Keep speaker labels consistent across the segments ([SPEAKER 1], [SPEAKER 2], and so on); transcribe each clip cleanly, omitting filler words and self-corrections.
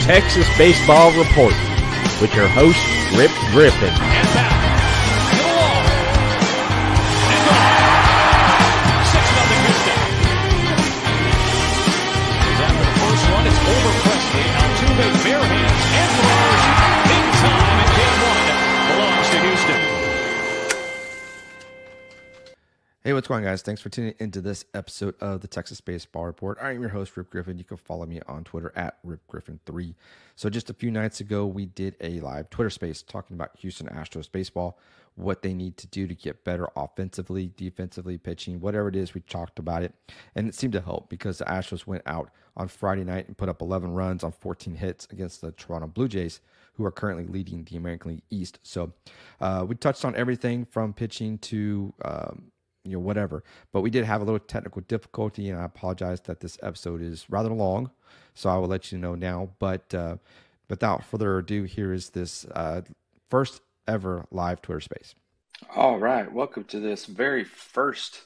[SPEAKER 1] Texas Baseball Report with your host, Rip Griffin.
[SPEAKER 2] And back. To the wall. And gone. 6-0 Houston. He's after the first one. It's over Presley. Altuve bare hands and throws. Big time in game one. Belongs to Houston.
[SPEAKER 3] Hey, what's going on, guys? Thanks for tuning into this episode of the Texas Baseball Report. I'm your host, Rip Griffin. You can follow me on Twitter at RipGriffin3. So just a few nights ago, we did a live Twitter space talking about Houston Astros baseball, what they need to do to get better offensively, defensively, pitching, whatever it is, we talked about it. And it seemed to help because the Astros went out on Friday night and put up 11 runs on 14 hits against the Toronto Blue Jays, who are currently leading the American League East. So we touched on everything from pitching to whatever. But we did have a little technical difficulty, and I apologize that this episode is rather long, so I will let you know now. But without further ado, here is this first ever live Twitter space.
[SPEAKER 4] All right, welcome to this very first,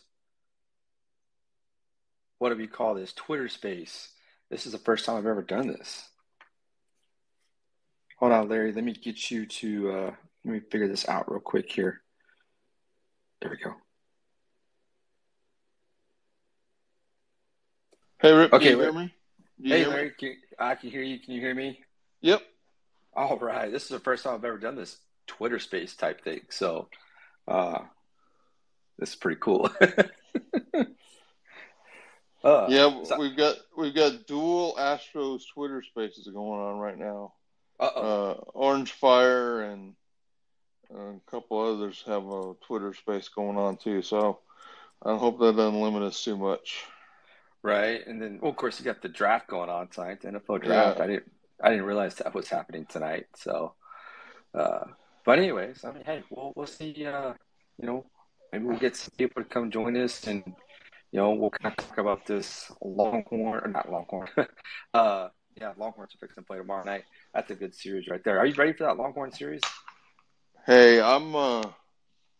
[SPEAKER 4] what do we call this, Twitter space. This is the first time I've ever done this. Hold on, Larry, let me get you to, let me figure this out real quick here. There we go.
[SPEAKER 5] Hey, Rip,
[SPEAKER 4] Okay,
[SPEAKER 5] can you hear me?
[SPEAKER 4] Hey, Larry, I can hear you. Can you hear me?
[SPEAKER 5] Yep.
[SPEAKER 4] All right. This is the first time I've ever done this Twitter space type thing. So this is pretty cool.
[SPEAKER 5] We've got dual Astros Twitter spaces going on right now. Orange Fire and a couple others have a Twitter space going on too. So I hope that doesn't limit us too much.
[SPEAKER 4] Right, and then of course you got the draft going on tonight, the NFL draft.
[SPEAKER 5] Yeah.
[SPEAKER 4] I didn't realize that was happening tonight. So, but anyways, I mean, hey, we'll see. Maybe we'll get some people to come join us, and we'll kind of talk about this Longhorn or not Longhorn. Longhorns are fixing to play tomorrow night. That's a good series right there. Are you ready for that Longhorn series?
[SPEAKER 5] Hey, the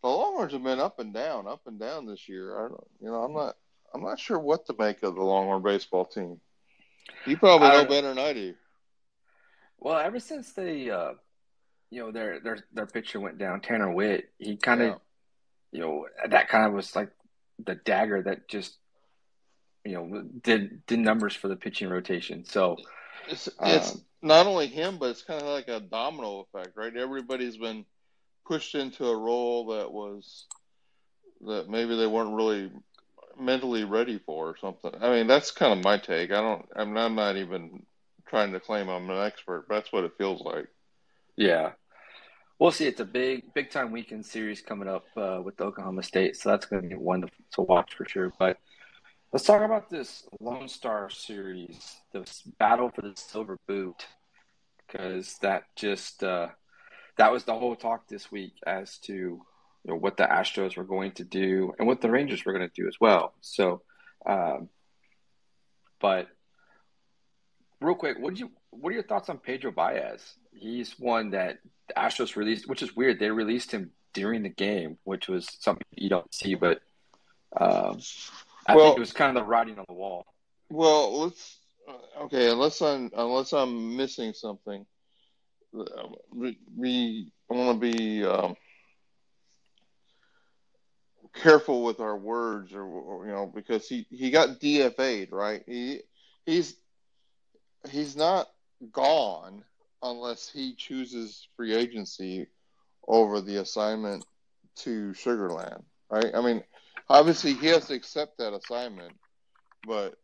[SPEAKER 5] Longhorns have been up and down this year. I'm not sure what to make of the Longhorn baseball team. You probably know better than I do.
[SPEAKER 4] Well, ever since they, their pitcher went down, Tanner Witt, he kind of, that kind of was like the dagger that just, did numbers for the pitching rotation. So
[SPEAKER 5] it's not only him, but it's kind of like a domino effect, right? Everybody's been pushed into a role that maybe they weren't really mentally ready for or something. I mean, that's kind of my take. I'm not even trying to claim I'm an expert, but that's what it feels like.
[SPEAKER 4] Yeah. We'll see. It's a big time weekend series coming up with Oklahoma State, so that's going to be one to watch for sure. But let's talk about this Lone Star series, this battle for the silver boot, because that was the whole talk this week as to what the Astros were going to do and what the Rangers were going to do as well. So, but real quick, what are your thoughts on Pedro Baez? He's one that the Astros released, which is weird. They released him during the game, which was something you don't see, but I think it was kind of the writing on the wall.
[SPEAKER 5] Well, unless I'm missing something, I want to be careful with our words, or because he got DFA'd, right? He's not gone unless he chooses free agency over the assignment to Sugarland, right? I mean, obviously he has to accept that assignment, but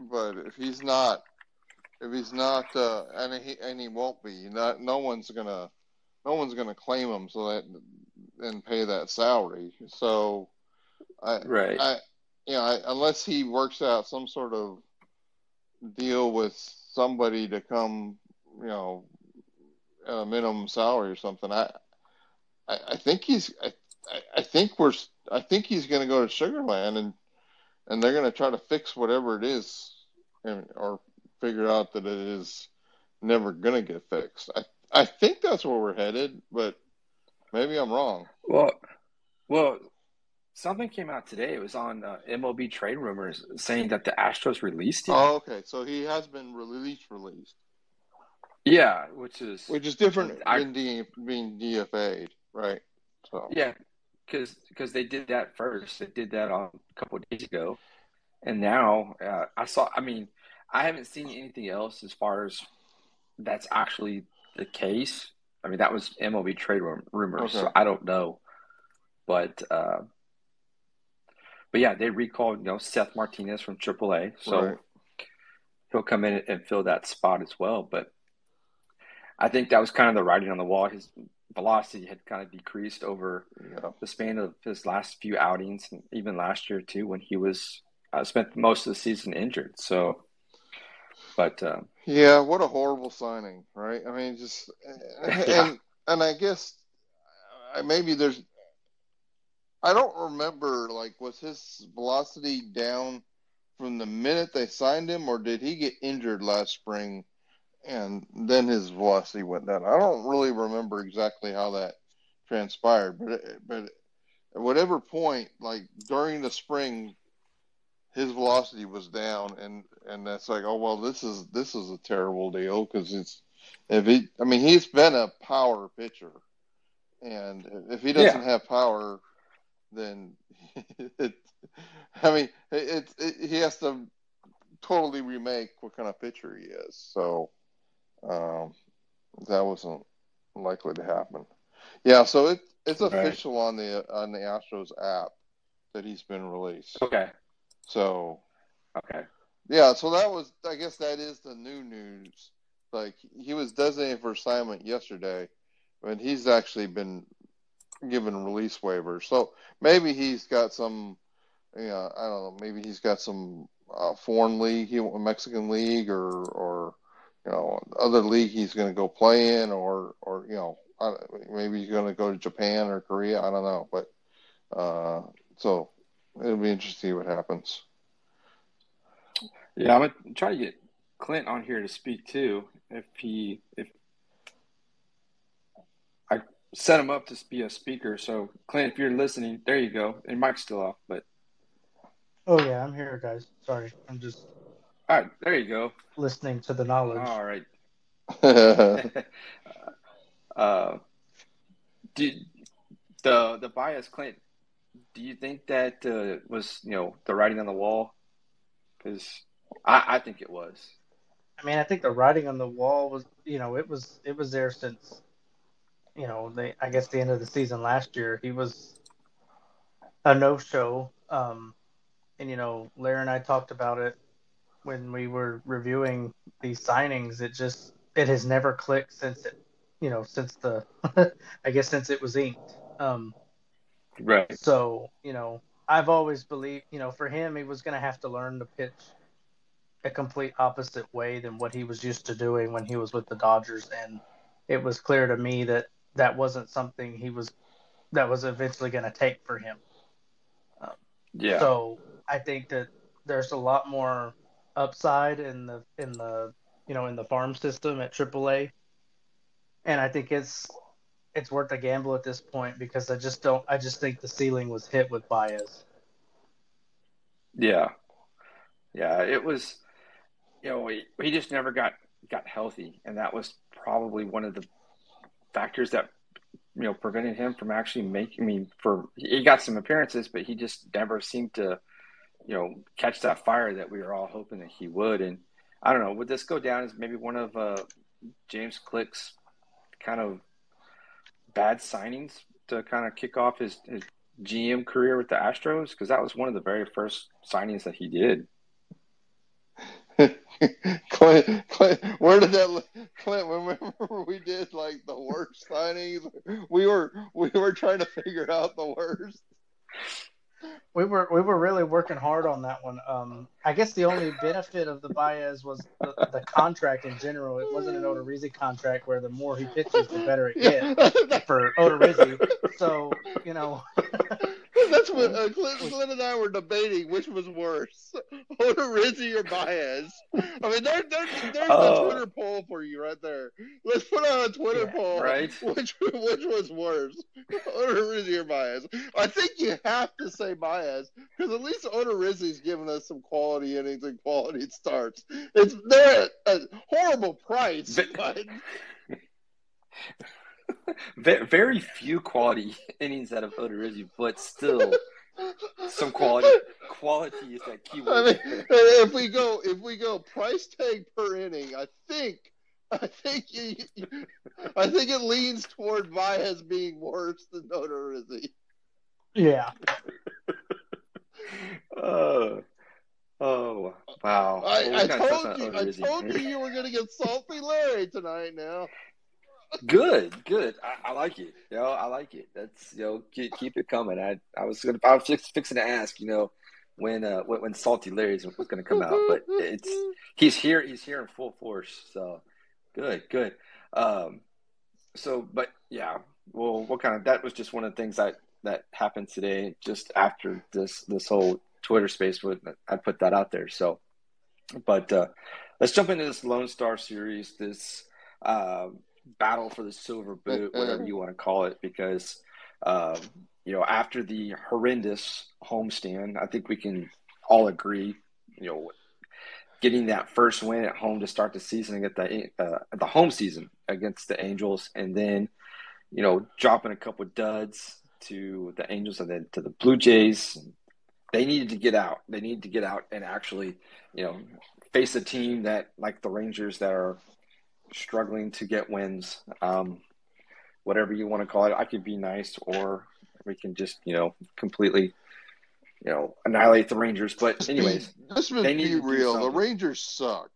[SPEAKER 5] if he's not, and he won't be, no one's gonna claim him and pay that salary. So, unless he works out some sort of deal with somebody to come, at a minimum salary or something, I think he's going to go to Sugarland, and they're going to try to fix whatever it is, or figure out that it is never going to get fixed. I think that's where we're headed, but maybe I'm wrong.
[SPEAKER 4] Well, something came out today. It was on MLB Trade Rumors saying that the Astros released him.
[SPEAKER 5] Oh, okay. So he has been released.
[SPEAKER 4] Yeah, which is
[SPEAKER 5] different than being DFA'd, right? So
[SPEAKER 4] yeah, because they did that first. They did that a couple of days ago, and now I saw. I mean, I haven't seen anything else as far as that's actually the case. I mean, that was MLB trade rumors,
[SPEAKER 5] okay,
[SPEAKER 4] so I don't know. But yeah, they recalled Seth Martinez from AAA, so
[SPEAKER 5] right.
[SPEAKER 4] he'll come in and fill that spot as well. But I think that was kind of the writing on the wall. His velocity had kind of decreased over
[SPEAKER 5] Yeah.
[SPEAKER 4] the span of his last few outings, and even last year too, when he was spent most of the season injured. So, but
[SPEAKER 5] Yeah, what a horrible signing, right? I mean, just
[SPEAKER 4] yeah,
[SPEAKER 5] and I guess maybe there's. I don't remember, like, was his velocity down from the minute they signed him, or did he get injured last spring and then his velocity went down? I don't really remember exactly how that transpired, but at whatever point, like during the spring, his velocity was down, and that's like, oh well, this is a terrible deal because I mean, he's been a power pitcher, and if he
[SPEAKER 4] yeah,
[SPEAKER 5] doesn't have power, then it, I mean, he has to totally remake what kind of pitcher he is. So that wasn't likely to happen. Yeah, so it's
[SPEAKER 4] right,
[SPEAKER 5] official on the Astros app that he's been released.
[SPEAKER 4] okay,
[SPEAKER 5] So
[SPEAKER 4] okay,
[SPEAKER 5] yeah, so I guess that is the new news. Like, he was designated for assignment yesterday, but he's actually been given release waivers. So maybe he's got some, I don't know, maybe he's got some foreign league, Mexican league, or other league he's going to go play in, or maybe he's going to go to Japan or Korea. I don't know, but so it'll be interesting to see what happens.
[SPEAKER 4] yeah. I'm gonna try to get Clint on here to speak too. If I set him up to be a speaker, so Clint, if you're listening, there you go. And mic's still off, but
[SPEAKER 6] Oh yeah, I'm here, guys. Sorry, I'm just
[SPEAKER 4] all right, there you go.
[SPEAKER 6] listening to the knowledge.
[SPEAKER 4] All right. Do the bias, Clint? Do you think that was the writing on the wall? Because I think it was.
[SPEAKER 6] I mean, I think the writing on the wall was, it was there since, I guess the end of the season last year. He was a no-show, and Larry and I talked about it when we were reviewing these signings. It has never clicked since since the, I guess since it was inked.
[SPEAKER 4] Right.
[SPEAKER 6] So, I've always believed, for him, he was going to have to learn to pitch a complete opposite way than what he was used to doing when he was with the Dodgers. And it was clear to me that wasn't something that was eventually going to take for him.
[SPEAKER 4] Yeah.
[SPEAKER 6] So I think that there's a lot more upside in the in the farm system at AAA, and I think it's worth a gamble at this point because I just think the ceiling was hit with Baez.
[SPEAKER 4] Yeah. Yeah. It was. He just never got healthy, and that was probably one of the factors that prevented him from actually making. I mean, he got some appearances, but he just never seemed to catch that fire that we were all hoping that he would. And I don't know, would this go down as maybe one of James Click's kind of bad signings to kind of kick off his GM career with the Astros? Because that was one of the very first signings that he did.
[SPEAKER 5] Clint, where did that? Clint, remember we did like the worst signings? We were trying to figure out the worst.
[SPEAKER 6] We were really working hard on that one. I guess the only benefit of the Baez was the contract in general. It wasn't an Odorizzi contract where the more he pitches, the better it gets for Odorizzi. So
[SPEAKER 5] that's what Clint and I were debating which was worse, Odorizzi or Baez. I mean, there's the Twitter poll for you right there. Let's put on a Twitter poll.
[SPEAKER 4] Right.
[SPEAKER 5] Which was worse, Odorizzi or Baez? I think you have to say Baez because at least Odorizzi's given us some quality quality innings and quality starts. They're at a horrible price, but
[SPEAKER 4] very few quality innings out of Odorizzi, but still some quality is that key word.
[SPEAKER 5] I mean, if we go price tag per inning, I think it leans toward Baez being worse than Odorizzi.
[SPEAKER 6] Yeah.
[SPEAKER 4] Oh, wow!
[SPEAKER 5] I told you were going to get salty Larry tonight. Now,
[SPEAKER 4] good. I like it. I like it. That's keep it coming. I was fixing to ask when Salty Larry's was going to come out, but he's here in full force. So good. But yeah, well, that was just one of the things that happened today, just after this whole Twitter space. I put that out there. So, but let's jump into this Lone Star series, this battle for the silver boot, whatever you want to call it, because after the horrendous homestand, I think we can all agree, getting that first win at home to start the season and get the home season against the Angels, and then dropping a couple of duds to the Angels and then to the Blue Jays. They needed to get out. They need to get out and actually, face a team that, like the Rangers, that are struggling to get wins. Whatever you want to call it. I could be nice, or we can just, completely, annihilate the Rangers. But anyways,
[SPEAKER 5] let's be real. The Rangers suck,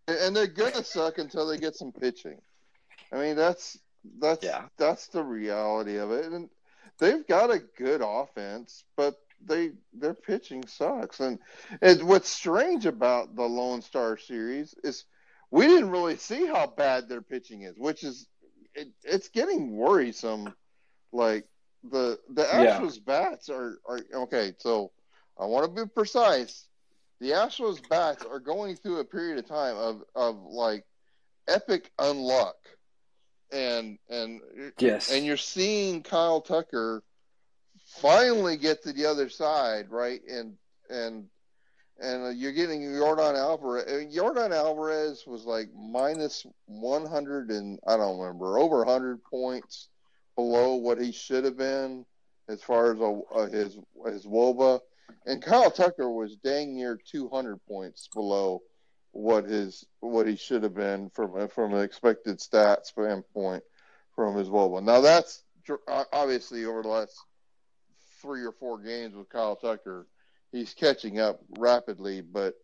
[SPEAKER 5] and they're gonna suck until they get some pitching. I mean, that's the reality of it. And they've got a good offense, but their pitching sucks. And what's strange about the Lone Star series is we didn't really see how bad their pitching is, which is it's getting worrisome. Like the Astros bats are okay. So I want to be precise. The Astros bats are going through a period of time of like epic unluck, and
[SPEAKER 4] yes,
[SPEAKER 5] and you're seeing Kyle Tucker finally get to the other side, right? And you're getting Yordan Alvarez. Yordan Alvarez was like minus 100 and I don't remember, over 100 points below what he should have been as far as his WOBA. And Kyle Tucker was dang near 200 points below what he should have been from an expected stats standpoint from his WOBA. Now that's obviously over the last 3 or 4 games with Kyle Tucker, he's catching up rapidly, but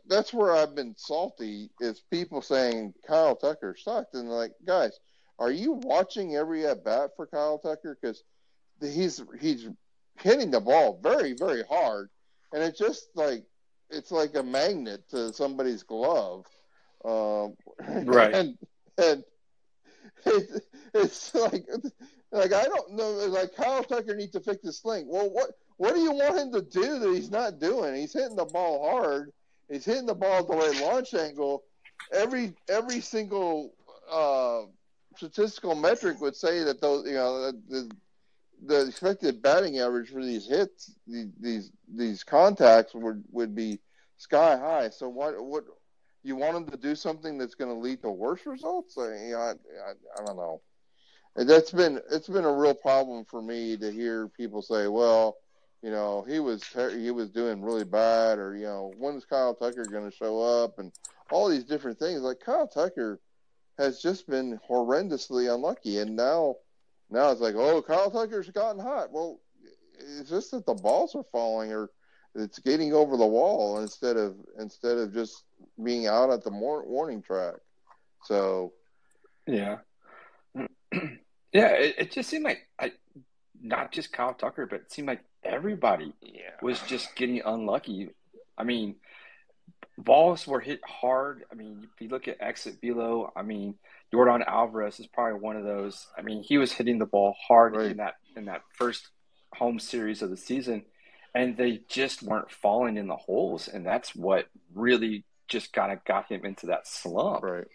[SPEAKER 5] that's where I've been salty is people saying Kyle Tucker sucked, and like, guys, are you watching every at bat for Kyle Tucker? Because he's hitting the ball very, very hard, and it's just like it's like a magnet to somebody's glove,
[SPEAKER 4] right?
[SPEAKER 5] And it's like I don't know. Like Kyle Tucker needs to fix his sling. Well, what do you want him to do that he's not doing? He's hitting the ball hard. He's hitting the ball at the right launch angle. Every single statistical metric would say that those the expected batting average for these hits, these contacts would be sky high. So what you want him to do something that's going to lead to worse results? I don't know. It's been a real problem for me to hear people say, well, he was doing really bad, or when is Kyle Tucker going to show up, and all these different things. Like Kyle Tucker has just been horrendously unlucky, and now it's like, oh, Kyle Tucker's gotten hot. Well, it's just that the balls are falling, or it's getting over the wall instead of just being out at the warning track. So,
[SPEAKER 4] yeah. Yeah, it just seemed like not just Kyle Tucker, but it seemed like everybody was just getting unlucky. I mean, balls were hit hard. I mean, if you look at exit below, I mean, Yordan Alvarez is probably one of those. I mean, he was hitting the ball hard in that first home series of the season, and they just weren't falling in the holes, and that's what really just kind of got him into that slump.
[SPEAKER 5] Right.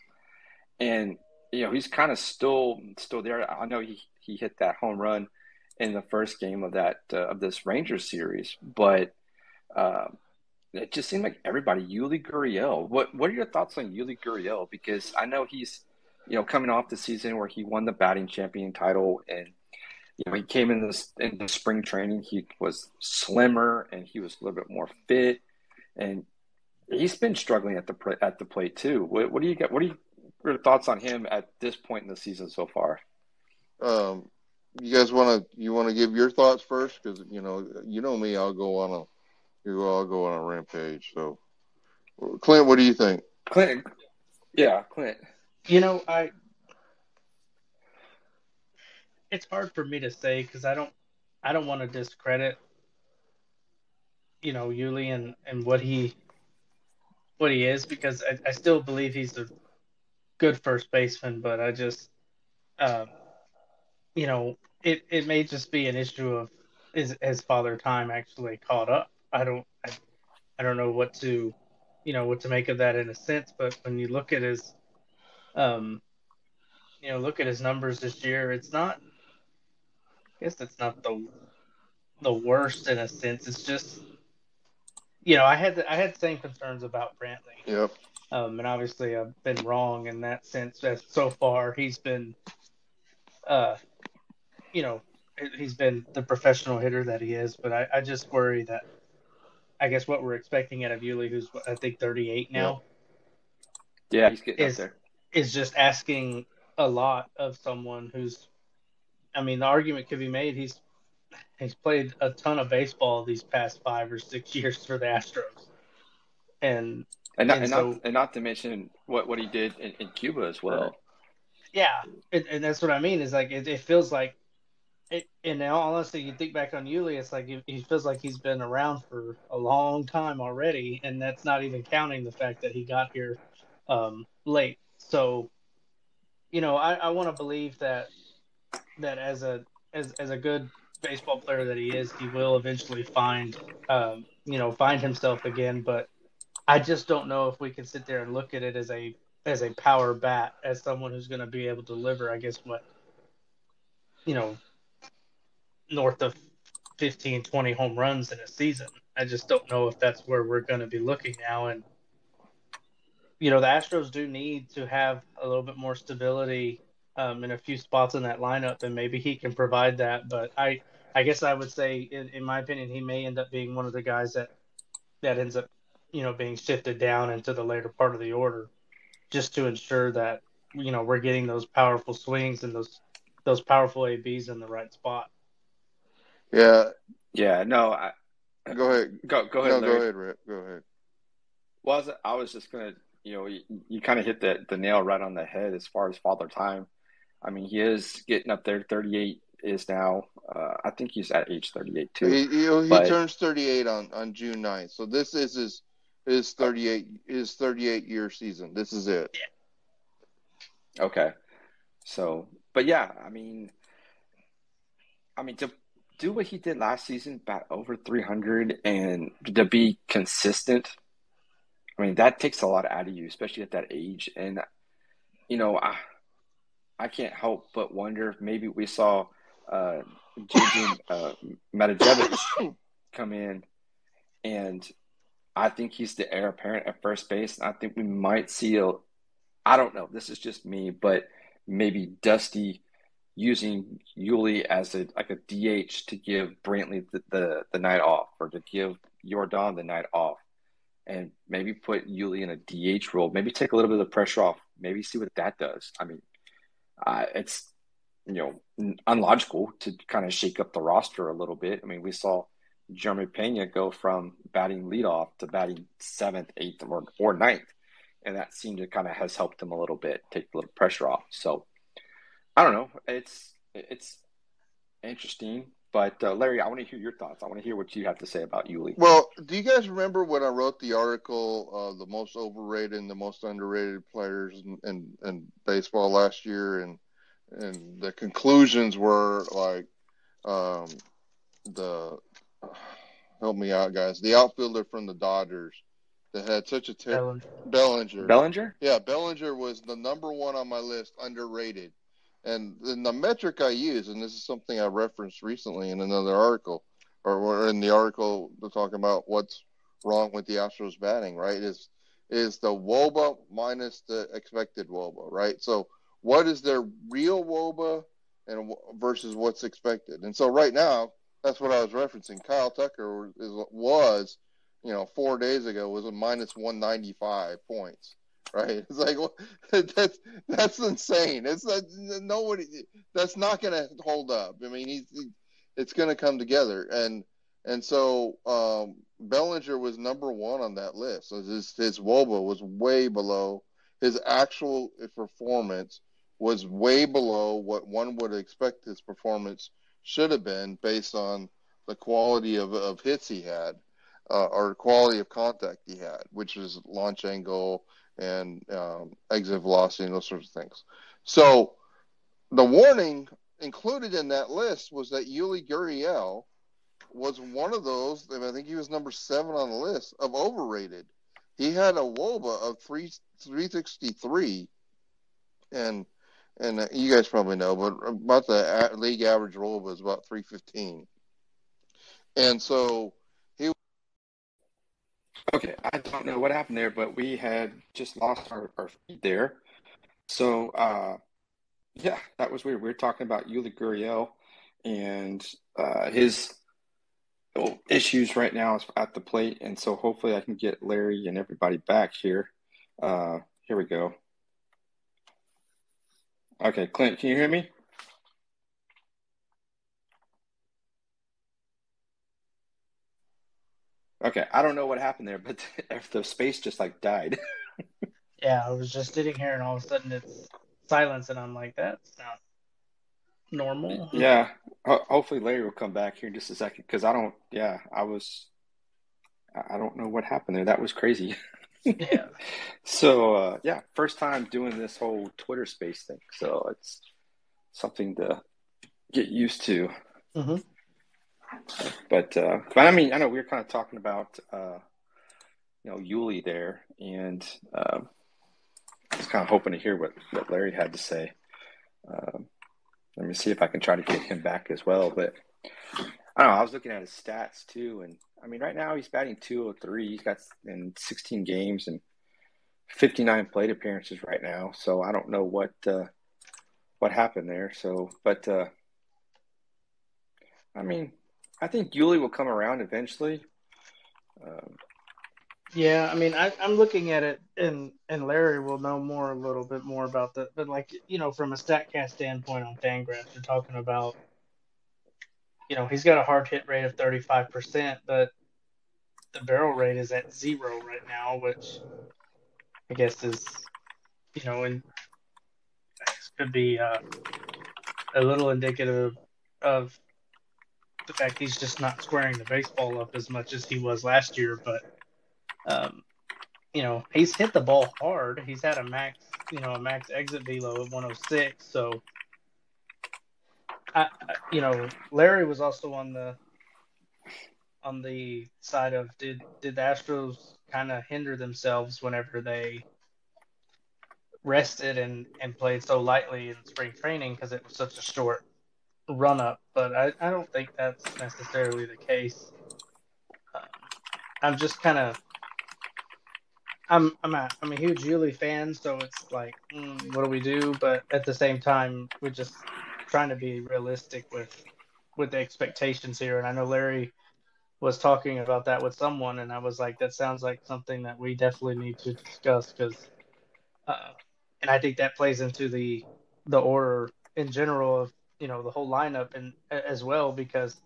[SPEAKER 4] And he's kind of still there. I know he hit that home run in the first game of of this Rangers series, but it just seemed like everybody. Yuli Gurriel. What are your thoughts on Yuli Gurriel? Because I know he's coming off the season where he won the batting champion title, and he came in the spring training. He was slimmer and he was a little bit more fit, and he's been struggling at the plate too. What do you got? What are your thoughts on him at this point in the season so far?
[SPEAKER 5] You guys want to give your thoughts first, because you know me, I'll go on a rampage. So, Clint, what do you think?
[SPEAKER 4] Clint.
[SPEAKER 6] It's hard for me to say because I don't want to discredit Yuli and what he is, because I still believe he's a good first baseman, but I just it may just be an issue of is Father Time actually caught up. I don't know what to make of that in a sense, but when you look at his numbers this year, it's not. I guess it's not the worst in a sense. It's just I had the same concerns about Brantley.
[SPEAKER 5] Yep.
[SPEAKER 6] And obviously I've been wrong in that sense. As so far he's been he's been the professional hitter that he is, but I just worry that I guess what we're expecting out of Yuli, who's I think 38 now.
[SPEAKER 4] Yeah, he's getting up there.
[SPEAKER 6] Is just asking a lot of someone who's. I mean, the argument could be made he's played a ton of baseball these past 5 or 6 years for the Astros, and
[SPEAKER 4] not to mention what he did in Cuba as well.
[SPEAKER 6] Yeah, and that's what I mean. Is like it feels like. In all honesty, you think back on Yuli, it's like he feels like he's been around for a long time already, and that's not even counting the fact that he got here late. So, I want to believe that as a good baseball player that he is, he will eventually find himself again. But I just don't know if we can sit there and look at it as a power bat, as someone who's going to be able to deliver. I guess north of 15, 20 home runs in a season. I just don't know if that's where we're going to be looking now. And, the Astros do need to have a little bit more stability in a few spots in that lineup, and maybe he can provide that. But I guess I would say, in my opinion, he may end up being one of the guys that ends up, being shifted down into the later part of the order, just to ensure that, we're getting those powerful swings and those powerful ABs in the right spot.
[SPEAKER 5] Yeah.
[SPEAKER 4] Yeah. No.
[SPEAKER 5] Go ahead.
[SPEAKER 4] Go ahead.
[SPEAKER 5] No,
[SPEAKER 4] Larry.
[SPEAKER 5] go ahead, Rick. Go ahead.
[SPEAKER 4] Well, I was just gonna, you kind of hit the nail right on the head as far as Father Time. I mean, he is getting up there. 38 is now. I think he's at age 38 too.
[SPEAKER 5] He turns 38 on June 9th. So this is his 38 year season. This is it.
[SPEAKER 4] Okay. So, but yeah, I mean, to do what he did last season, bat over 300, and to be consistent, I mean, that takes a lot out of you, especially at that age. And, I can't help but wonder if maybe we saw J.J. Matijevic come in, and I think he's the heir apparent at first base. And I think we might see I don't know, this is just me, but maybe Dusty using Yuli as a DH to give Brantley the night off, or to give Jordan the night off, and maybe put Yuli in a DH role, maybe take a little bit of the pressure off, maybe see what that does. I mean, it's, unlogical to kind of shake up the roster a little bit. I mean, we saw Jeremy Pena go from batting leadoff to batting 7th, 8th, or 9th, and that seemed to kind of has helped him a little bit, take a little pressure off. So, I don't know. It's interesting, but Larry, I want to hear your thoughts. I want to hear what you have to say about Yuli.
[SPEAKER 5] Well, do you guys remember when I wrote the article, the most overrated and the most underrated players in baseball last year, and the conclusions were like, help me out, guys, the outfielder from the Dodgers that had such a Bellinger.
[SPEAKER 4] Bellinger?
[SPEAKER 5] Yeah, Bellinger was the number one on my list, underrated. And the metric I use, and this is something I referenced recently in another article, or in the article they're talking about what's wrong with the Astros batting, right, is the WOBA minus the expected WOBA, right? So what is their real WOBA and versus what's expected? And so right now, that's what I was referencing. Kyle Tucker was 4 days ago, was a minus 195 points. Right, it's like that's insane. It's not, nobody. That's not going to hold up. I mean, it's going to come together, and so Bellinger was number one on that list. So his WOBA was way below his actual performance. Was way below what one would expect his performance should have been based on the quality of hits he had, or quality of contact he had, which is launch angle and exit velocity and those sorts of things. So the warning included in that list was that Yuli Gurio was one of those, and I think he was number 7 on the list, of overrated. He had a WOBA of 363, and you guys probably know, but about the league average WOBA is about 315. And so
[SPEAKER 4] Okay, I don't know what happened there, but we had just lost our feed there. So, yeah, that was weird. We were talking about Yuli Gurriel and his issues right now at the plate, and so hopefully I can get Larry and everybody back here. Here we go. Okay, Clint, can you hear me? Okay, I don't know what happened there, but the space just like died.
[SPEAKER 6] Yeah, I was just sitting here and all of a sudden it's silence, and I'm like, that's not normal.
[SPEAKER 4] Yeah, hopefully Larry will come back here in just a second because I don't know what happened there. That was crazy.
[SPEAKER 6] Yeah.
[SPEAKER 4] So, yeah, first time doing this whole Twitter space thing. So it's something to get used to.
[SPEAKER 6] Mm-hmm.
[SPEAKER 4] But I mean, I know we were kind of talking about, Yuli there, and I was kind of hoping to hear what Larry had to say. Let me see if I can try to get him back as well. But I don't know. I was looking at his stats too, and I mean, right now he's batting 203. He's got in 16 games and 59 plate appearances right now. So I don't know what happened there. So, but I mean, I think Yuli will come around eventually.
[SPEAKER 6] Yeah, I mean, I'm looking at it, and Larry will know a little bit more about that. But like, from a StatCast standpoint on Fangraphs, you're talking about, he's got a hard hit rate of 35%, but the barrel rate is at 0 right now, which I guess is, and could be a little indicative of the fact he's just not squaring the baseball up as much as he was last year. But he's hit the ball hard. He's had a max exit velo of 106. So, Larry was also on the side of did the Astros kind of hinder themselves whenever they rested and played so lightly in spring training because it was such a short run up. But I don't think that's necessarily the case. I'm just kind of I'm a huge Yuli fan, so it's like, what do we do? But at the same time, we're just trying to be realistic with the expectations here. And I know Larry was talking about that with someone, and I was like, that sounds like something that we definitely need to discuss because, and I think that plays into the order in general of the whole lineup and as well because.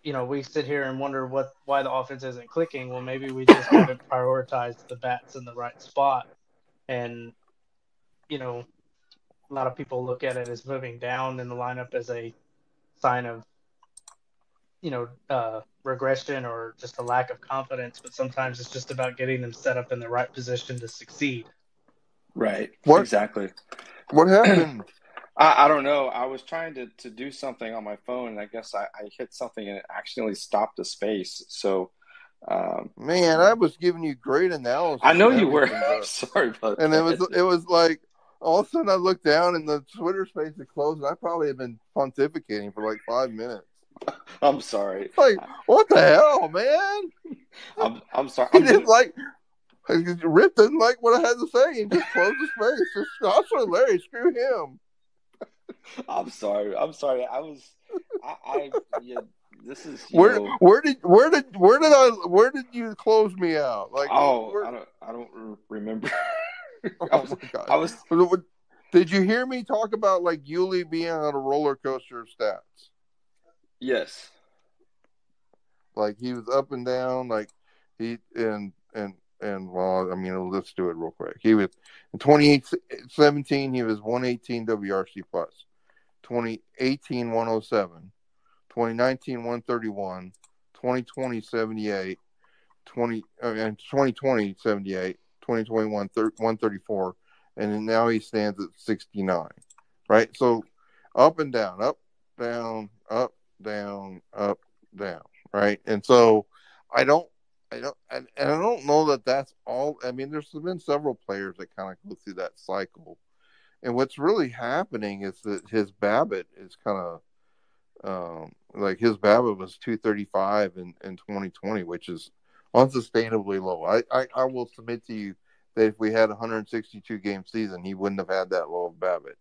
[SPEAKER 6] We sit here and wonder why the offense isn't clicking. Well, maybe we just haven't prioritized the bats in the right spot. And, a lot of people look at it as moving down in the lineup as a sign of, regression or just a lack of confidence. But sometimes it's just about getting them set up in the right position to succeed.
[SPEAKER 4] Right.
[SPEAKER 5] What?
[SPEAKER 4] Exactly.
[SPEAKER 5] What happened?
[SPEAKER 4] I don't know. I was trying to do something on my phone, and I guess I hit something and it accidentally stopped the space. So,
[SPEAKER 5] Man, I was giving you great analysis.
[SPEAKER 4] I know
[SPEAKER 5] and
[SPEAKER 4] you were.
[SPEAKER 5] everything,
[SPEAKER 4] Sorry about
[SPEAKER 5] and
[SPEAKER 4] that.
[SPEAKER 5] it was like all of a sudden I look down and the Twitter space is closed, and I probably have been pontificating for like 5 minutes.
[SPEAKER 4] I'm sorry.
[SPEAKER 5] Like, what the hell, man?
[SPEAKER 4] I'm sorry.
[SPEAKER 5] He didn't like. Rip didn't like what I had to say and just closed the space. Just also Larry, screw him.
[SPEAKER 4] I'm sorry. Yeah, this is
[SPEAKER 5] where did you close me out? Like,
[SPEAKER 4] I don't remember.
[SPEAKER 5] Oh my God! Did you hear me talk about like Yuli being on a roller coaster of stats?
[SPEAKER 4] Yes. Like
[SPEAKER 5] he was up and down. Like he and well, I mean, let's do it real quick. He was in 2017. He was 118 WRC plus. 2018 107. 2019 131. 2020 78. 2020 78. 2021 134, and then now he stands at 69. Right, so up and down, up, down, up, down, up, down. Right, and so I don't know that that's all. I mean, there's been several players that kind of go through that cycle, and what's really happening is that his BABIP is kind of like his BABIP was 235 in 2020, which is unsustainably low. I will submit to you that if we had a 162 game season, he wouldn't have had that low of BABIP.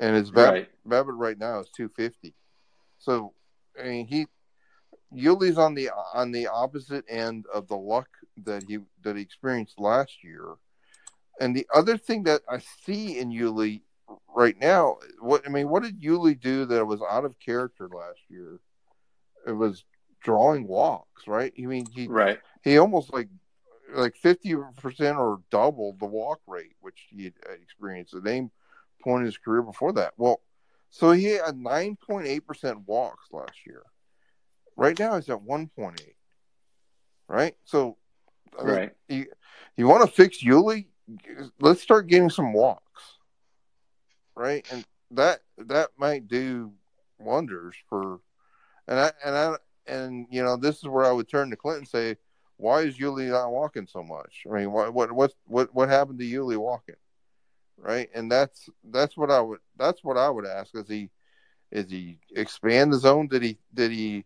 [SPEAKER 5] And his BABIP right now is 250. So I mean, Yuli's on the opposite end of the luck that he experienced last year. And the other thing that I see in Yuli right now, what did Yuli do that was out of character last year? It was drawing walks, right? I mean, he almost like 50% or double the walk rate, which he had experienced at any point in his career before that. Well, so he had 9.8% walks last year. Right now he's at 1.8. Right? So, I mean, you want to fix Yuli? Let's start getting some walks. Right? And that might do wonders for. And you know, this is where I would turn to Clint and say, why is Yuli not walking so much? I mean, what happened to Yuli walking? Right? And that's what I would ask. Is he expand the zone? Did he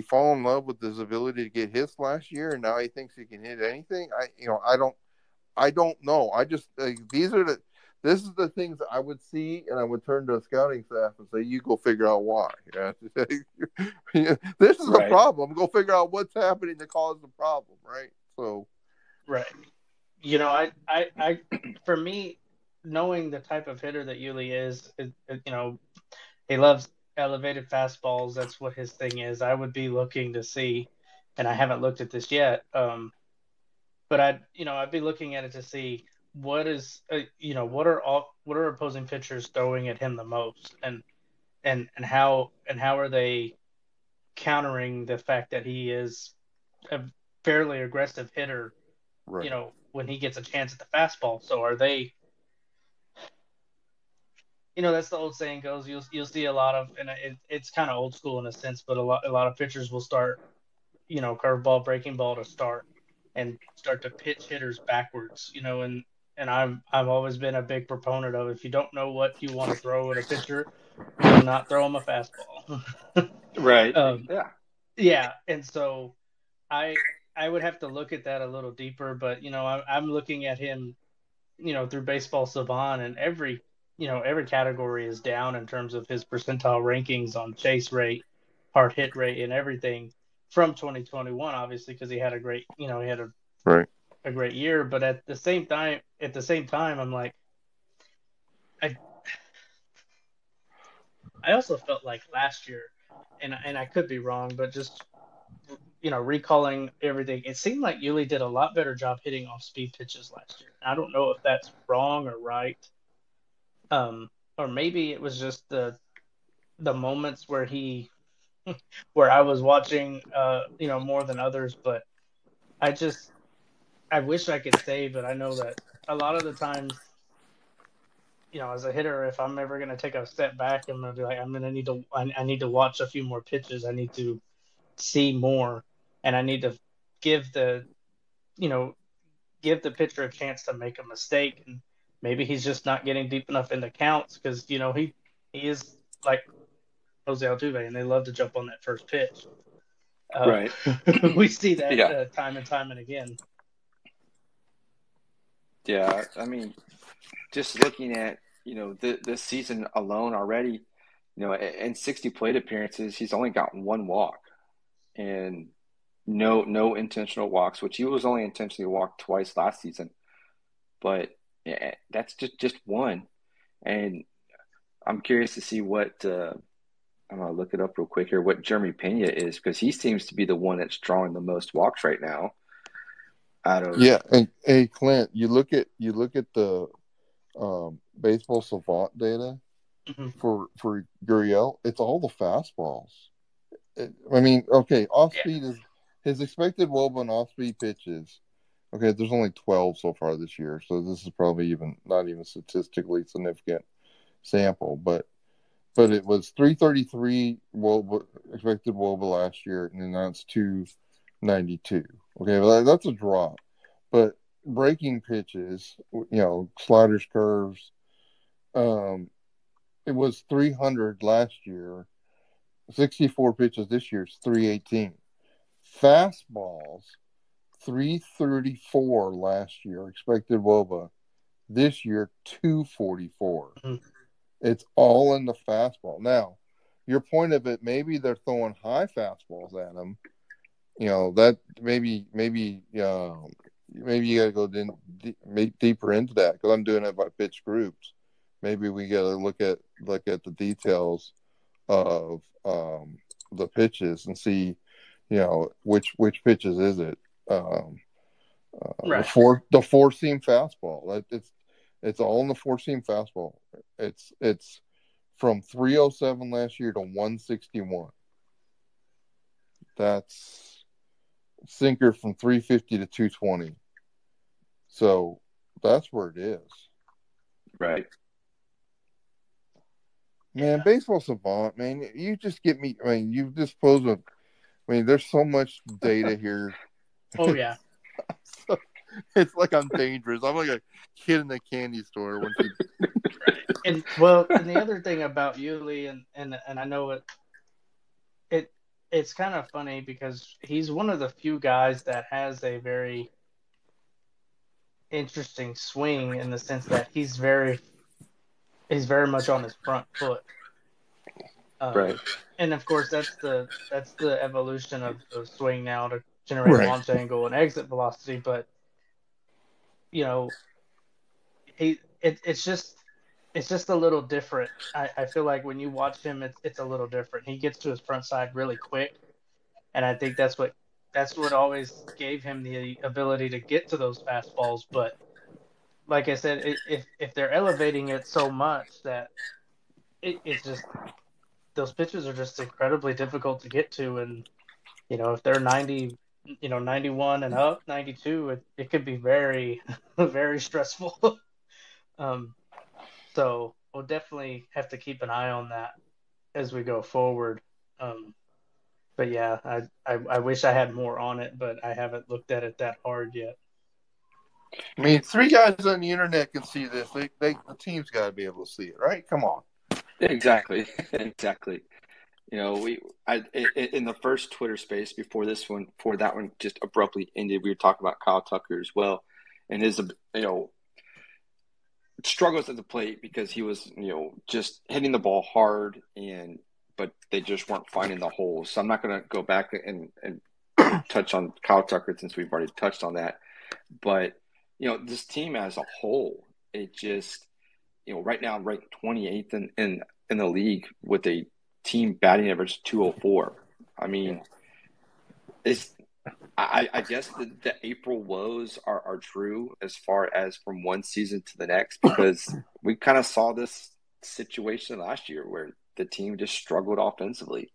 [SPEAKER 5] fall in love with his ability to get hits last year, and now he thinks he can hit anything? I don't know. I just this is the things that I would see, and I would turn to a scouting staff and say, "You go figure out why." This is a problem. Go figure out what's happening to cause the problem, right? So,
[SPEAKER 6] right. You know, I for me, knowing the type of hitter that Yuli is, he loves elevated fastballs. That's what his thing is. I would be looking to see, and I haven't looked at this yet. But I'd be looking at it to see what is, what are opposing pitchers throwing at him the most, and how are they countering the fact that he is a fairly aggressive hitter,
[SPEAKER 5] right.
[SPEAKER 6] When he gets a chance at the fastball. So are they, that's the old saying goes, you'll see a lot of, and it's kind of old school in a sense, but a lot of pitchers will start, curveball, breaking ball to start and start to pitch hitters backwards, and I've always been a big proponent of, if you don't know what you want to throw at a pitcher, do not throw him a fastball.
[SPEAKER 4] Right.
[SPEAKER 6] Yeah. And so I would have to look at that a little deeper, but I'm looking at him, through Baseball Savant, and every category is down in terms of his percentile rankings on chase rate, hard hit rate, and everything from 2021, obviously, because he had a great, a great year. But at the same time, I'm like, I also felt like last year, and I could be wrong, but just recalling everything, it seemed like Yuli did a lot better job hitting off speed pitches last year. I don't know if that's wrong or right, or maybe it was just the moments where where I was watching, more than others. But I wish I could say, but I know that a lot of the times, as a hitter, if I'm ever going to take a step back, I'm going to be like, I need to watch a few more pitches. I need to see more, and I need to give the pitcher a chance to make a mistake. And maybe he's just not getting deep enough into counts because, you know, he is like Jose Altuve, and they love to jump on that first pitch.
[SPEAKER 4] Right.
[SPEAKER 6] We see that
[SPEAKER 4] Yeah.
[SPEAKER 6] time and time and again.
[SPEAKER 4] Yeah. I mean, just looking at, you know, this season alone already, you know, in 60 plate appearances, he's only got one walk and no intentional walks, which he was only intentionally walked twice last season. But yeah, that's just one. And I'm curious to see what I'm gonna look it up real quick here, what Jeremy Pena is, because he seems to be the one that's drawing the most walks right now. Out of
[SPEAKER 5] And hey, Clint, you look at the baseball savant data for Gurio. It's all the fastballs. Off speed is his expected WOBA and off speed pitches. Okay, there's only 12 so far this year, so this is probably not even statistically significant sample, but it was 333 expected WOBA last year, and now it's 292. Okay, well, that's a drop. But breaking pitches, you know, sliders, curves, it was 300 last year. 64 pitches this year is 318. Fastballs, 334 last year expected WOBA. This year, 244. It's all in the fastball. Now, your point of it, maybe they're throwing high fastballs at him. You know, that maybe you got to go deeper into that, because I'm doing it by pitch groups. Maybe we got to look at the details of the pitches and see, you know, which pitches is it.
[SPEAKER 6] Right.
[SPEAKER 5] The four seam fastball. It's all in the four seam fastball. It's from 307 last year to 161. That's sinker from 350 to 220. So that's where it is.
[SPEAKER 4] right.
[SPEAKER 5] Man, baseball savant, man, you just get me. I mean, you just pose a. I mean, there's so much data here.
[SPEAKER 6] Oh yeah.
[SPEAKER 5] It's like I'm dangerous. I'm like a kid in the candy store.
[SPEAKER 6] And the other thing about Yuli, and I know it's kind of funny because he's one of the few guys that has a very interesting swing in the sense that he's very much on his front foot.
[SPEAKER 4] Right.
[SPEAKER 6] And of course, that's the evolution of the swing now to generate launch angle and exit velocity. But you know, it's just a little different. I feel like when you watch him, it's a little different. He gets to his front side really quick, and I think that's what always gave him the ability to get to those fastballs. But like I said, if they're elevating it so much that it's just those pitches are just incredibly difficult to get to, and you know if they're 90, 91 and up, 92, it could be very very stressful. So we'll definitely have to keep an eye on that as we go forward. But yeah, I wish I had more on it, but I haven't looked at it that hard yet.
[SPEAKER 5] I mean, three guys on the internet can see this. The team's got to be able to see it, right? Come on.
[SPEAKER 4] Exactly. Exactly. You know, in the first Twitter space before that one just abruptly ended, we were talking about Kyle Tucker as well, and his, you know, struggles at the plate because he was, you know, just hitting the ball hard, but they just weren't finding the holes. So I'm not going to go back and touch on Kyle Tucker since we've already touched on that. But, you know, this team as a whole, it just, you know, right now ranked 28th in the league with a team batting average 204. I mean, I guess the April woes are true as far as from one season to the next, because we kind of saw this situation last year where the team just struggled offensively.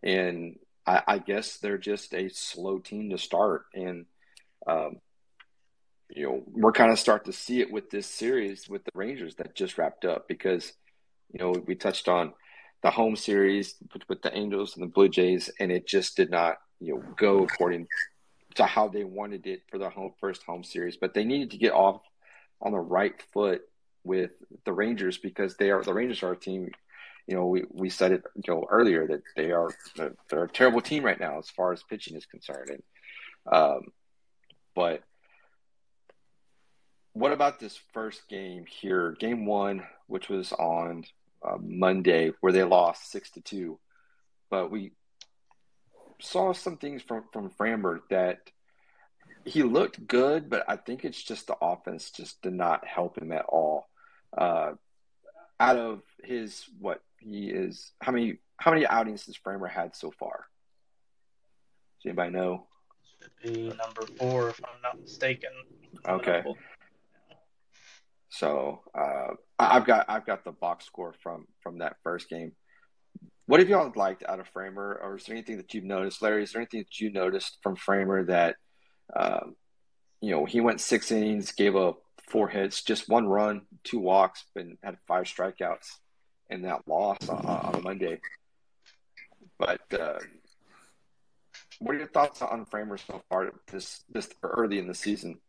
[SPEAKER 4] And I guess they're just a slow team to start. And, you know, we're kind of starting to see it with this series with the Rangers that just wrapped up, because, you know, we touched on the home series with the Angels and the Blue Jays, and it just did not, you know, go according to how they wanted it for the first home series. But they needed to get off on the right foot with the Rangers because the Rangers are a team. We said it earlier that they're a terrible team right now as far as pitching is concerned. But what about this first game here, game one, which was on Monday, where they lost 6-2? But we saw some things from Framber that he looked good, but I think it's just the offense just did not help him at all. Out of his how many outings has Framber had so far? Does anybody know?
[SPEAKER 6] Should be number 4, if I'm not mistaken.
[SPEAKER 4] Okay. So I've got the box score from that first game. What have y'all liked out of Framber, or is there anything that you've noticed, Larry? Is there anything that you noticed from Framber that he went 6 innings, gave up 4 hits, just 1 run, 2 walks, and had 5 strikeouts in that loss on Monday. But what are your thoughts on Framber so far this early in the season?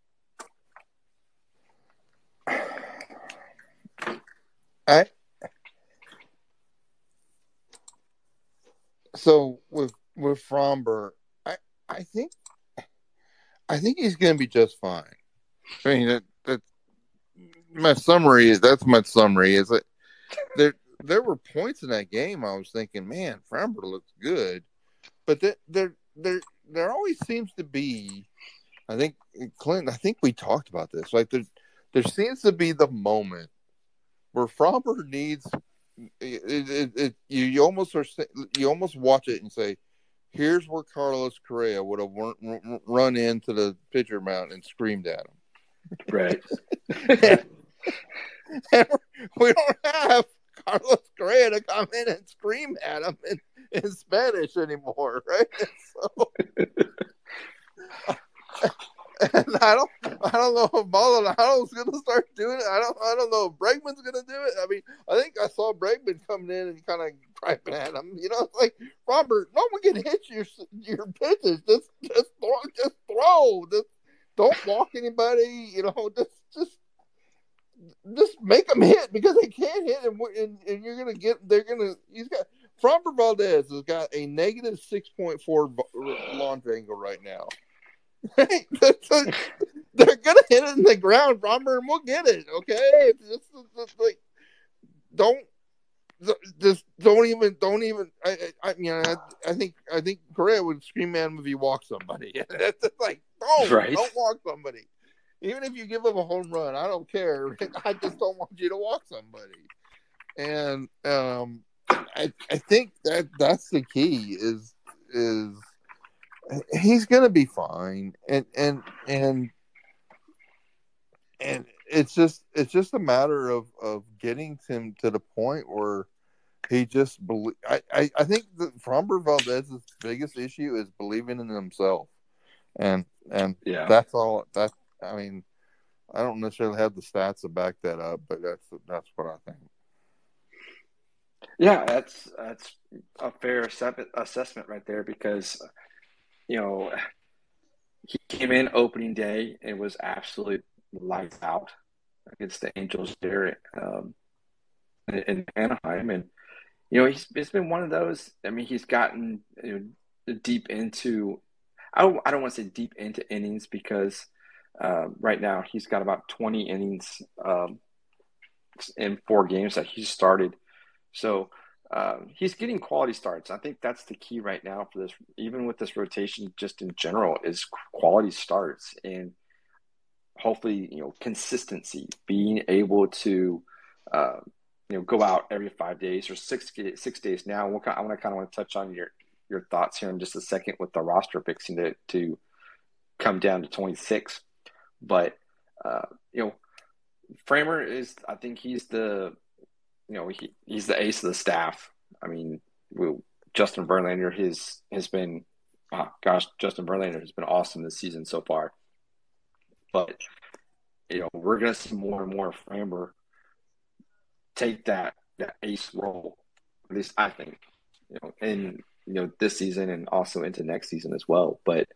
[SPEAKER 5] So with Framber, I think he's going to be just fine. I mean, that's my summary. That's my summary. Is that there were points in that game I was thinking, man, Framber looks good, but there always seems to be. I think Clint. I think we talked about this. Like there seems to be the moment where Framber needs. You almost watch it and say, here's where Carlos Correa would have run into the pitcher mound and screamed at him.
[SPEAKER 4] Right.
[SPEAKER 5] And we don't have Carlos Correa to come in and scream at him in Spanish anymore, right? So, and I don't know if Maldonado's going to start doing it. I don't know if Bregman's going to do it. I mean, I think I saw Bregman coming in and kind of griping at him. It's like, Robert, no one can hit your pitches. Just throw. Just don't walk anybody. Just make them hit because they can't hit, and you're going to get. He's got Framber Valdez has got a negative 6.4 launch angle right now. Right? They're gonna hit it in the ground, Framber, and we'll get it. Okay, just like don't even. I think Correa would scream at him if he walked somebody. That's just like don't walk somebody. Even if you give him a home run, I don't care. I just don't want you to walk somebody. And I think that's the key is he's gonna be fine, and it's just a matter of getting him to the point where he just believe. I think that Framber Valdez's biggest issue is believing in himself, and
[SPEAKER 4] yeah,
[SPEAKER 5] that's all. I mean, I don't necessarily have the stats to back that up, but that's what I think.
[SPEAKER 4] Yeah, that's a fair assessment right there because. He came in opening day and was absolutely lights out against the Angels there in Anaheim. And, it's been one of those. I mean, he's gotten deep into – I don't want to say deep into innings because right now he's got about 20 innings in 4 games that he started. So – he's getting quality starts. I think that's the key right now for this, even with this rotation, just in general, is quality starts and hopefully, consistency, being able to, go out every 5 days or 6 days now. I kind of want to touch on your thoughts here in just a second with the roster fixing to come down to 26. But, Framber is, I think he's the, he's the ace of the staff. I mean, Justin Verlander has been, Justin Verlander has been awesome this season so far. But, we're going to see more and more Framber take that ace role, at least I think, in, this season and also into next season as well. But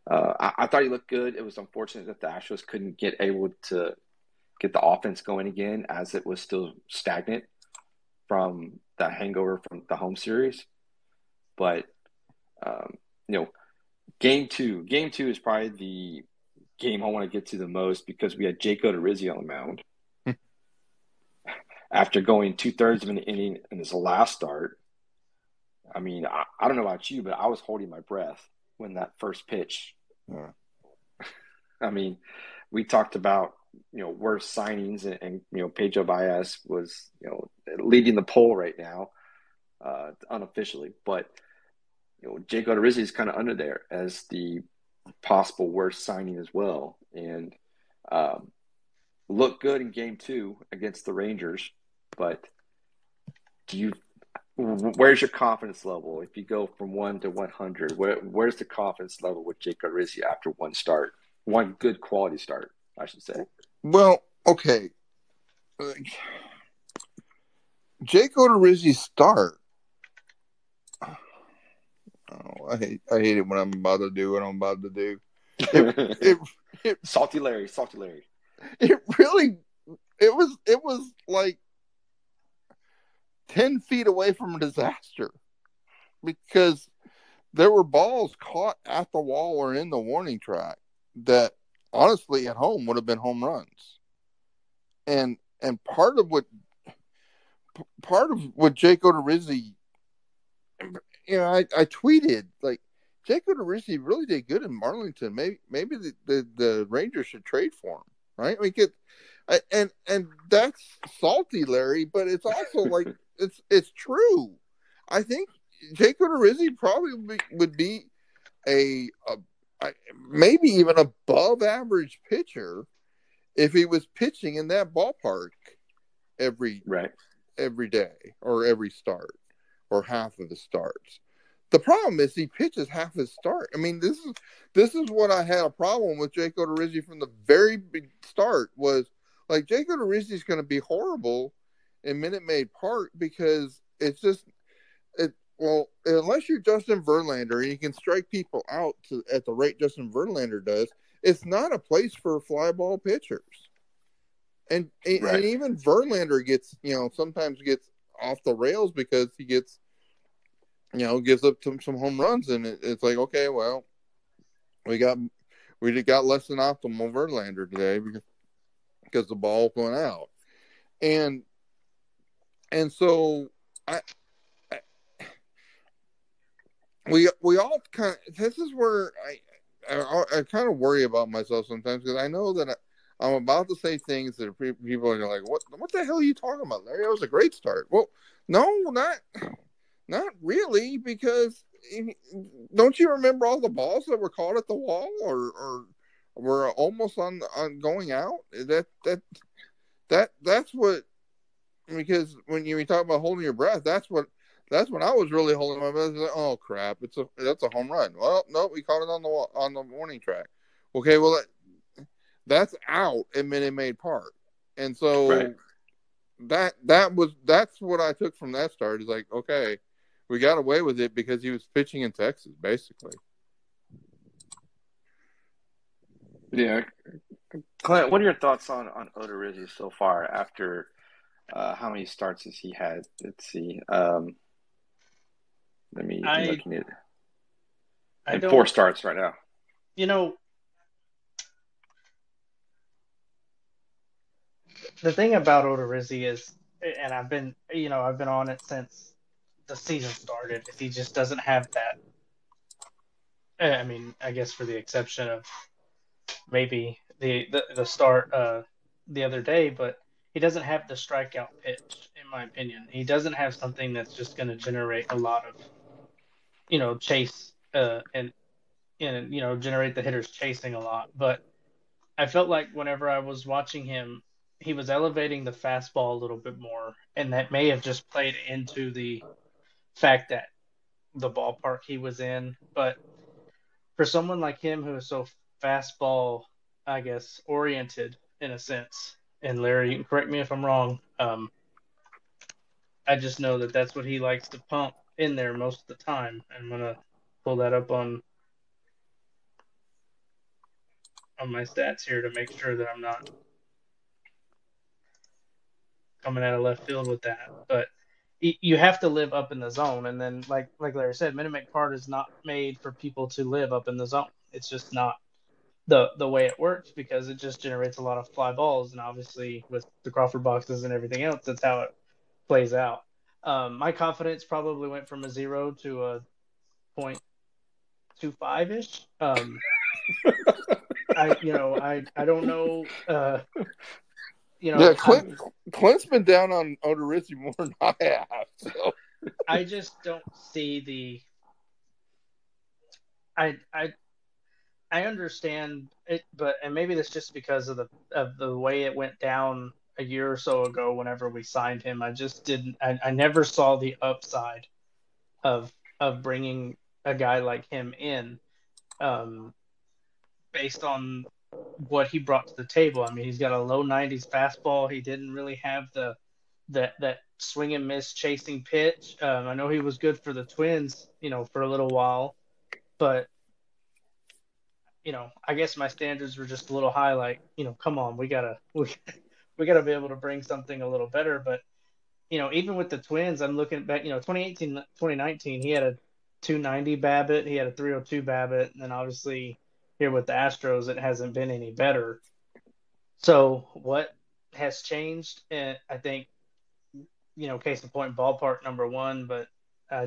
[SPEAKER 4] I thought he looked good. It was unfortunate that the Astros couldn't get get the offense going again, as it was still stagnant from that hangover from the home series. But game two is probably the game I want to get to the most, because we had Jake Odorizzi on the mound after going 2/3 of an inning in his last start. I mean, I don't know about you, but I was holding my breath when that first pitch. I mean, we talked about, worst signings, and Pedro Baez was, leading the poll right now, unofficially. But, Jake Odorizzi is kind of under there as the possible worst signing as well. And looked good in game 2 against the Rangers. But where's your confidence level if you go from 1 to 100? Where's the confidence level with Jake Odorizzi after one good quality start, I should say?
[SPEAKER 5] Well, okay. Jake Odorizzi's start. Oh, I hate it when I'm about to do what I'm about to do.
[SPEAKER 4] Salty Larry.
[SPEAKER 5] It really, it was like 10 feet away from a disaster, because there were balls caught at the wall or in the warning track that honestly at home would have been home runs. And part of what Jake Odorizzi, I tweeted, like, Jake Odorizzi really did good in Marlington. Maybe the Rangers should trade for him, right? And that's salty, Larry, but it's also like it's true. I think Jake Odorizzi probably would be a maybe even above average pitcher if he was pitching in that ballpark every day or every start or half of the starts. The problem is he pitches half his start. I mean, this is what I had a problem with Jake Odorizzi from the very big start, was like, Jake Odorizzi is going to be horrible in Minute Maid Park, because it's just unless you're Justin Verlander and you can strike people out at the rate Justin Verlander does, it's not a place for fly ball pitchers. And even Verlander gets, sometimes gets off the rails because he gets, gives up some home runs, and it's like, okay, well, we got less than optimal Verlander today because the ball went out, and so we all kind of, this is where I kind of worry about myself sometimes, because I know that I'm about to say things that people are like, what the hell are you talking about, Larry? That was a great start. Well, no, not really, because don't you remember all the balls that were caught at the wall or were almost on going out? That's what, because when you talk about holding your breath, that's when I was really holding my breath. Like, oh crap, that's a home run. Well, no, we caught it on the warning track. Okay, well that's out at Minute Maid Park, and so that's what I took from that start. Is like, okay, we got away with it because he was pitching in Texas, basically.
[SPEAKER 4] Yeah, Clint, what are your thoughts on Odorizzi so far after how many starts has he had? Let's see. I'm looking at it. And 4 starts right now.
[SPEAKER 6] The thing about Odorizzi is, and I've been on it since the season started, is he just doesn't have that. I mean, I guess for the exception of maybe the start the other day, but he doesn't have the strikeout pitch, in my opinion. He doesn't have something that's just going to generate a lot of, chase and generate the hitters chasing a lot. But I felt like whenever I was watching him, he was elevating the fastball a little bit more, and that may have just played into the fact that the ballpark he was in. But for someone like him who is so fastball, I guess, oriented in a sense, and Larry, you can correct me if I'm wrong, I just know that that's what he likes to pump in there most of the time. I'm going to pull that up on my stats here to make sure that I'm not coming out of left field with that. But you have to live up in the zone, and then like Larry said, Minute Maid Park is not made for people to live up in the zone. It's just not the way it works, because it just generates a lot of fly balls, and obviously with the Crawford boxes and everything else, that's how it plays out. My confidence probably went from a 0 to a 0.25 ish. I don't know.
[SPEAKER 5] Yeah, Clint's been down on Odorizzi more than I have. So
[SPEAKER 6] I just don't see the. I understand it, and maybe that's just because of the way it went down a year or so ago. Whenever we signed him, I just didn't. I never saw the upside of bringing a guy like him in, based on what he brought to the table. I mean, he's got a low 90s fastball. He didn't really have that swing and miss chasing pitch. I know he was good for the Twins, for a little while, but I guess my standards were just a little high. Like, come on, we gotta be able to bring something a little better. But even with the Twins, I'm looking back. 2018, 2019, he had a 290 BABIP, he had a 302 BABIP, and then obviously here with the Astros, it hasn't been any better. So what has changed? And I think, case in point, ballpark number one, but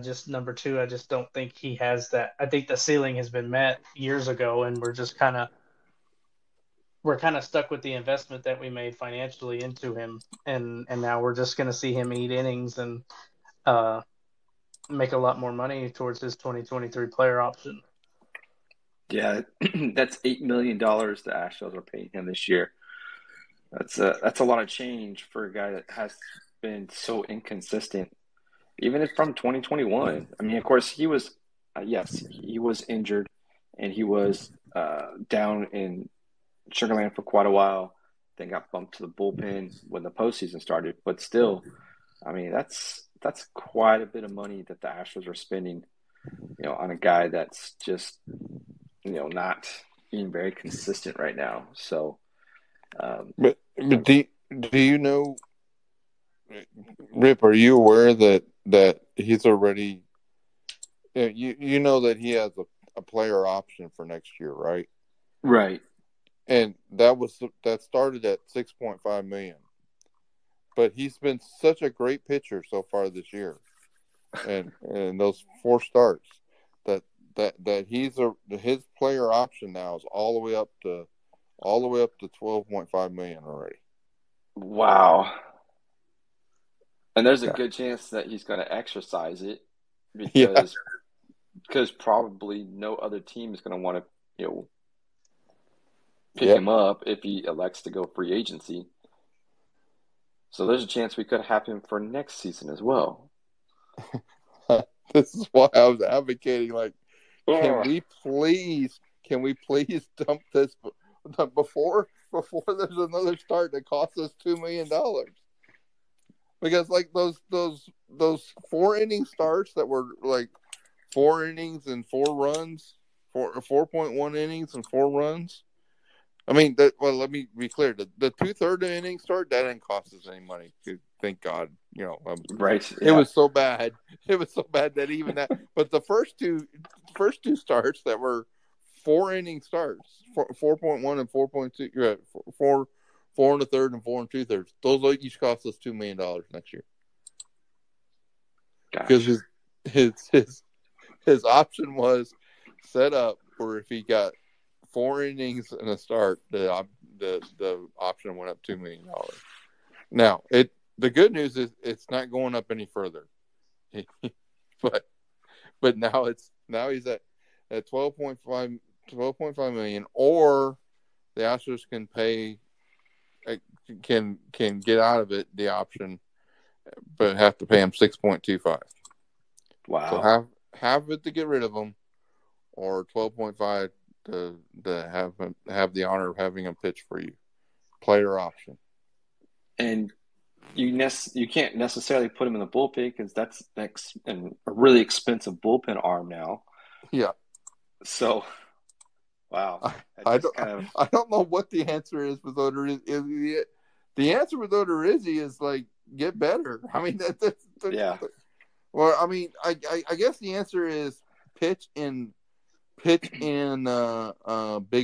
[SPEAKER 6] just number two, I just don't think he has that. I think the ceiling has been met years ago, and we're kind of stuck with the investment that we made financially into him, and now we're just going to see him eat innings and make a lot more money towards his 2023 player option.
[SPEAKER 4] Yeah, that's $8 million the Astros are paying him this year. That's a lot of change for a guy that has been so inconsistent, even from 2021. I mean, of course, he was he was injured, and he was down in Sugarland for quite a while. Then got bumped to the bullpen when the postseason started. But still, I mean, that's quite a bit of money that the Astros are spending, on a guy that's just, not being very consistent right now. So,
[SPEAKER 5] but do you know, Rip? Are you aware that he's already? You know that he has a player option for next year, right?
[SPEAKER 4] Right.
[SPEAKER 5] And that started at $6.5 million. But he's been such a great pitcher so far this year, and those 4 starts that his player option now is all the way up to 12.5 million already.
[SPEAKER 4] Wow. And there's a good chance that he's going to exercise it because probably no other team is going to want to pick him up if he elects to go free agency. So there's a chance we could have him for next season as well.
[SPEAKER 5] This is why I was advocating, like, can we please dump this before there's another start that costs us $2 million? Because like those 4 inning starts that were like 4 innings and 4 runs, 4.1 innings and 4 runs. I mean, let me be clear. The 2/3 inning start, that didn't cost us any money. Thank God.
[SPEAKER 4] Right.
[SPEAKER 5] It was so bad. It was so bad that even that. But the first two starts that were 4 inning starts, 4.1 and 4.2, 4 1/3 and 4 2/3. Those each cost us $2 million next year. Because his option was set up for if he got 4 innings and a start, the option went up $2 million. Now, the good news is it's not going up any further, but now he's at 12.5 million, or the Astros can get out of it the option, but have to pay him 6.25.
[SPEAKER 4] Wow.
[SPEAKER 5] So have it to get rid of him, or 12.5 to have the honor of having him pitch for you. Player option.
[SPEAKER 4] And you can't necessarily put him in the bullpen because that's a really expensive bullpen arm now.
[SPEAKER 5] Yeah.
[SPEAKER 4] So, wow.
[SPEAKER 5] I don't know what the answer is with Odorizzi. The answer with Odorizzi is like get better. I mean, that's
[SPEAKER 4] Yeah.
[SPEAKER 5] Well, I mean, I guess the answer is pitch in big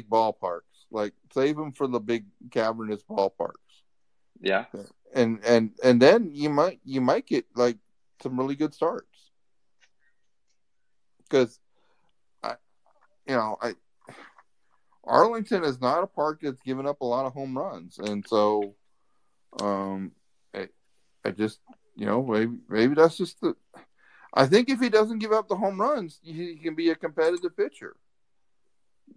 [SPEAKER 5] ballparks. Like save them for the big cavernous ballparks.
[SPEAKER 4] Yeah.
[SPEAKER 5] And then you might get like some really good starts. Because Arlington is not a park that's given up a lot of home runs, and so I just maybe that's just the. I think if he doesn't give up the home runs, he can be a competitive pitcher.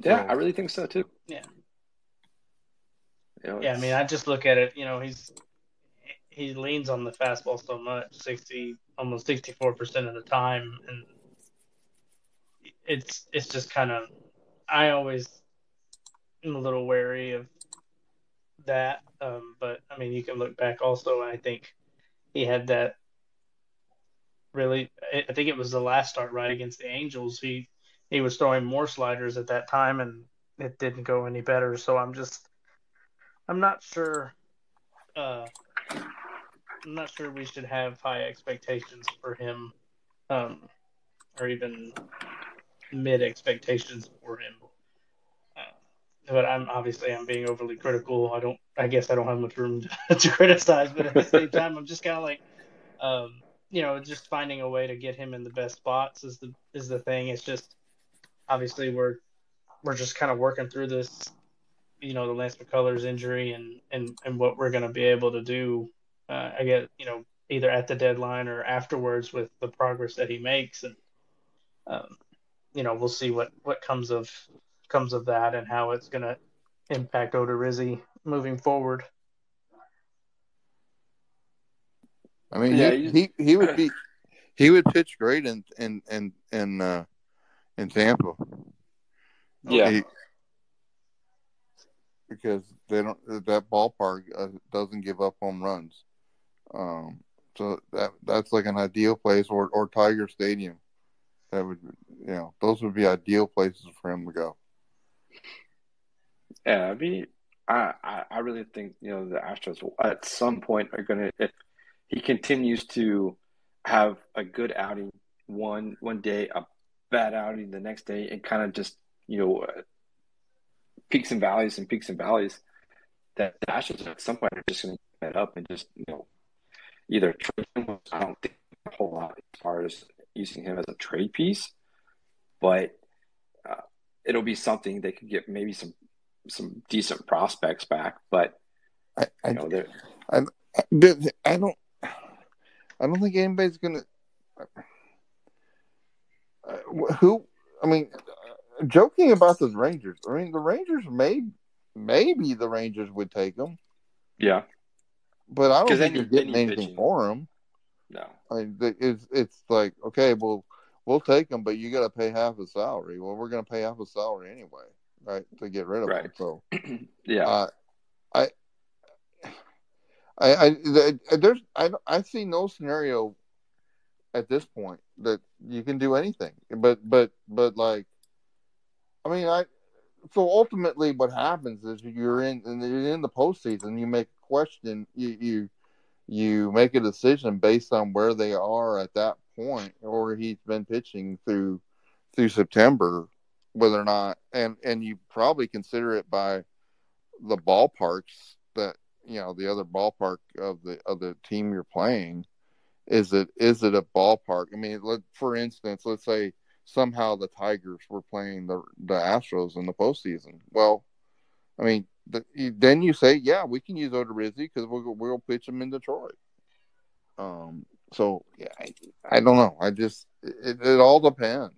[SPEAKER 4] Yeah,
[SPEAKER 5] So,
[SPEAKER 4] I really think so too.
[SPEAKER 6] Yeah.
[SPEAKER 4] I
[SPEAKER 6] mean, I just look at it. He leans on the fastball so much, almost 64% of the time, and it's just kind of. I always am a little wary of that, but I mean, you can look back also. I think he had that. Really, I think it was the last start right against the Angels. He was throwing more sliders at that time, and it didn't go any better. So I'm not sure. I'm not sure we should have high expectations for him, or even mid expectations for him. But I'm being overly critical. I guess I don't have much room to criticize, but at the same time, I'm just kind of like, just finding a way to get him in the best spots is the thing. It's just obviously we're just kind of working through this, the Lance McCullers injury and what we're going to be able to do. I get either at the deadline or afterwards with the progress that he makes, and we'll see what comes of that and how it's going to impact Odorizzi moving forward.
[SPEAKER 5] I mean,
[SPEAKER 4] Yeah,
[SPEAKER 5] he would pitch great in Tampa.
[SPEAKER 4] Yeah.
[SPEAKER 5] Because that ballpark doesn't give up home runs. So that's like an ideal place, or Tiger Stadium. That would, those would be ideal places for him to go.
[SPEAKER 4] Yeah, I mean, I really think the Astros at some point are gonna, if he continues to have a good outing one day, a bad outing the next day, and kind of just peaks and valleys, that the Astros at some point are just going to get that up and just either trade him. I don't think a whole lot as far as using him as a trade piece, but it'll be something they could get maybe some decent prospects back. But
[SPEAKER 5] I don't think anybody's gonna. Joking about the Rangers. I mean, the Rangers maybe the Rangers would take them.
[SPEAKER 4] Yeah,
[SPEAKER 5] but I don't think they're getting anything for them.
[SPEAKER 4] No,
[SPEAKER 5] I mean, it's like, okay, well, we'll take them, but you got to pay half the salary. Well, we're going to pay half the salary anyway, right? To get rid of them. So,
[SPEAKER 4] yeah.
[SPEAKER 5] I see no scenario at this point that you can do anything. But like, I mean, so ultimately what happens is you're in the postseason, you make a question, you make a decision based on where they are at that point, or he's been pitching through September, whether or not, and you probably consider it by the ballparks that, the other ballpark of the team you're playing. Is it a ballpark? I mean, for instance, let's say somehow the Tigers were playing the Astros in the postseason. Well, I mean, then you say, yeah, we can use Odorizzi because we'll pitch him in Detroit. So yeah, I don't know. I just it all depends.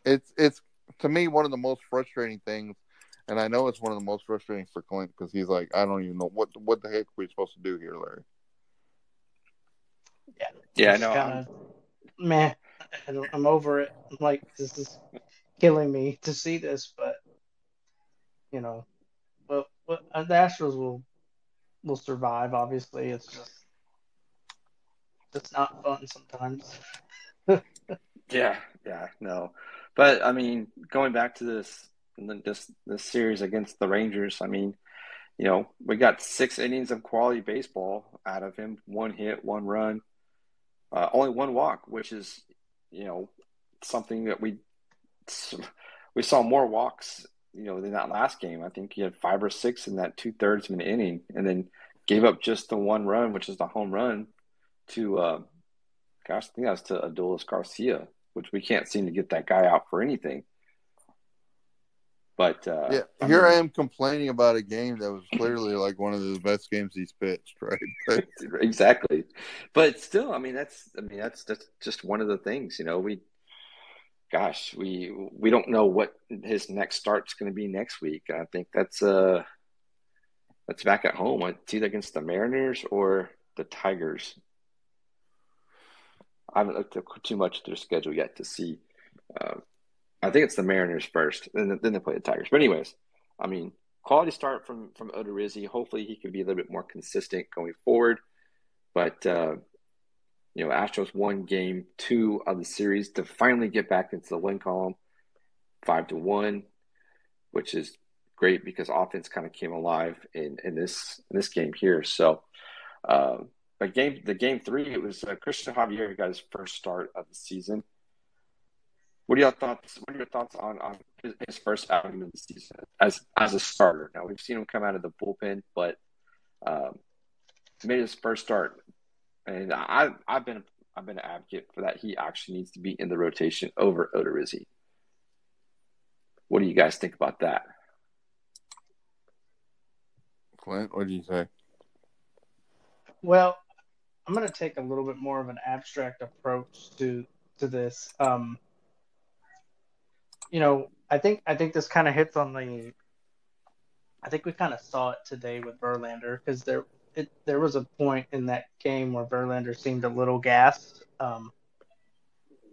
[SPEAKER 5] It's to me one of the most frustrating things, and I know it's one of the most frustrating for Clint because he's like, I don't even know what the heck we're supposed to do here, Larry.
[SPEAKER 6] Yeah, no, meh. I'm over it. I'm like, this is killing me to see this, but well, the Astros will survive. Obviously, it's not fun sometimes.
[SPEAKER 4] Yeah, no, but I mean, going back to this series against the Rangers, I mean, we got 6 innings of quality baseball out of him. 1 hit, 1 run, only 1 walk, which is, something that we saw more walks, than that last game. I think he had 5 or 6 in that 2/3 of an inning, and then gave up just the 1 run, which is the home run to, I think that was to Adolis Garcia, which we can't seem to get that guy out for anything. But
[SPEAKER 5] yeah, I am complaining about a game that was clearly like one of the best games he's pitched, right? But,
[SPEAKER 4] exactly. But still, that's just one of the things, we don't know what his next start's going to be next week. I think that's back at home. It's either against the Mariners or the Tigers. I haven't looked too much at their schedule yet to see. I think it's the Mariners first, then they play the Tigers. But anyways, quality start from Odorizzi. Hopefully he can be a little bit more consistent going forward. But Astros won game 2 of the series to finally get back into the win column, 5-1, which is great because offense kind of came alive in this game here. So, but game 3, it was Christian Javier who got his first start of the season. What are your thoughts on his first outing of the season as a starter? Now we've seen him come out of the bullpen, but made his first start, and I've been an advocate for that. He actually needs to be in the rotation over Odorizzi. What do you guys think about that?
[SPEAKER 5] Clint, what do you say?
[SPEAKER 6] Well, I'm going to take a little bit more of an abstract approach to this. I think this kind of hits on the. I think we kind of saw it today with Verlander because there was a point in that game where Verlander seemed a little gassed,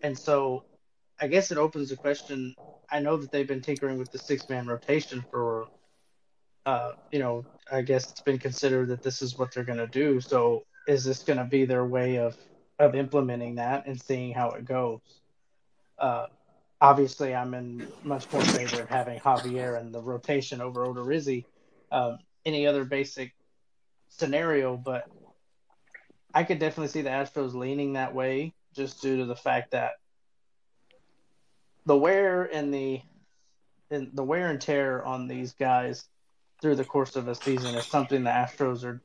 [SPEAKER 6] and so I guess it opens the question. I know that they've been tinkering with the 6-man rotation for, I guess it's been considered that this is what they're going to do. So is this going to be their way of implementing that and seeing how it goes? Obviously, I'm in much more favor of having Javier in the rotation over Odorizzi. Any other basic scenario, but I could definitely see the Astros leaning that way just due to the fact that the wear and tear on these guys through the course of a season is something the Astros are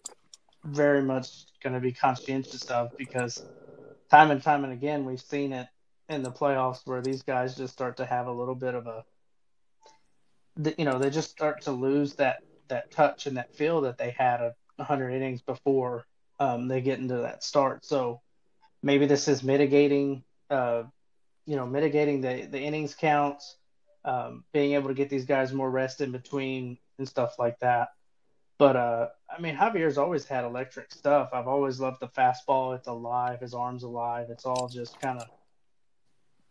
[SPEAKER 6] very much going to be conscientious of because time and again we've seen it in the playoffs where these guys just start to have a little bit of they just start to lose that touch and that feel that they had 100 innings before they get into that start. So maybe this is mitigating the innings counts, being able to get these guys more rest in between and stuff like that. But Javier's always had electric stuff. I've always loved the fastball. It's alive. His arm's alive. It's all just kind of,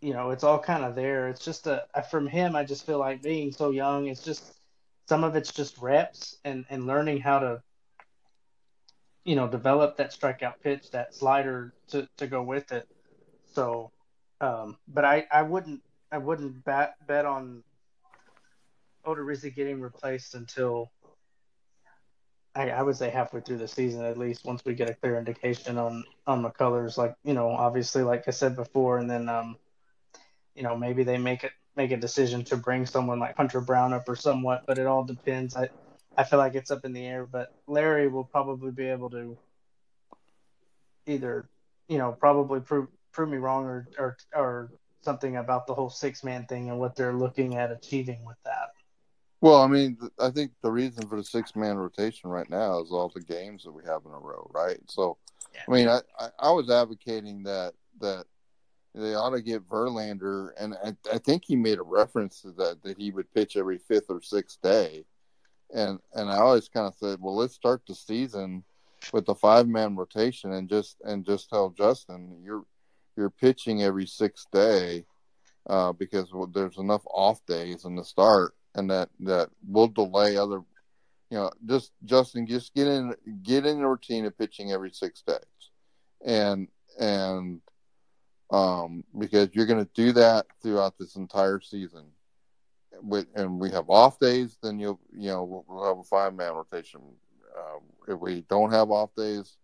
[SPEAKER 6] it's all kind of there. It's just from him, I just feel like being so young, it's just, some of it's just reps and learning how to, develop that strikeout pitch, that slider to go with it. So, but I wouldn't bet on Odorizzi getting replaced until I would say halfway through the season, at least, once we get a clear indication on McCullers, like, obviously, like I said before, and then, maybe they make a decision to bring someone like Hunter Brown up or somewhat, but it all depends. I feel like it's up in the air, but Larry will probably be able to either, probably prove me wrong or something about the whole 6-man thing and what they're looking at achieving with that.
[SPEAKER 5] Well, I think the reason for the 6-man rotation right now is all the games that we have in a row, right? So, yeah. I was advocating that they ought to get Verlander, and I think he made a reference to that he would pitch every 5th or 6th day. And I always kind of said, well, let's start the season with the 5-man rotation and just tell Justin you're pitching every 6th day because there's enough off days in the start, and that will delay other, Justin, just get in the routine of pitching every 6 days, and because you're going to do that throughout this entire season. and we have off days, then we'll have a 5-man rotation. If we don't have off days,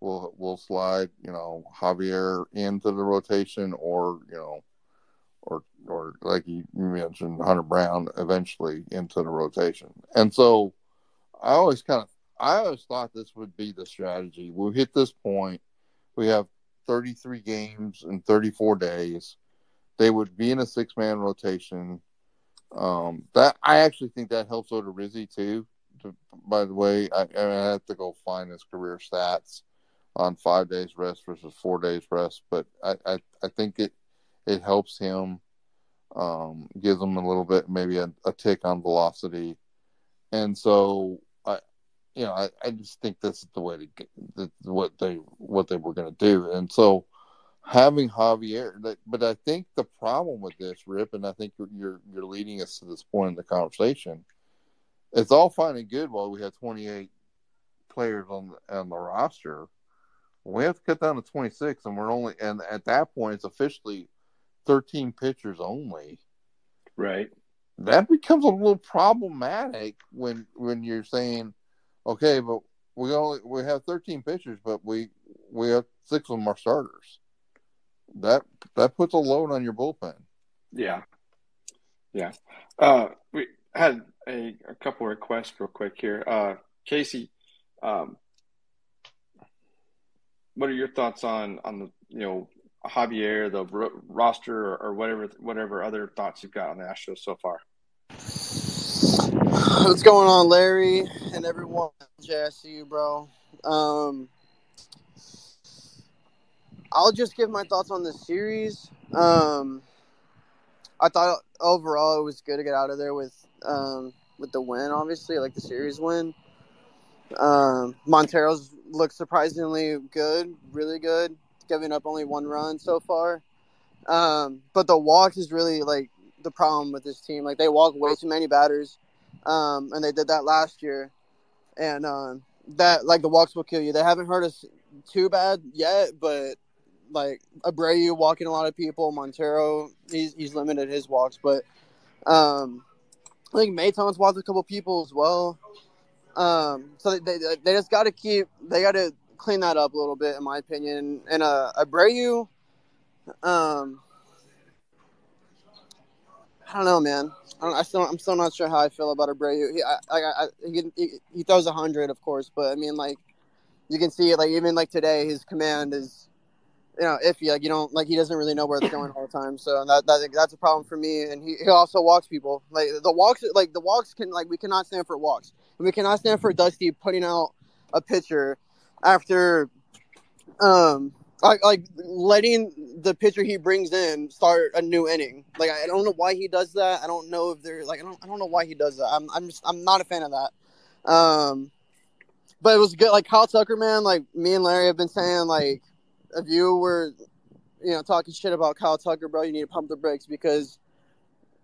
[SPEAKER 5] we'll slide Javier into the rotation, or like you mentioned, Hunter Brown eventually into the rotation. And so I always thought this would be the strategy. We'll hit this point. We have 33 games in 34 days. They would be in a 6-man rotation. That I actually think that helps Odorizzi too. By the way, I have to go find his career stats on 5 days rest versus 4 days rest, but I think it helps him, gives him a little bit, maybe a tick on velocity, and so I just think this is the way to get what they were going to do, and so having Javier. But I think the problem with this, Rip, and I think you're leading us to this point in the conversation. It's all fine and good while we have 28 players on the roster. We have to cut down to 26, and at that point, it's officially 13 pitchers only.
[SPEAKER 4] Right.
[SPEAKER 5] That becomes a little problematic when you're saying, okay, but we have 13 pitchers, but we have 6 of them are starters. That puts a load on your bullpen.
[SPEAKER 4] Yeah. We had a couple of requests real quick here. Casey, what are your thoughts on the Javier, the roster, or whatever other thoughts you've got on the Astros so far?
[SPEAKER 7] What's going on, Larry and everyone? JSU, bro. I'll just give my thoughts on this series. I thought overall it was good to get out of there with the win, obviously, like the series win. Montero's looked surprisingly good, really good, giving up only 1 run so far. But the walks is really like the problem with this team. Like they walk way too many batters, and they did that last year. And that like the walks will kill you. They haven't hurt us too bad yet, but like Abreu walking a lot of people, Montero he's limited his walks, but I think Maton's walked a couple people as well. So they just got to clean that up a little bit, in my opinion. And Abreu, I don't know, man. I'm still not sure how I feel about Abreu. He throws 100, of course, but I mean, like you can see it. Like even like today, his command is iffy. Like he doesn't really know where it's going all the time. So that's a problem for me. And he also walks people. Like the walks can we cannot stand for walks. And we cannot stand for Dusty putting out a pitcher after letting the pitcher he brings in start a new inning. Like I don't know why he does that. I don't know if they're like I don't know why he does that. I'm not a fan of that. But it was good. Like Kyle Tucker, man. Like me and Larry have been saying, like if you were talking shit about Kyle Tucker, bro, you need to pump the brakes, because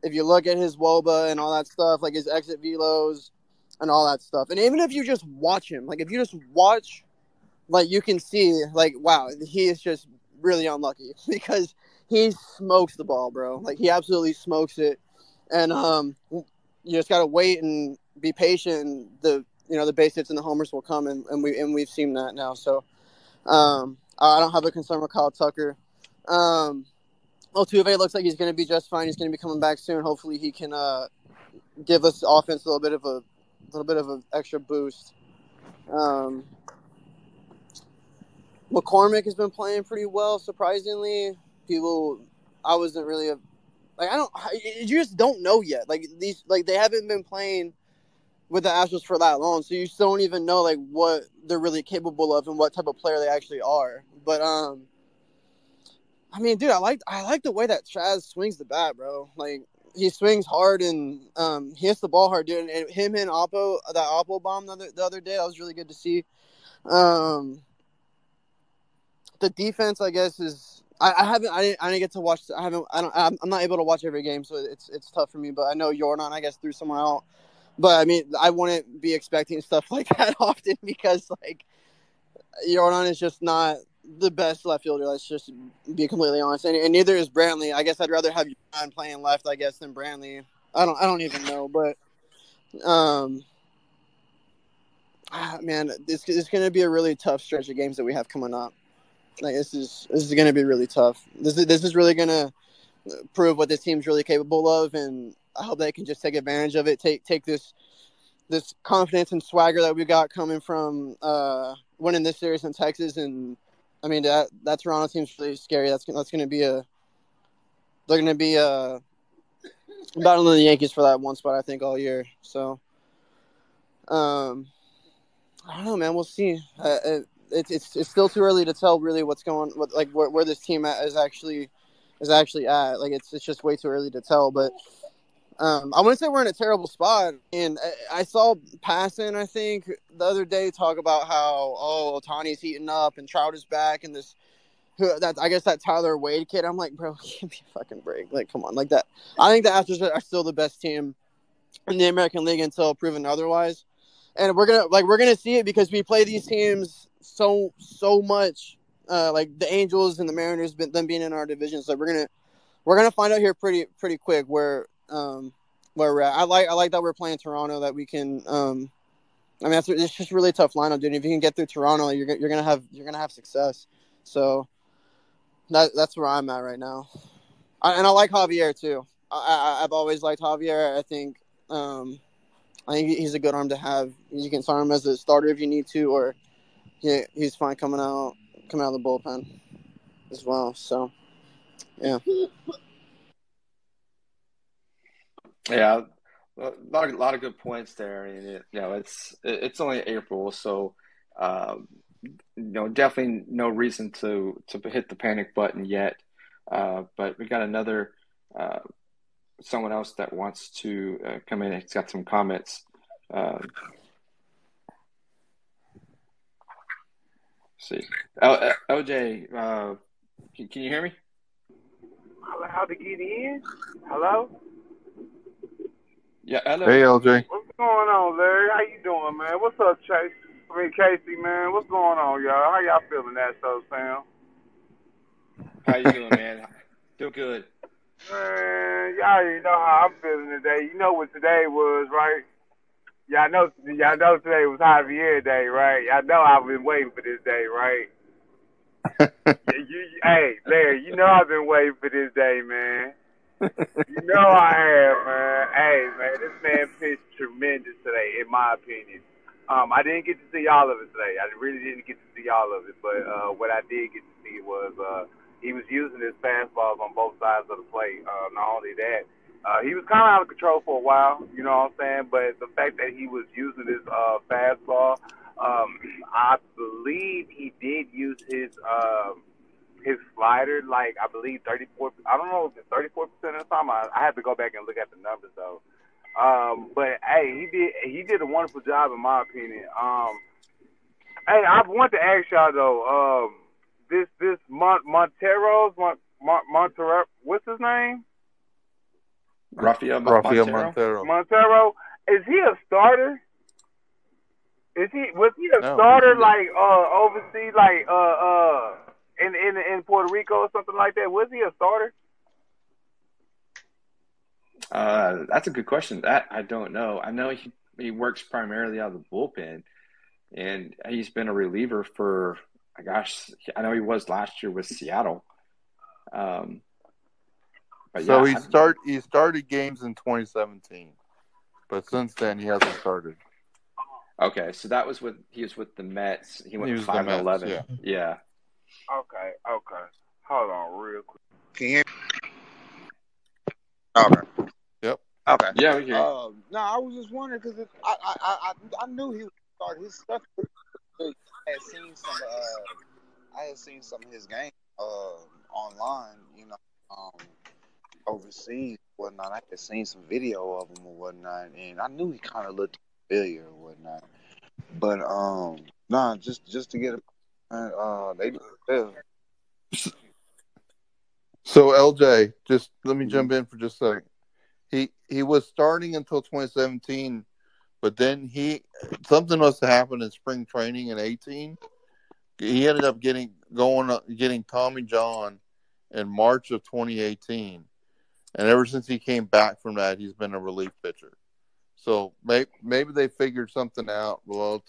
[SPEAKER 7] if you look at his WOBA and all that stuff, like his exit velos and all that stuff, and even if you just watch him, like if you just watch, like you can see, like wow, he is just really unlucky because he smokes the ball, bro. Like he absolutely smokes it, and you just gotta wait and be patient. And the base hits and the homers will come, and we've seen that now. So I don't have a concern with Kyle Tucker. Altuve looks like he's going to be just fine. He's going to be coming back soon. Hopefully, he can give us offense a little bit of an extra boost. McCormick has been playing pretty well, surprisingly. I wasn't really you just don't know yet. Like they haven't been playing with the Astros for that long, so you still don't even know like what they're really capable of and what type of player they actually are. But I mean, dude, I like the way that Chaz swings the bat, bro. Like he swings hard and he hits the ball hard, dude. And him and that Oppo bomb the other day, that was really good to see. The defense, I guess, is I didn't get to watch. I'm not able to watch every game, so it's tough for me. But I know Jordan, I guess, threw someone out. But I mean, I wouldn't be expecting stuff like that often, because like Jordan is just not the best left fielder. Let's just be completely honest, and neither is Brantley. I guess I'd rather have Jordan playing left, I guess, than Brantley. I don't even know, but man, it's going to be a really tough stretch of games that we have coming up. Like this is going to be really tough. This is really going to prove what this team's really capable of, and I hope they can just take advantage of it. Take this confidence and swagger that we got coming from winning this series in Texas, and I mean that Toronto team's really scary. That's going to be they're going to be battling the Yankees for that one spot, I think, all year. So, I don't know, man. We'll see. It's still too early to tell really what's going, where this team is actually at. Like it's just way too early to tell. But I wouldn't say we're in a terrible spot. And I saw Passan, I think, the other day talk about how Ohtani's heating up and Trout is back and I guess that Tyler Wade kid. I'm like, bro, give me a fucking break. Like, come on, like that. I think the Astros are still the best team in the American League until proven otherwise. And we're gonna see it because we play these teams so much, like the Angels and the Mariners, them being in our division. So we're gonna find out here pretty quick where we're at. I like that we're playing Toronto. That we can. I mean, it's just a really tough lineup, dude. If you can get through Toronto, you're gonna have success. So. That's where I'm at right now, and I like Javier too. I've always liked Javier. I think he's a good arm to have. You can start him as a starter if you need to, or he's fine coming out of the bullpen as well. So, yeah.
[SPEAKER 4] Yeah, a lot of good points there. And it's only April, so definitely no reason to hit the panic button yet. But we got another someone else that wants to come in. He's got some comments. See, LJ, can you hear me?
[SPEAKER 8] How to get in? Hello?
[SPEAKER 4] Yeah, hello.
[SPEAKER 5] Hey, LJ.
[SPEAKER 8] What's going on, Larry? How you doing, man? What's up, Chase? Casey, man. What's going on, y'all? How y'all feeling, Astros fam?
[SPEAKER 4] How you doing, man? Doing good.
[SPEAKER 8] Man, y'all already know how I'm feeling today. You know what today was, right? Y'all know today was Javier Day, right? Y'all know I've been waiting for this day, right? Hey, Larry, you know I've been waiting for this day, man. You know I have, man. Hey, man, this man pitched tremendous today, in my opinion. I didn't get to see all of it today. I really didn't get to see all of it, but what I did get to see was he was using his fastballs on both sides of the plate. Not only that, he was kind of out of control for a while, you know what I'm saying? But the fact that he was using his fastball, I believe he did use his slider, like I believe 34. I don't know if it's 34% of the time. I have to go back and look at the numbers though. But hey, he did a wonderful job in my opinion. Hey, I want to ask y'all though. This Montero, what's his name?
[SPEAKER 4] Rafael
[SPEAKER 5] Montero.
[SPEAKER 8] Montero, is he a starter? Was he a starter like overseas, like in Puerto Rico or something like that? Was he a starter?
[SPEAKER 4] That's a good question. That I don't know. I know he works primarily out of the bullpen, and he's been a reliever for, I know he was last year with Seattle.
[SPEAKER 5] So he started games in 2017, but since then he hasn't started.
[SPEAKER 4] Okay, so that was he was with the Mets. He went 5-11. Yeah.
[SPEAKER 8] Okay. Hold on real quick.
[SPEAKER 9] Can you hear me? Okay.
[SPEAKER 5] Yep.
[SPEAKER 9] Okay.
[SPEAKER 4] Yeah, we hear.
[SPEAKER 9] No, I was just wondering because I knew he would start his stuff. I had seen some of his games online, overseas and whatnot. I had seen some video of him or whatnot, and I knew he kind of looked familiar or whatnot. But just to get him, they do well.
[SPEAKER 5] So LJ, just let me jump in for just a second. He was starting until 2017, but then something must have happened in spring training in 2018. He ended up getting Tommy John in March of 2018, And ever since he came back from that, he's been a relief pitcher. So maybe they figured something out. Well,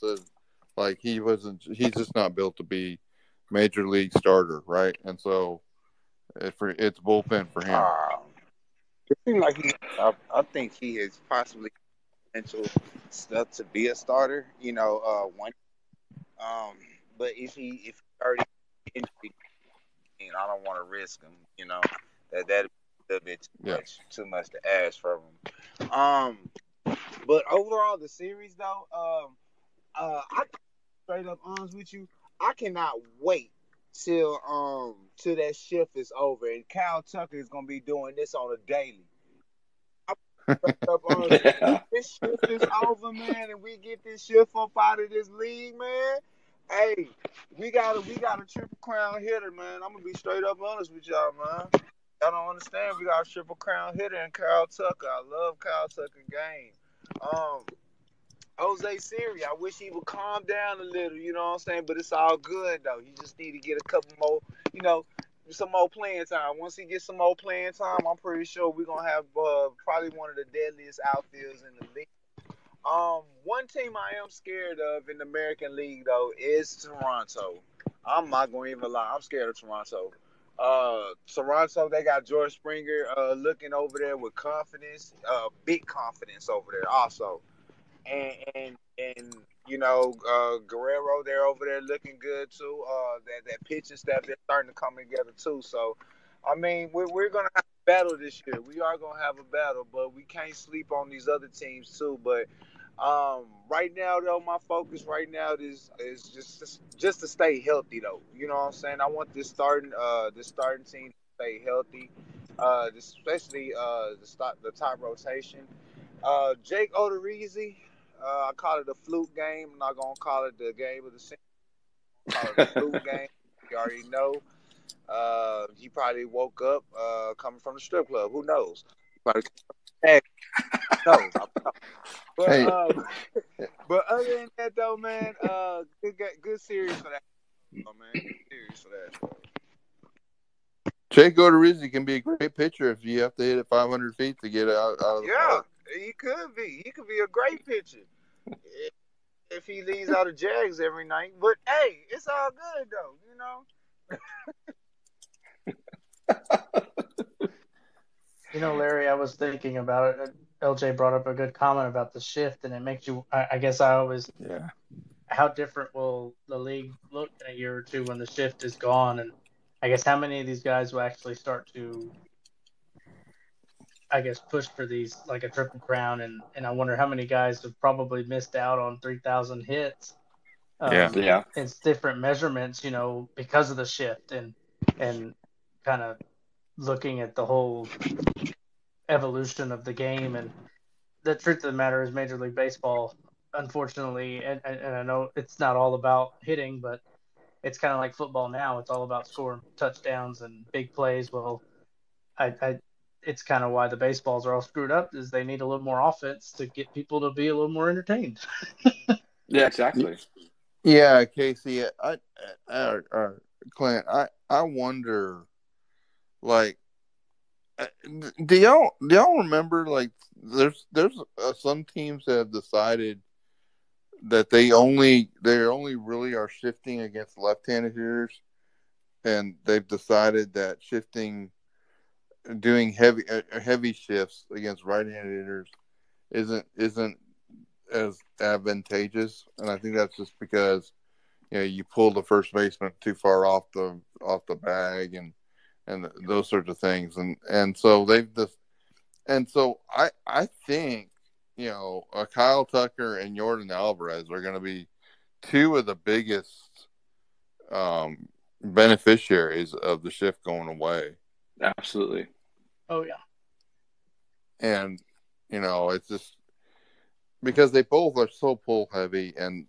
[SPEAKER 5] like he's just not built to be major league starter, right? And so it's bullpen for him.
[SPEAKER 9] It seems like I think he has possibly potential stuff to be a starter. One. But if he already injured, I don't want to risk him. That'd be a bit too much to ask from him. But overall, the series though, I straight up honest with you, I cannot wait till that shift is over and Kyle Tucker is gonna be doing this on a daily. Straight up honest, this shift is over, man, and we get this shift up out of this league, man. Hey, we got a triple crown hitter, man. I'm gonna be straight up honest with y'all, man. Y'all don't understand. We got a triple crown hitter in Kyle Tucker. I love Kyle Tucker game. Jose Siri, I wish he would calm down a little, you know what I'm saying? But it's all good, though. He just need to get a couple more, some more playing time. Once he gets some more playing time, I'm pretty sure we're going to have probably one of the deadliest outfields in the league. One team I am scared of in the American League, though, is Toronto. I'm not going to even lie. I'm scared of Toronto. Toronto, they got George Springer looking over there with confidence, big confidence over there also. And Guerrero, they're over there looking good too. That pitching staff, they're starting to come together too. So, I mean, we're gonna have a battle this year. We are gonna have a battle, but we can't sleep on these other teams too. But right now, though, my focus right now is just to stay healthy, though. You know what I'm saying? I want this starting team to stay healthy, especially the top rotation. Jake Odorizzi. I call it a fluke game. I'm not going to call it the game of the century. Call it a fluke game. You already know. He probably woke up coming from the strip club. Who knows? But other than that, though, man, good series for that. Oh, man. Good series for that.
[SPEAKER 5] Jake Odorizzi can be a great pitcher if you have to hit it 500 feet to get out of the park.
[SPEAKER 9] He could be. He could be a great pitcher if he leaves out of Jags every night. But hey, it's all good though,
[SPEAKER 6] Larry, I was thinking about it. LJ brought up a good comment about the shift, and it makes you. I guess I always.
[SPEAKER 3] Yeah.
[SPEAKER 6] How different will the league look in a year or two when the shift is gone? And I guess how many of these guys will actually start to, push for these, like a triple crown, and I wonder how many guys have probably missed out on 3,000 hits. It's different measurements, because of the shift and kind of looking at the whole evolution of the game. And the truth of the matter is Major League Baseball, unfortunately, and I know it's not all about hitting, but it's kind of like football now. It's all about scoring touchdowns and big plays. Well, it's kind of why the baseballs are all screwed up, is they need a little more offense to get people to be a little more entertained.
[SPEAKER 4] Yeah, exactly.
[SPEAKER 5] Yeah, Casey, Clint, I wonder, like, do y'all remember, like, there's some teams that have decided that they only really are shifting against left-handed hitters, and they've decided that doing heavy shifts against right-handed hitters isn't as advantageous. And I think that's just because you pull the first baseman too far off the bag and those sorts of things, and so I think Kyle Tucker and Yordan Alvarez are going to be two of the biggest beneficiaries of the shift going away.
[SPEAKER 4] Absolutely.
[SPEAKER 6] Oh yeah.
[SPEAKER 5] And it's just because they both are so pull heavy and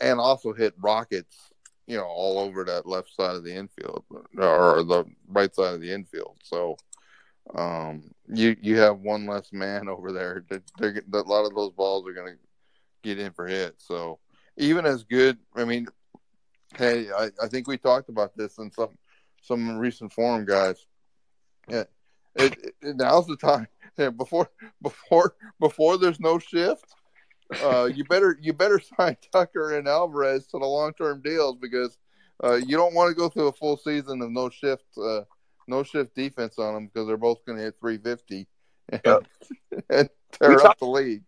[SPEAKER 5] also hit rockets, all over that left side of the infield or the right side of the infield. So you have one less man over there. A lot of those balls are going to get in for hits. So even as good, I mean, hey, I think we talked about this in some recent forum, guys. Yeah, now's the time. Yeah, before there's no shift. You better sign Tucker and Alvarez to the long-term deals because you don't want to go through a full season of no shift defense on them because they're both going to hit 350
[SPEAKER 9] Yep.
[SPEAKER 5] and tear up the league.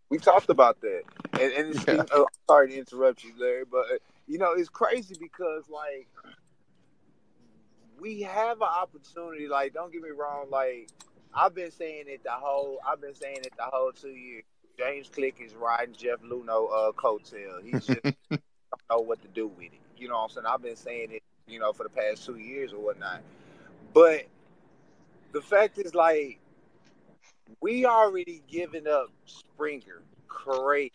[SPEAKER 9] We talked about that, and it's,
[SPEAKER 5] Yeah.
[SPEAKER 9] sorry to interrupt you, Larry, but it's crazy because like we have an opportunity. Like, don't get me wrong. Like, I've been saying it the whole 2 years. James Click is riding Jeff Luhnow coattail. He's just don't know what to do with it. You know what I'm saying? I've been saying it, for the past 2 years or whatnot. But the fact is, like, we already given up Springer, Correa,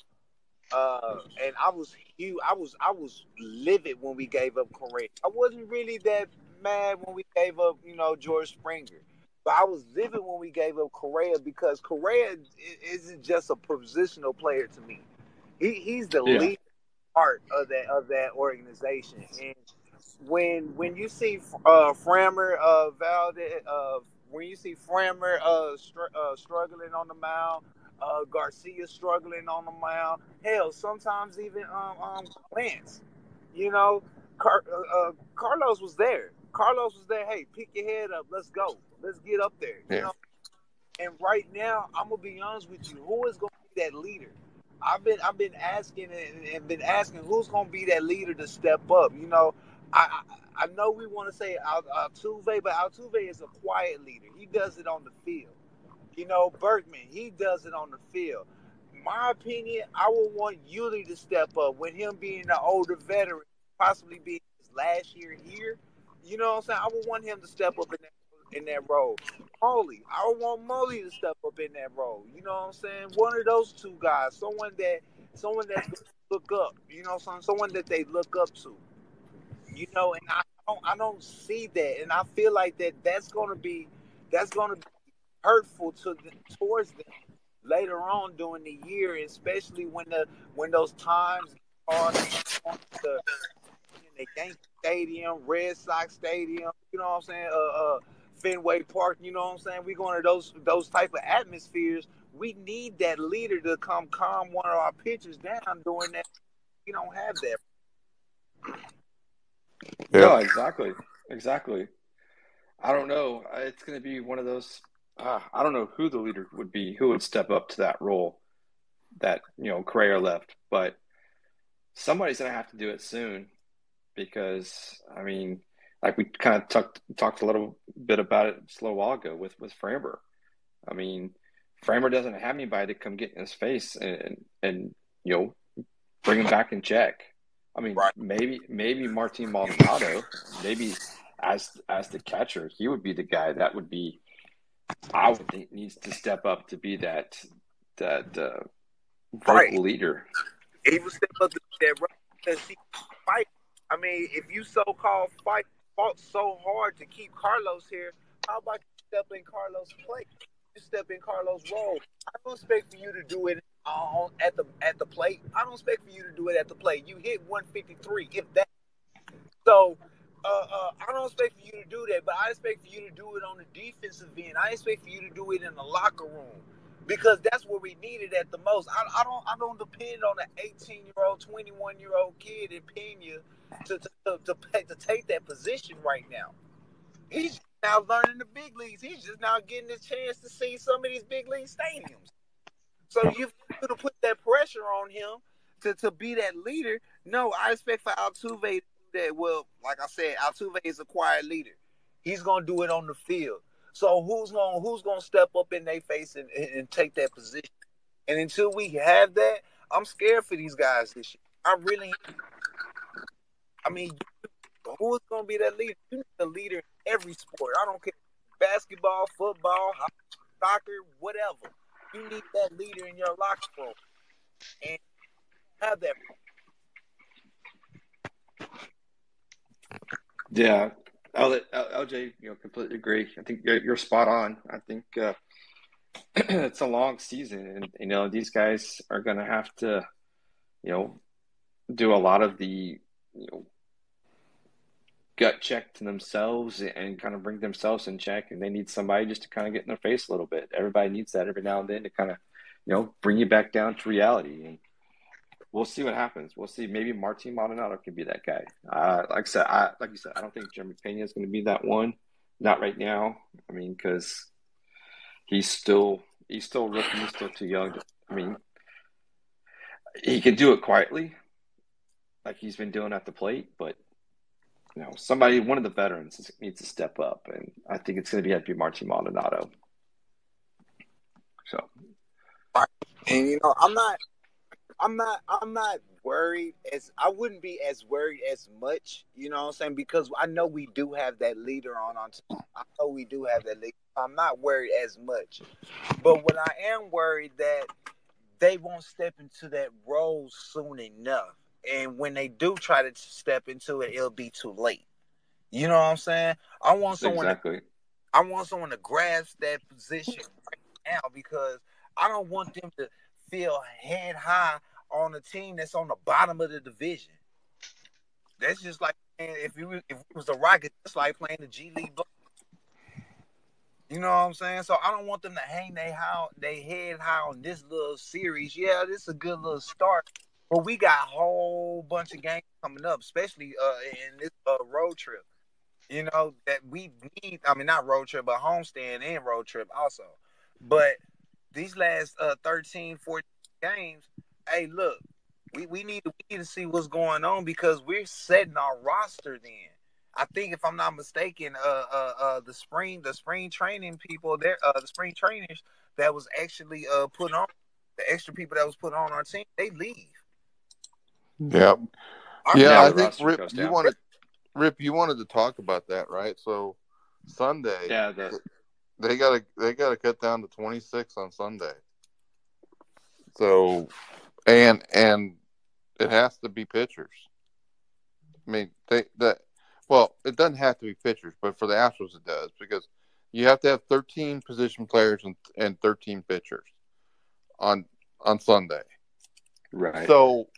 [SPEAKER 9] and I was huge. I was livid when we gave up Correa. I wasn't really that mad when we gave up, George Springer, but I was livid when we gave up Correa because Correa isn't just a positional player to me. He's the lead part of that organization. And when you see Framber Valdez, when you see Framber struggling on the mound, Garcia struggling on the mound, hell, sometimes even Lance, Carlos was there. Hey, pick your head up. Let's go. Let's get up there.
[SPEAKER 5] Yeah.
[SPEAKER 9] And right now, I'm gonna be honest with you. Who is gonna be that leader? I've been asking who's gonna be that leader to step up. I know we want to say Altuve, but Altuve is a quiet leader. He does it on the field. Berkman, he does it on the field. My opinion, I would want Yuli to step up with him being an older veteran, possibly being his last year here. You know what I'm saying? I would want him to step up in that role. Molly, I would want Molly to step up in that role. You know what I'm saying? One of those two guys, someone that's going to look up. Someone that they look up to. And I don't see that, and I feel like that's going to be hurtful towards them later on during the year, especially when those times are on the Yankee Stadium, Red Sox Stadium. You know what I'm saying? Fenway Park. You know what I'm saying? We going to those type of atmospheres. We need that leader to come calm one of our pitchers down during that. We don't have that.
[SPEAKER 4] No, exactly. I don't know. It's going to be one of those. I don't know who the leader would be, who would step up to that role that Correa left, but somebody's going to have to do it soon because like we kind of talked a little bit about it just a little while ago with Framber. Framber doesn't have anybody to come get in his face and bring him back in check.
[SPEAKER 9] Right.
[SPEAKER 4] Maybe Martin Maldonado, maybe as the catcher, he would be the guy that would be, I would think, needs to step up to be that vocal leader.
[SPEAKER 9] He would step up to that because he fight. If you so-called fought so hard to keep Carlos here, how about you step in Carlos' place? You step in Carlos' role. I don't expect for you to do it at the plate. I don't expect for you to do it at the plate. You hit 153, if that. So I don't expect for you to do that, but I expect for you to do it on the defensive end. I expect for you to do it in the locker room because that's where we need it at the most. I don't depend on an 18-year-old, 21-year-old kid in Pena to take that position right now. He's now learning the big leagues. He's just now getting his chance to see some of these big league stadiums. So you've got to put that pressure on him to be that leader. No, I expect for Altuve to do that. Well, like I said, Altuve is a quiet leader. He's gonna do it on the field. So who's gonna step up in their face and take that position? And until we have that, I'm scared for these guys this year. I really am. Who's gonna be that leader? You need a leader in every sport. I don't care, basketball, football, soccer, whatever. You need that leader in your locker room, and have that.
[SPEAKER 4] Yeah, LJ, completely agree. I think you're spot on. I think it's a long season, and these guys are going to have to, do a lot of the, gut check to themselves and kind of bring themselves in check, and they need somebody just to kind of get in their face a little bit. Everybody needs that every now and then to kind of, bring you back down to reality. And we'll see what happens. We'll see. Maybe Martin Maldonado can be that guy. Like you said, I don't think Jeremy Pena is going to be that one. Not right now. I mean, because he's still rookie. He's still too young. He can do it quietly, like he's been doing at the plate, but one of the veterans needs to step up, and I think it's going to have to be Martin Maldonado. So,
[SPEAKER 9] and I'm not worried I wouldn't be as worried as much, you know what I'm saying? Because I know we do have that leader on team. I know we do have that leader. I'm not worried as much. But what I am worried that they won't step into that role soon enough. And when they do try to step into it, it'll be too late. You know what I'm saying? I want someone to grasp that position right now, because I don't want them to feel head high on a team that's on the bottom of the division. That's just like, man, if it was the Rockets, it's like playing the G League. You know what I'm saying? So I don't want them to hang their head high on this little series. Yeah, this is a good little start, but we got a whole bunch of games coming up, especially in this road trip. That we need. I mean, not road trip, but homestand and road trip also. But these last 13, 14 games, hey, look, we need to see what's going on, because we're setting our roster then. I think, if I'm not mistaken, the spring training people there, the spring trainers that was actually put on, the extra people that was put on our team, they leave.
[SPEAKER 5] Yep. Yeah, I think Rip, you wanted to talk about that, right? So Sunday, they gotta cut down to 26 on Sunday. So, and it has to be pitchers. I mean, it doesn't have to be pitchers, but for the Astros it does, because you have to have 13 position players and 13 pitchers on Sunday.
[SPEAKER 4] Right.
[SPEAKER 5] So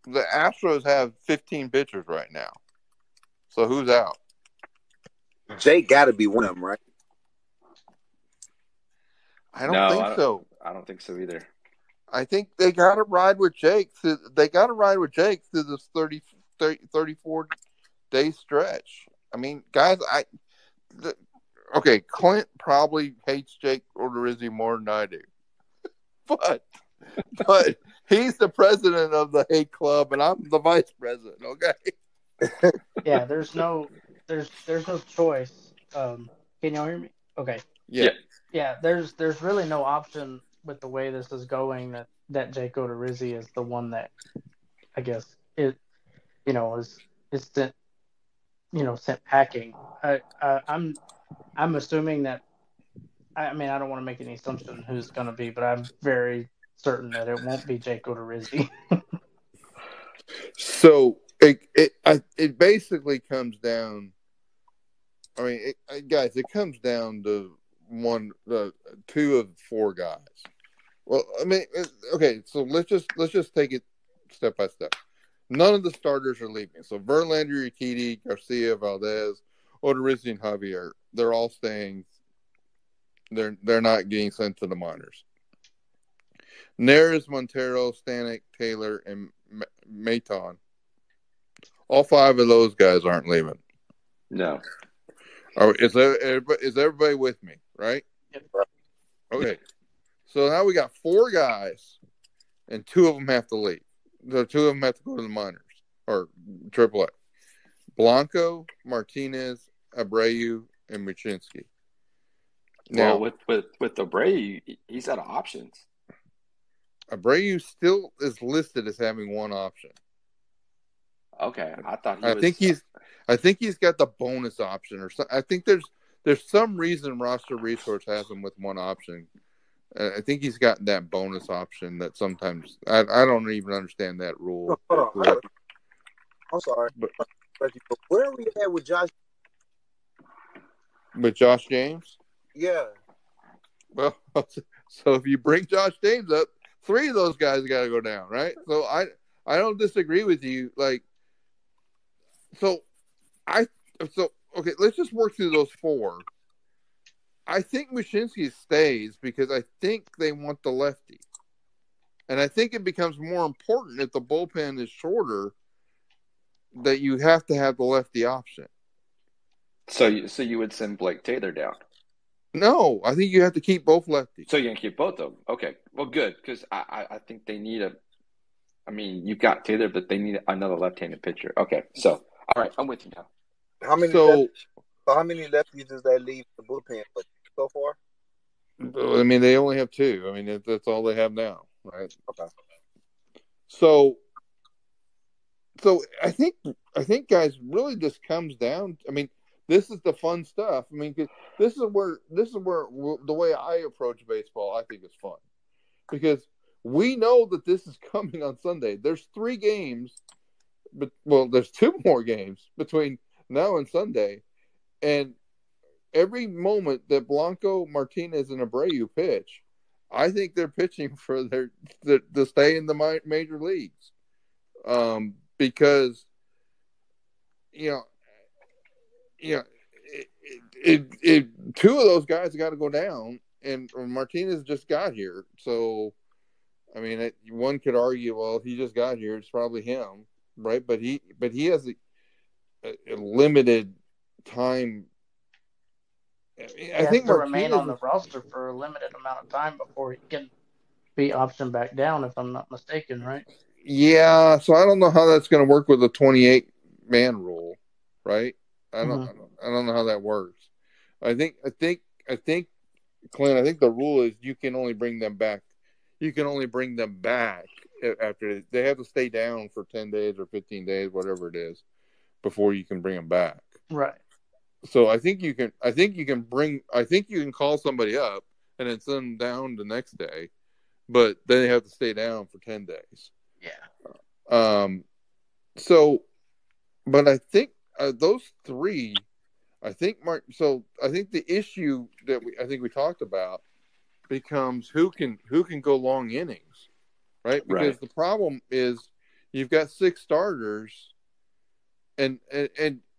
[SPEAKER 5] the Astros have 15 pitchers right now. So who's out?
[SPEAKER 9] Jake got to be one of them, right?
[SPEAKER 5] I don't think so.
[SPEAKER 4] I don't think so either.
[SPEAKER 5] I think they got to ride with Jake. They got to ride with Jake through this 34-day stretch. I mean, guys, Clint probably hates Jake Odorizzi more than I do, but he's the president of the hate club, and I'm the vice president. Okay.
[SPEAKER 6] Yeah, there's no choice. Can y'all hear me? Okay.
[SPEAKER 5] Yeah.
[SPEAKER 6] Yeah, there's really no option with the way this is going that Jake Odorizzi is the one that, I guess, is sent packing. I'm assuming that. I mean, I don't want to make any assumption who's going to be, but I'm very certain that it won't be Jake Odorizzi.
[SPEAKER 5] So it basically comes down. I mean, guys, it comes down to two of four guys. Well, I mean, okay, so let's just take it step by step. None of the starters are leaving. So Verlander, Urquidy, Garcia, Valdez, Odorizzi, and Javier, they're all staying. They're not getting sent to the minors. Neres, Montero, Stanek, Taylor, and Maton. All five of those guys aren't leaving.
[SPEAKER 4] No.
[SPEAKER 5] Is everybody with me, right?
[SPEAKER 6] Yep.
[SPEAKER 5] Okay. So now we got four guys, and two of them have to leave. The two of them have to go to the minors or AAA. Blanco, Martinez, Abreu, and Muchinski. Now,
[SPEAKER 4] with Abreu, he's out of options.
[SPEAKER 5] Abreu still is listed as having one option.
[SPEAKER 4] Okay, I thought
[SPEAKER 5] I think he's got the bonus option or something. I think there's some reason Roster Resource has him with one option. I think he's got that bonus option that sometimes I don't even understand that rule.
[SPEAKER 9] Hold on. I'm sorry, but where are we at with Josh?
[SPEAKER 5] With Josh James?
[SPEAKER 9] Yeah.
[SPEAKER 5] Well, so if you bring Josh James up, three of those guys got to go down, right? So I don't disagree with you. Like, so Okay, let's just work through those four. I think Mushinski stays because I think they want the lefty. And I think it becomes more important if the bullpen is shorter that you have to have the lefty option.
[SPEAKER 4] So you would send Blake Taylor down.
[SPEAKER 5] No, I think you have to keep both lefties.
[SPEAKER 4] So you're going to keep both of them. Okay. Well, good, because I think they need you've got Taylor, but they need another left-handed pitcher. Okay. So, all right, I'm with you now.
[SPEAKER 9] How many lefties does that leave the bullpen so far?
[SPEAKER 5] I mean, they only have two. I mean, that's all they have now, right?
[SPEAKER 9] Okay.
[SPEAKER 5] So I think, guys, really just comes down. I mean, this is the fun stuff. I mean, 'cause this is where the way I approach baseball, I think is fun, because we know that this is coming on Sunday. There's 3 games, there's 2 more games between now and Sunday, and every moment that Blanco, Martinez, and Abreu pitch, I think they're pitching for to stay in the major leagues, because it 2 of those guys got to go down, and Martinez just got here. So, I mean, one could argue, well, he just got here, it's probably him, right? But he has a limited time. I think
[SPEAKER 6] to remain
[SPEAKER 5] Martinez
[SPEAKER 6] on the roster for a limited amount of time before he can be optioned back down, if I'm not mistaken, right?
[SPEAKER 5] Yeah, so I don't know how that's going to work with the 28-man rule, right? I don't know how that works. I think Clint, I think the rule is you can only bring them back. You can only bring them back after they have to stay down for 10 days or 15 days, whatever it is, before you can bring them back.
[SPEAKER 6] Right.
[SPEAKER 5] So I think you can call somebody up and then send them down the next day, but then they have to stay down for 10 days.
[SPEAKER 6] Yeah.
[SPEAKER 5] But I think those 3, I think the issue that we talked about becomes who can go long innings, right? Because the problem is you've got 6 starters, and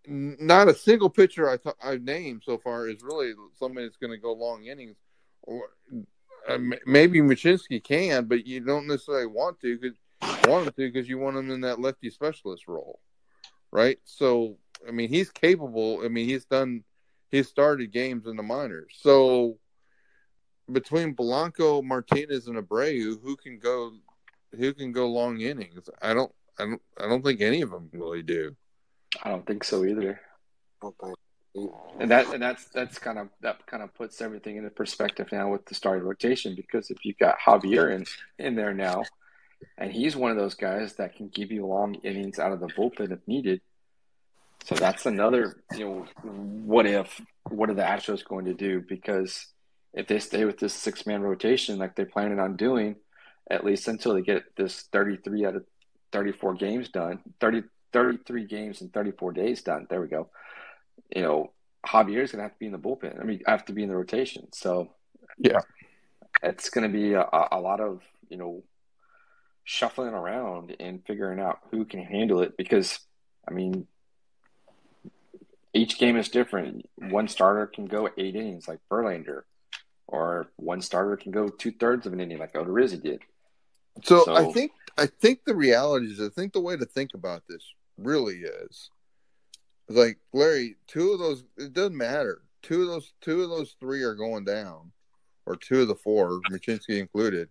[SPEAKER 5] not a single pitcher I've named so far is really somebody that's going to go long innings. Or maybe Mushinski can, but you don't necessarily want him to because you want him in that lefty specialist role, right? So, I mean, he's capable. I mean, he's started games in the minors. So, between Blanco, Martinez, and Abreu, who can go long innings? I don't think any of them really do.
[SPEAKER 4] I don't think so either.
[SPEAKER 9] Okay.
[SPEAKER 4] And that's kind of puts everything into perspective now with the starting rotation, because if you've got Javier in there now, and he's one of those guys that can give you long innings out of the bullpen if needed. So that's another, what are the Astros going to do? Because if they stay with this 6-man rotation like they're planning on doing, at least until they get this 33 out of 34 games done, 33 games in 34 days done. There we go. Javier's going to have to be in the bullpen. I mean, have to be in the rotation. So,
[SPEAKER 5] yeah,
[SPEAKER 4] it's going to be a lot of, shuffling around and figuring out who can handle it, because, I mean, each game is different. One starter can go 8 innings like Verlander, or one starter can go 2/3 of an inning like Odorizzi did.
[SPEAKER 5] So I think the reality is, I think the way to think about this really is like, Larry, 2 of those, it doesn't matter. 2 of those 3 are going down, or 2 of the 4, Mushinski included.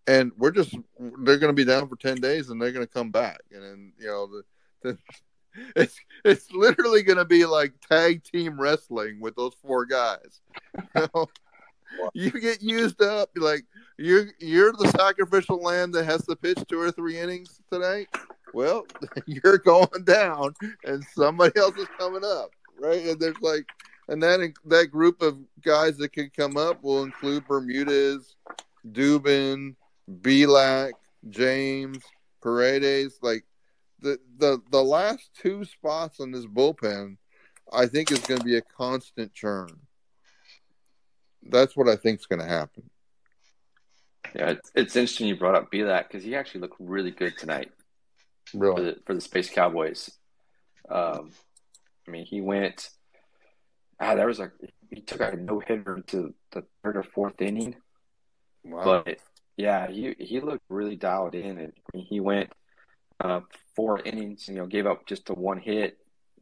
[SPEAKER 5] And they're going to be down for 10 days, and they're going to come back. And then, it's literally going to be like tag team wrestling with those 4 guys. You get used up, like you're the sacrificial lamb that has to pitch 2 or 3 innings tonight. Well, you're going down, and somebody else is coming up, right? And there's that group of guys that can come up will include Bermudez, Dubin, Belak, James, Paredes. Like the last 2 spots on this bullpen, I think is going to be a constant churn. That's what I think is going to happen.
[SPEAKER 4] Yeah, it's interesting you brought up Belak, because he actually looked really good tonight.
[SPEAKER 5] Really?
[SPEAKER 4] For the Space Cowboys. I mean, he went. He took a no hitter to the third or fourth inning,
[SPEAKER 5] Wow.
[SPEAKER 4] but yeah, he looked really dialed in, and he went 4 innings. Gave up just the one hit.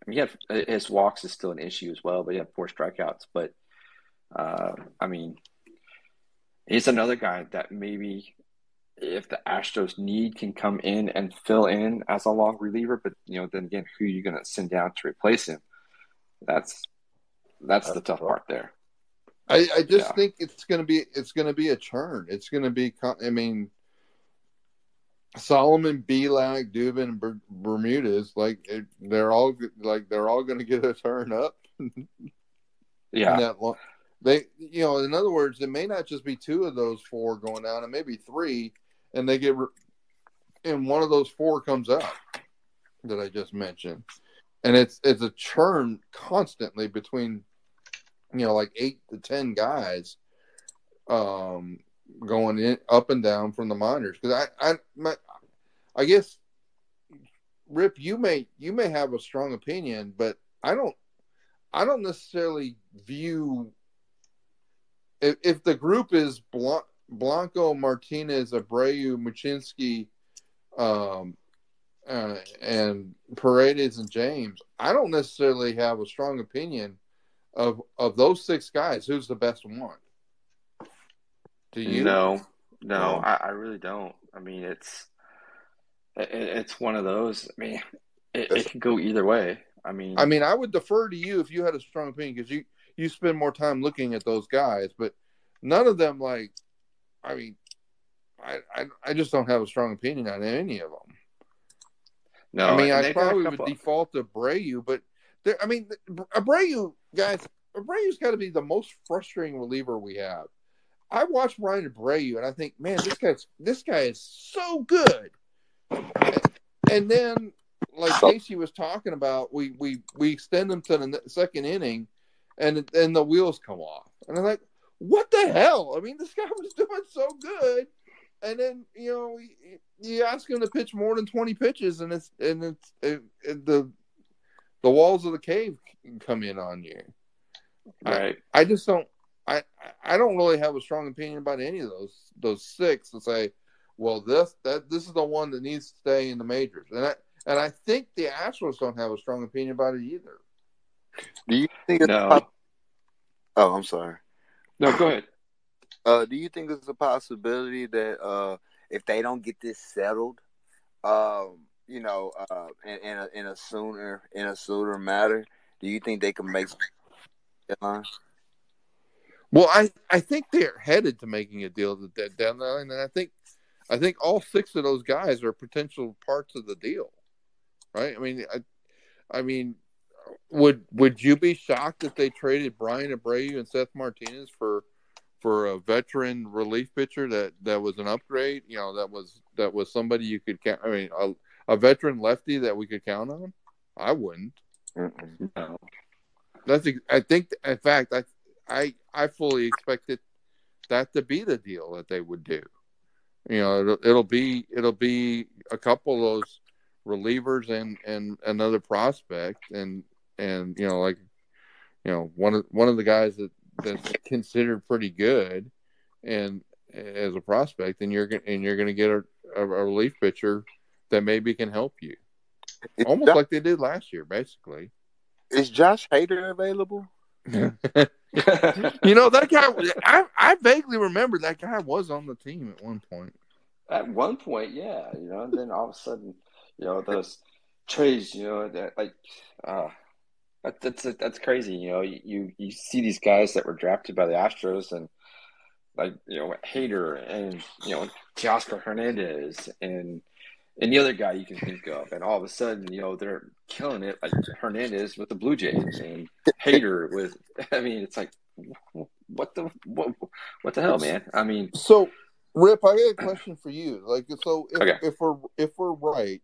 [SPEAKER 4] I mean, his walks is still an issue as well, but he had 4 strikeouts. But I mean, he's another guy that maybe if the Astros need can come in and fill in as a long reliever. But then again, who are you going to send down to replace him? That's the tough part there.
[SPEAKER 5] I just think it's going to be a churn. It's going to be. I mean, Solomon, Belak, Dubin, and Bermudez, they're all going to get a turn up.
[SPEAKER 4] Yeah.
[SPEAKER 5] In other words, it may not just be 2 of those 4 going down, it may be 3, and and one of those 4 comes out that I just mentioned, and it's a churn constantly between 8 to 10 guys going in up and down from the minors. Because I guess, Rip, you may have a strong opinion, but I don't necessarily view if the group is Blanco, Martinez, Abreu, Muchinski, and Paredes and James. I don't necessarily have a strong opinion of those 6 guys. Who's the best one? Do you?
[SPEAKER 4] No, I really don't. I mean, it's one of those. I mean, it can go either way. I mean,
[SPEAKER 5] I would defer to you if you had a strong opinion because you spend more time looking at those guys, but none of them I just don't have a strong opinion on any of them.
[SPEAKER 4] No,
[SPEAKER 5] I probably would default to Abreu, but Abreu, guys, Abreu's got to be the most frustrating reliever we have. I watch Ryan Abreu and I think, man, this guy is so good. And then, like Casey was talking about, we extend him to the second inning, and the wheels come off. And I'm like, what the hell? I mean, this guy was doing so good, and then you ask him to pitch more than 20 pitches, and the walls of the cave come in on you.
[SPEAKER 4] Right.
[SPEAKER 5] I just don't. I don't really have a strong opinion about any of those 6 to say, well, this is the one that needs to stay in the majors, and I think the Astros don't have a strong opinion about it either.
[SPEAKER 9] Do you think
[SPEAKER 4] no?
[SPEAKER 9] Oh, I'm sorry.
[SPEAKER 4] No, go ahead.
[SPEAKER 9] Do you think there's a possibility that if they don't get this settled, in a sooner matter, do you think they can make some deadline?
[SPEAKER 5] Well, I think they're headed to making a deal at that deadline, and I think all 6 of those guys are potential parts of the deal, right? I mean, would you be shocked if they traded Brian Abreu and Seth Martinez for a veteran relief pitcher that was an upgrade? That was somebody you could count. I mean, a veteran lefty that we could count on. I wouldn't.
[SPEAKER 4] No.
[SPEAKER 5] I think, in fact, I fully expected that to be the deal that they would do. It'll be a couple of those relievers and another prospect, and one of the guys that's considered pretty good and as a prospect, and you're going to get a relief pitcher that maybe can help you, almost like they did last year, basically.
[SPEAKER 9] Is Josh Hader available?
[SPEAKER 5] That guy. I vaguely remember that guy was on the team at one point.
[SPEAKER 4] At one point, yeah, and then all of a sudden, those trades, that's crazy. You see these guys that were drafted by the Astros and Hayder and Teoscar Hernandez and the other guy you can think of, and all of a sudden, they're killing it, like Hernandez with the Blue Jays and Hayder with. I mean, it's like, what the hell, man? I mean,
[SPEAKER 5] so Rip, I got a question for you. If we're right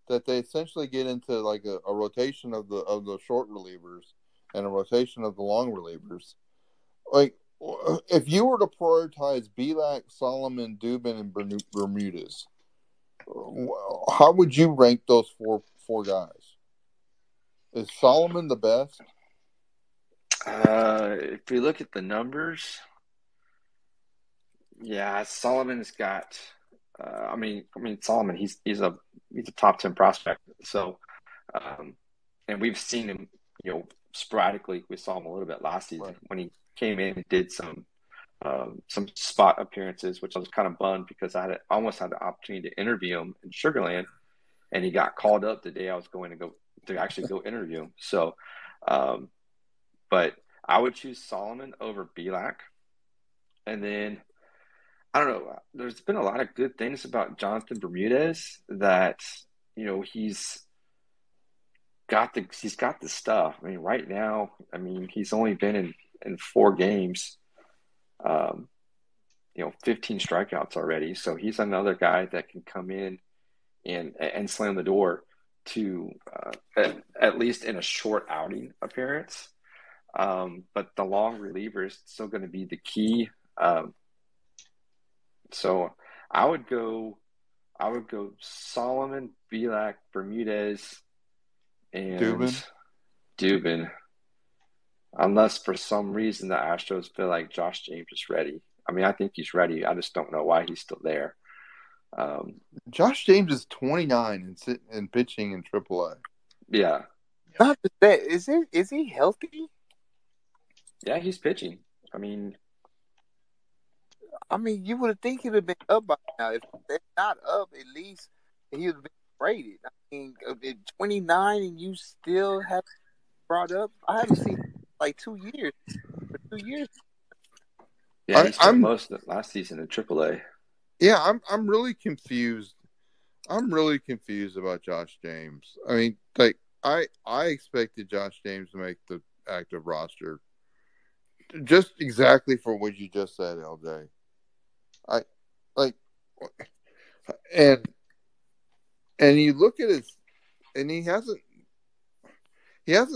[SPEAKER 5] that they essentially get into like a rotation of the short relievers and a rotation of the long relievers, like if you were to prioritize Belak, Solomon, Dubin, and Bermudez, how would you rank those four guys? Is Solomon the best?
[SPEAKER 4] If we look at the numbers, yeah, Solomon's got. Solomon. He's a top 10 prospect. So, and we've seen him, sporadically. We saw him a little bit last season when he came in and did some spot appearances, which I was kind of bummed because I almost had the opportunity to interview him in Sugarland, and he got called up the day I was going to actually go interview him. So, but I would choose Solomon over Belak, and then. I don't know. There's been a lot of good things about Jonathan Bermudez that, he's got the stuff. I mean, right now, he's only been in 4 games, 15 strikeouts already. So he's another guy that can come in and slam the door to at least in a short outing appearance. But the long reliever is still going to be the key. So I would go Solomon, Belak, Bermudez, and Dubin. Unless for some reason the Astros feel like Josh James is ready. I think he's ready. I just don't know why he's still there.
[SPEAKER 5] Josh James is 29 and pitching in AAA.
[SPEAKER 4] Yeah.
[SPEAKER 9] Not that. Is he healthy?
[SPEAKER 4] Yeah, he's pitching.
[SPEAKER 9] You would have think he'd have been up by now. If they're not up, at least he would have been rated. At 29 and you still have brought up. I haven't seen like 2 years. For 2 years.
[SPEAKER 4] Yeah, he spent most of last season in AAA.
[SPEAKER 5] Yeah, I'm really confused. I'm really confused about Josh James. I expected Josh James to make the active roster. Just exactly for what you just said, LJ. And you look at his, and he hasn't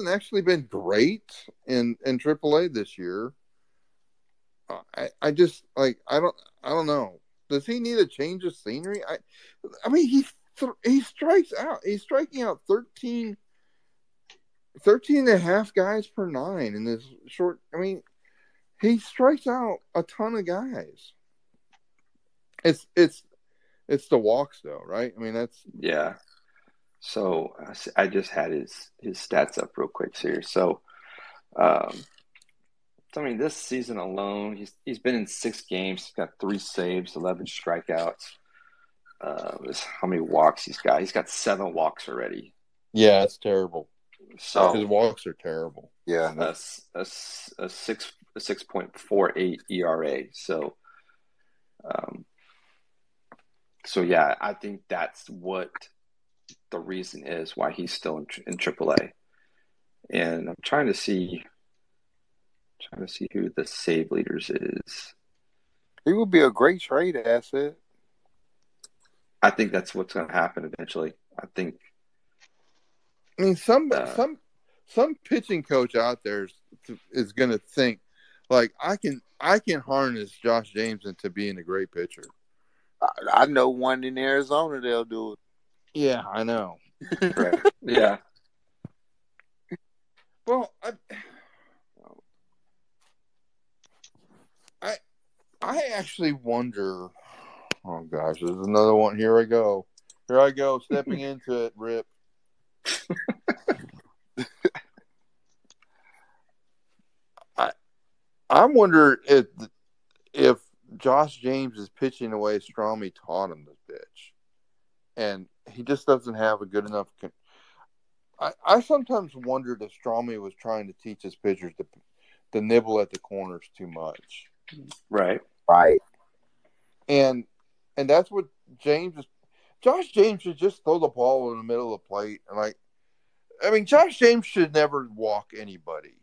[SPEAKER 5] actually been great in AAA this year. I don't know. Does he need a change of scenery? He strikes out. He's striking out 13 and a half guys per 9 in this short. He strikes out a ton of guys. It's the walks though, right? That's
[SPEAKER 4] yeah. So I just had his stats up real quick here. So, this season alone, he's been in 6 games. He's got 3 saves, 11 strikeouts. How many walks he's got? He's got 7 walks already.
[SPEAKER 5] Yeah, it's terrible.
[SPEAKER 4] So
[SPEAKER 5] his walks are terrible.
[SPEAKER 9] Yeah,
[SPEAKER 4] that's a 6.48 ERA. So, yeah, I think that's what the reason is why he's still in AAA. And I'm trying to see who the save leaders is.
[SPEAKER 9] He would be a great trade asset.
[SPEAKER 4] I think that's what's going to happen eventually. I think.
[SPEAKER 5] Some pitching coach out there is going to think like I can harness Josh James into being a great pitcher.
[SPEAKER 9] I know one in Arizona they'll do it.
[SPEAKER 5] Yeah, I know.
[SPEAKER 4] Right. Yeah.
[SPEAKER 5] Well, I actually wonder. Oh gosh, there's another one. Here I go, stepping into it. Rip. I wonder if Josh James is pitching the way Stromey taught him to pitch, and he just doesn't have a good enough. I sometimes wondered if Stromey was trying to teach his pitchers to nibble at the corners too much.
[SPEAKER 4] Right.
[SPEAKER 5] And that's what Josh James should just throw the ball in the middle of the plate. And Josh James should never walk anybody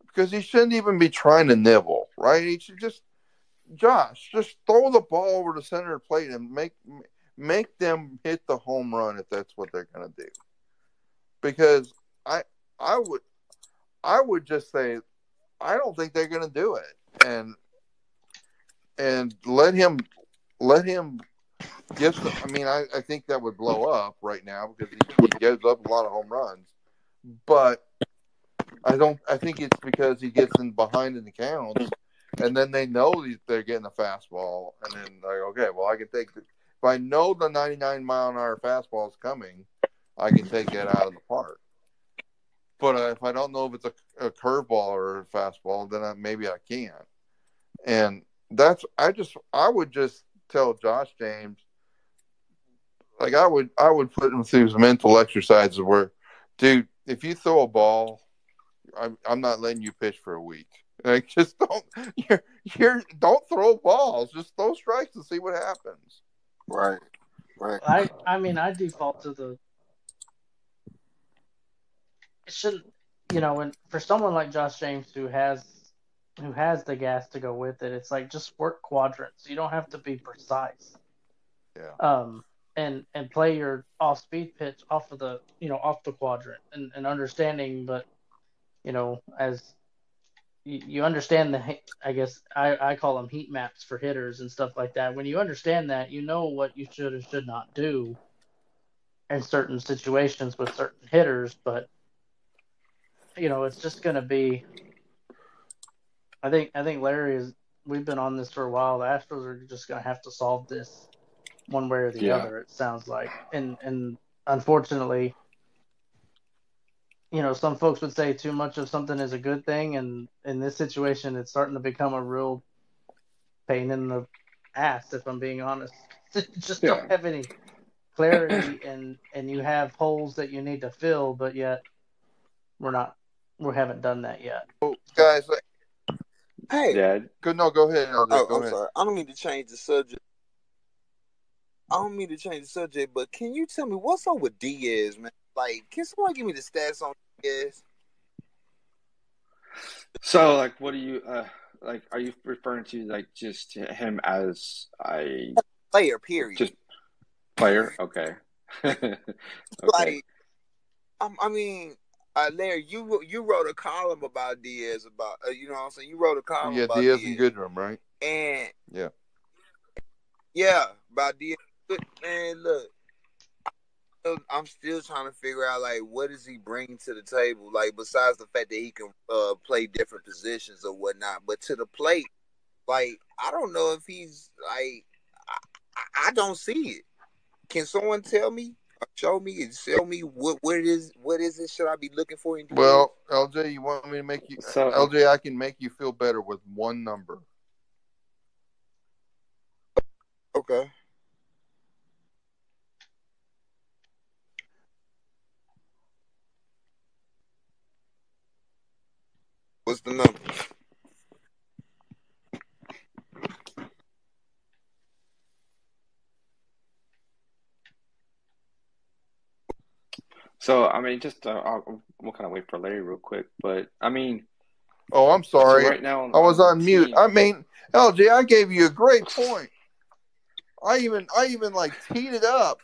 [SPEAKER 5] because he shouldn't even be trying to nibble, right? He should just throw the ball over the center of the plate and make them hit the home run if that's what they're going to do. Because I would just say I don't think they're going to do it, and let him get. I think that would blow up right now because he gives up a lot of home runs. but I think it's because he gets in behind in the counts, and then they know they're getting a fastball, and then like, okay, well, I can take if I know the 99-mile-an-hour fastball is coming, I can take it out of the park. But if I don't know if it's a curveball or a fastball, then maybe I can't. And I would just tell Josh James, like I would put him through some mental exercises where, dude, if you throw a ball, I'm not letting you pitch for a week. Like, just don't throw balls. Just throw strikes and see what happens.
[SPEAKER 9] Right.
[SPEAKER 6] I default to it shouldn't, and for someone like Josh James who has the gas to go with it, it's like just work quadrants. You don't have to be precise.
[SPEAKER 5] Yeah.
[SPEAKER 6] And play your off-speed pitch off of the off the quadrant and understanding, but as you understand I guess I call them heat maps for hitters and stuff like that. When you understand that, you know what you should or should not do in certain situations with certain hitters, but it's just going to be. I think Larry we've been on this for a while. The Astros are just going to have to solve this one way or the other. It sounds like, and unfortunately, some folks would say too much of something is a good thing, and in this situation, it's starting to become a real pain in the ass. If I'm being honest, just don't have any clarity, and you have holes that you need to fill, but yet we haven't done that yet.
[SPEAKER 5] Oh, guys,
[SPEAKER 9] hey,
[SPEAKER 4] Dad.
[SPEAKER 5] go ahead.
[SPEAKER 9] I'm sorry. I don't mean to change the subject. But can you tell me what's up with Diaz, man? Like, can someone give me the stats on Diaz?
[SPEAKER 4] So, like, what do you like? Are you referring to like just him as a
[SPEAKER 9] player? Period.
[SPEAKER 4] Just player. Okay. Okay.
[SPEAKER 9] Like, I mean, Larry, you wrote a column about Diaz about you know what I'm saying. You wrote a column about
[SPEAKER 5] Diaz and Goodrum, right?
[SPEAKER 9] And
[SPEAKER 5] yeah,
[SPEAKER 9] about Diaz. Man, look, I'm still trying to figure out like what does he bring to the table, like besides the fact that he can play different positions or whatnot, but to the plate, like I don't know if he's like I don't see it. Can someone tell me, or show me, and tell me what it is? What is it? Should I be looking for in Diaz?
[SPEAKER 5] Well, LJ, you want me to make you? LJ, I can make you feel better with one number.
[SPEAKER 9] Okay. What's the number?
[SPEAKER 4] So, I mean, just we'll kind of wait for Larry real quick, but I mean.
[SPEAKER 5] Oh, I'm sorry.
[SPEAKER 4] So right now,
[SPEAKER 5] I was on mute. I mean, LJ, I gave you a great point. I even like teed it up.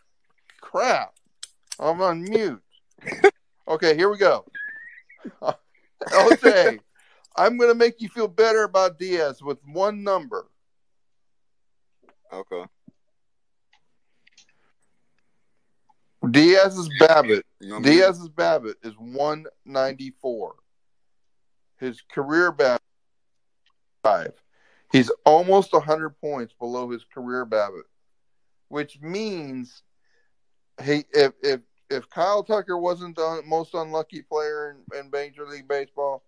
[SPEAKER 5] Crap. I'm on mute. Okay, here we go. LJ, I'm going to make you feel better about Diaz with one number.
[SPEAKER 9] Okay.
[SPEAKER 5] Diaz's BABIP is 194. His career BABIP 5. He's almost 100 points below his career BABIP, which means if Kyle Tucker wasn't the most unlucky player in Major League Baseball,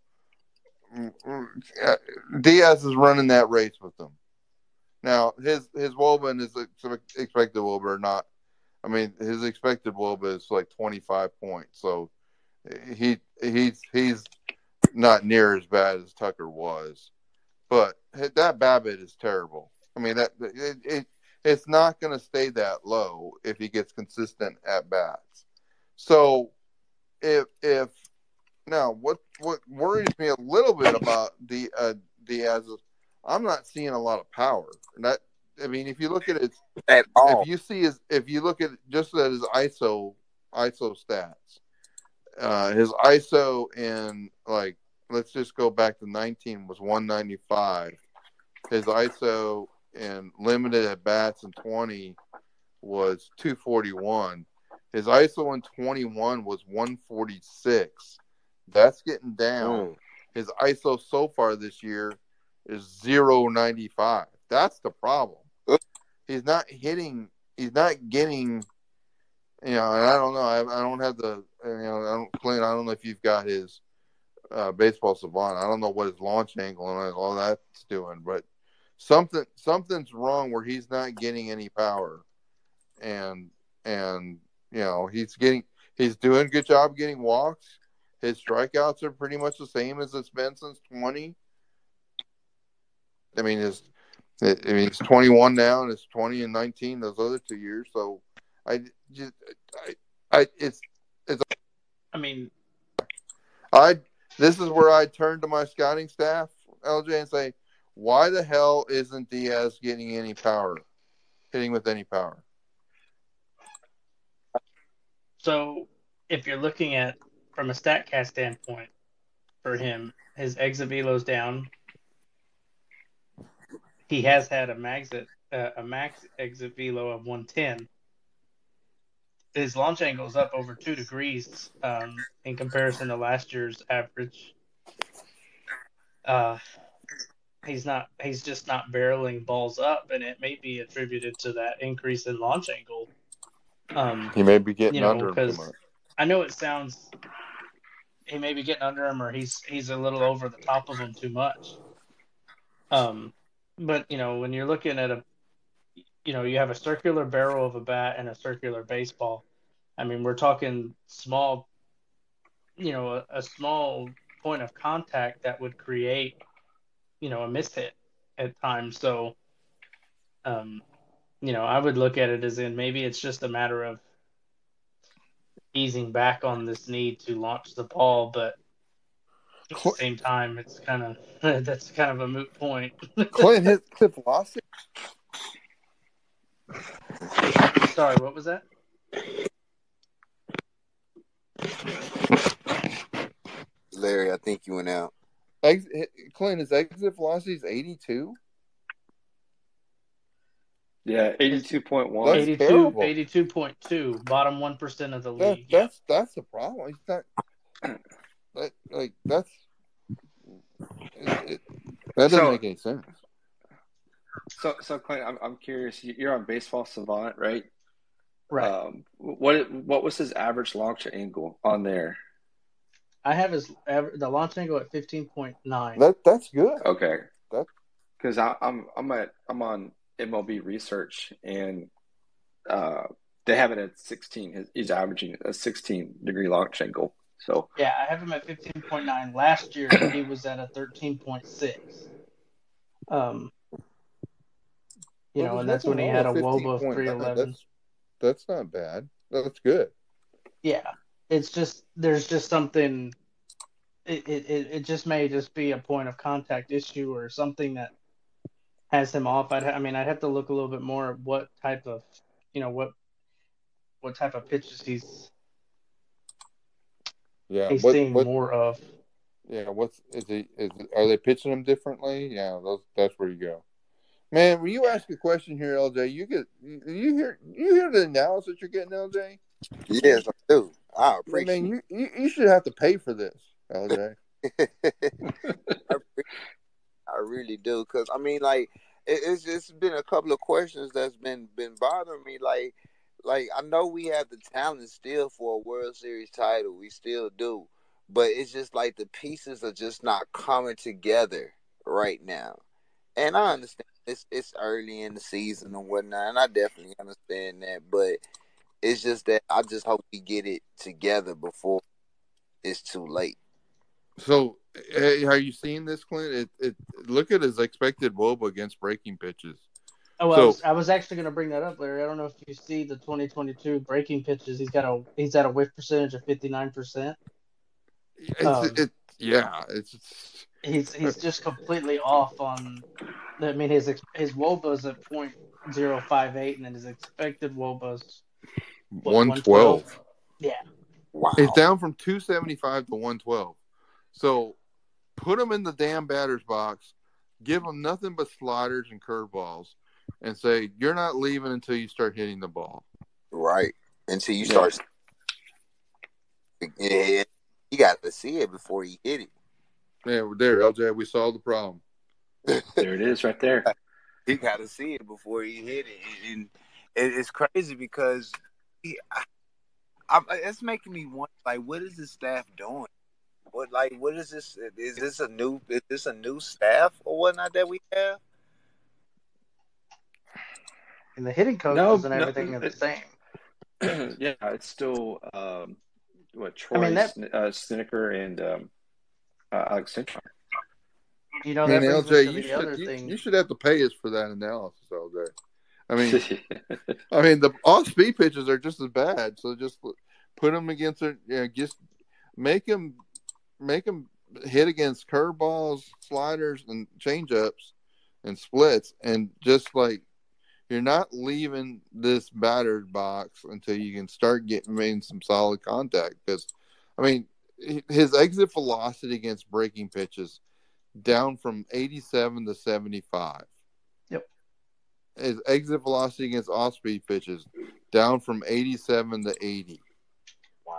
[SPEAKER 5] Diaz is running that race with them. Now his WOBA and his expected WOBA are not. I mean, his expected WOBA is like 25 points, so he's not near as bad as Tucker was. But that BABIP is terrible. I mean, it's not going to stay that low if he gets consistent at bats. So if now what worries me a little bit about Diaz is I'm not seeing a lot of power. If you look at it
[SPEAKER 9] at all,
[SPEAKER 5] if you look at just at his ISO stats, his ISO in like let's just go back to 19 was 195. His ISO in limited at bats in 20 was 241, His ISO in 21 was 146. That's getting down. His ISO so far this year is 0.95. That's the problem. He's not hitting. He's not getting. And I don't know. I don't have the. Clint, I don't know if you've got his baseball savant. I don't know what his launch angle and all that's doing, but something's wrong where he's not getting any power, and he's doing a good job getting walks. His strikeouts are pretty much the same as it's been since 20. I mean, he's 21 now, and it's 20 and 19 those other 2 years. So this is where I turn to my scouting staff, LJ, and say, why the hell isn't Diaz getting any power, hitting with any power?
[SPEAKER 6] So if you're looking at from a StatCast standpoint for him, his exit velo's down. He has had a max exit velo of 110. His launch angle is up over 2 degrees in comparison to last year's average. He's just not barreling balls up, and it may be attributed to that increase in launch angle.
[SPEAKER 5] He may be getting under him too much.
[SPEAKER 6] I know it sounds he may be getting under him, or he's a little over the top of him too much. But when you're looking at you have a circular barrel of a bat and a circular baseball. I mean, we're talking small, a small point of contact that would create, a mishit at times. So, I would look at it as in maybe it's just a matter of easing back on this need to launch the ball, but at the same time, it's that's kind of a moot point.
[SPEAKER 5] Clint hit clip velocity.
[SPEAKER 6] Sorry, what was that?
[SPEAKER 9] Larry, I think you went out.
[SPEAKER 5] Clint, his exit velocity is 82?
[SPEAKER 4] Yeah, 82.1.
[SPEAKER 6] 82.2, bottom 1% of the league.
[SPEAKER 5] That's the problem. He's not that doesn't make any sense.
[SPEAKER 4] So Clint, I'm curious. You're on Baseball Savant, right?
[SPEAKER 6] Right.
[SPEAKER 4] What was his average launch angle on there?
[SPEAKER 6] I have the launch angle at 15.9.
[SPEAKER 5] That's good.
[SPEAKER 4] Okay. Because I'm on MLB Research, and they have it at 16. He's averaging a 16-degree launch angle. So
[SPEAKER 6] yeah, I have him at 15.9. Last year he was at a 13.6. And that's when he had a WOBA of 311.
[SPEAKER 5] That's not bad. That's good.
[SPEAKER 6] Yeah, it's just there's just something. It just may just be a point of contact issue or something that has him off. I'd have to look a little bit more at what type of what type of pitches he's seeing more of.
[SPEAKER 5] Yeah, are they pitching him differently? Yeah, that's where you go. Man, when you ask a question here, LJ, you hear the analysis you're getting, LJ?
[SPEAKER 9] Yes, I do. I appreciate.
[SPEAKER 5] Man, you should have to pay for this, LJ.
[SPEAKER 9] I really do, because it's been a couple of questions that's been bothering me. Like I know we have the talent still for a World Series title, we still do, but it's just like the pieces are just not coming together right now. And I understand it's early in the season and whatnot, and I definitely understand that. But it's just that I just hope we get it together before it's too late.
[SPEAKER 5] So, are you seeing this, Clint? Look at his expected WOBA against breaking pitches.
[SPEAKER 6] Oh, well, I was actually going to bring that up, Larry. I don't know if you see the 2022 breaking pitches. He's at a whiff percentage of 59%. He's just completely off on. I mean, his WOBA's at .058, and then his expected WOBA's
[SPEAKER 5] 112.
[SPEAKER 6] Yeah.
[SPEAKER 9] Wow.
[SPEAKER 5] It's down from 275 to 112. So put him in the damn batter's box, give him nothing but sliders and curveballs, and say, you're not leaving until you start hitting the ball.
[SPEAKER 9] Right. until you start. Yeah, you got to see it before you hit it.
[SPEAKER 10] Yeah, we're there, LJ. We solved the problem.
[SPEAKER 4] There it is, right there.
[SPEAKER 9] You got to see it before you hit it, and it's crazy because it's making me wonder, like, what is this staff doing? What is this? Is this a new staff or whatnot that we have?
[SPEAKER 6] And the hitting coaches and everything are the same.
[SPEAKER 4] Yeah, it's still Troy
[SPEAKER 6] I mean,
[SPEAKER 4] Snedeker and Alex Sinchar.
[SPEAKER 6] You know, that brings
[SPEAKER 10] LJ,
[SPEAKER 6] us to the other thing.
[SPEAKER 10] You should have to pay us for that analysis, LJ. I mean, the off-speed pitches are just as bad. So just put them against it. Just make them hit against curveballs, sliders, and changeups and splits, and just like you're not leaving this batter's box until you can start making some solid contact. Because, I mean, his exit velocity against breaking pitches down from 87 to 75.
[SPEAKER 6] Yep.
[SPEAKER 10] His exit velocity against off-speed pitches down from 87 to 80.
[SPEAKER 8] Wow.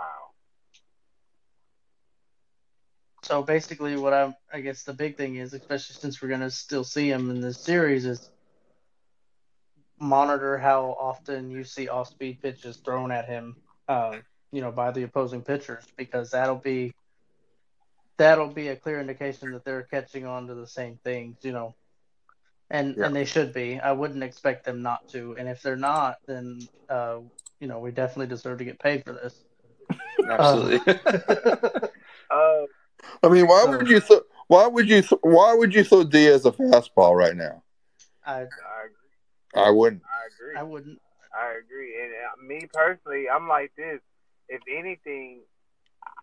[SPEAKER 6] So basically, what I guess the big thing is, especially since we're going to still see him in this series, is monitor how often you see off-speed pitches thrown at him, by the opposing pitchers, because that'll be a clear indication that they're catching on to the same things, and they should be. I wouldn't expect them not to, and if they're not, then we definitely deserve to get paid for this.
[SPEAKER 4] Absolutely.
[SPEAKER 10] I mean, why would you throw Diaz a fastball right now?
[SPEAKER 6] I
[SPEAKER 10] wouldn't.
[SPEAKER 6] I wouldn't.
[SPEAKER 8] I agree. And me personally, I'm like this. If anything,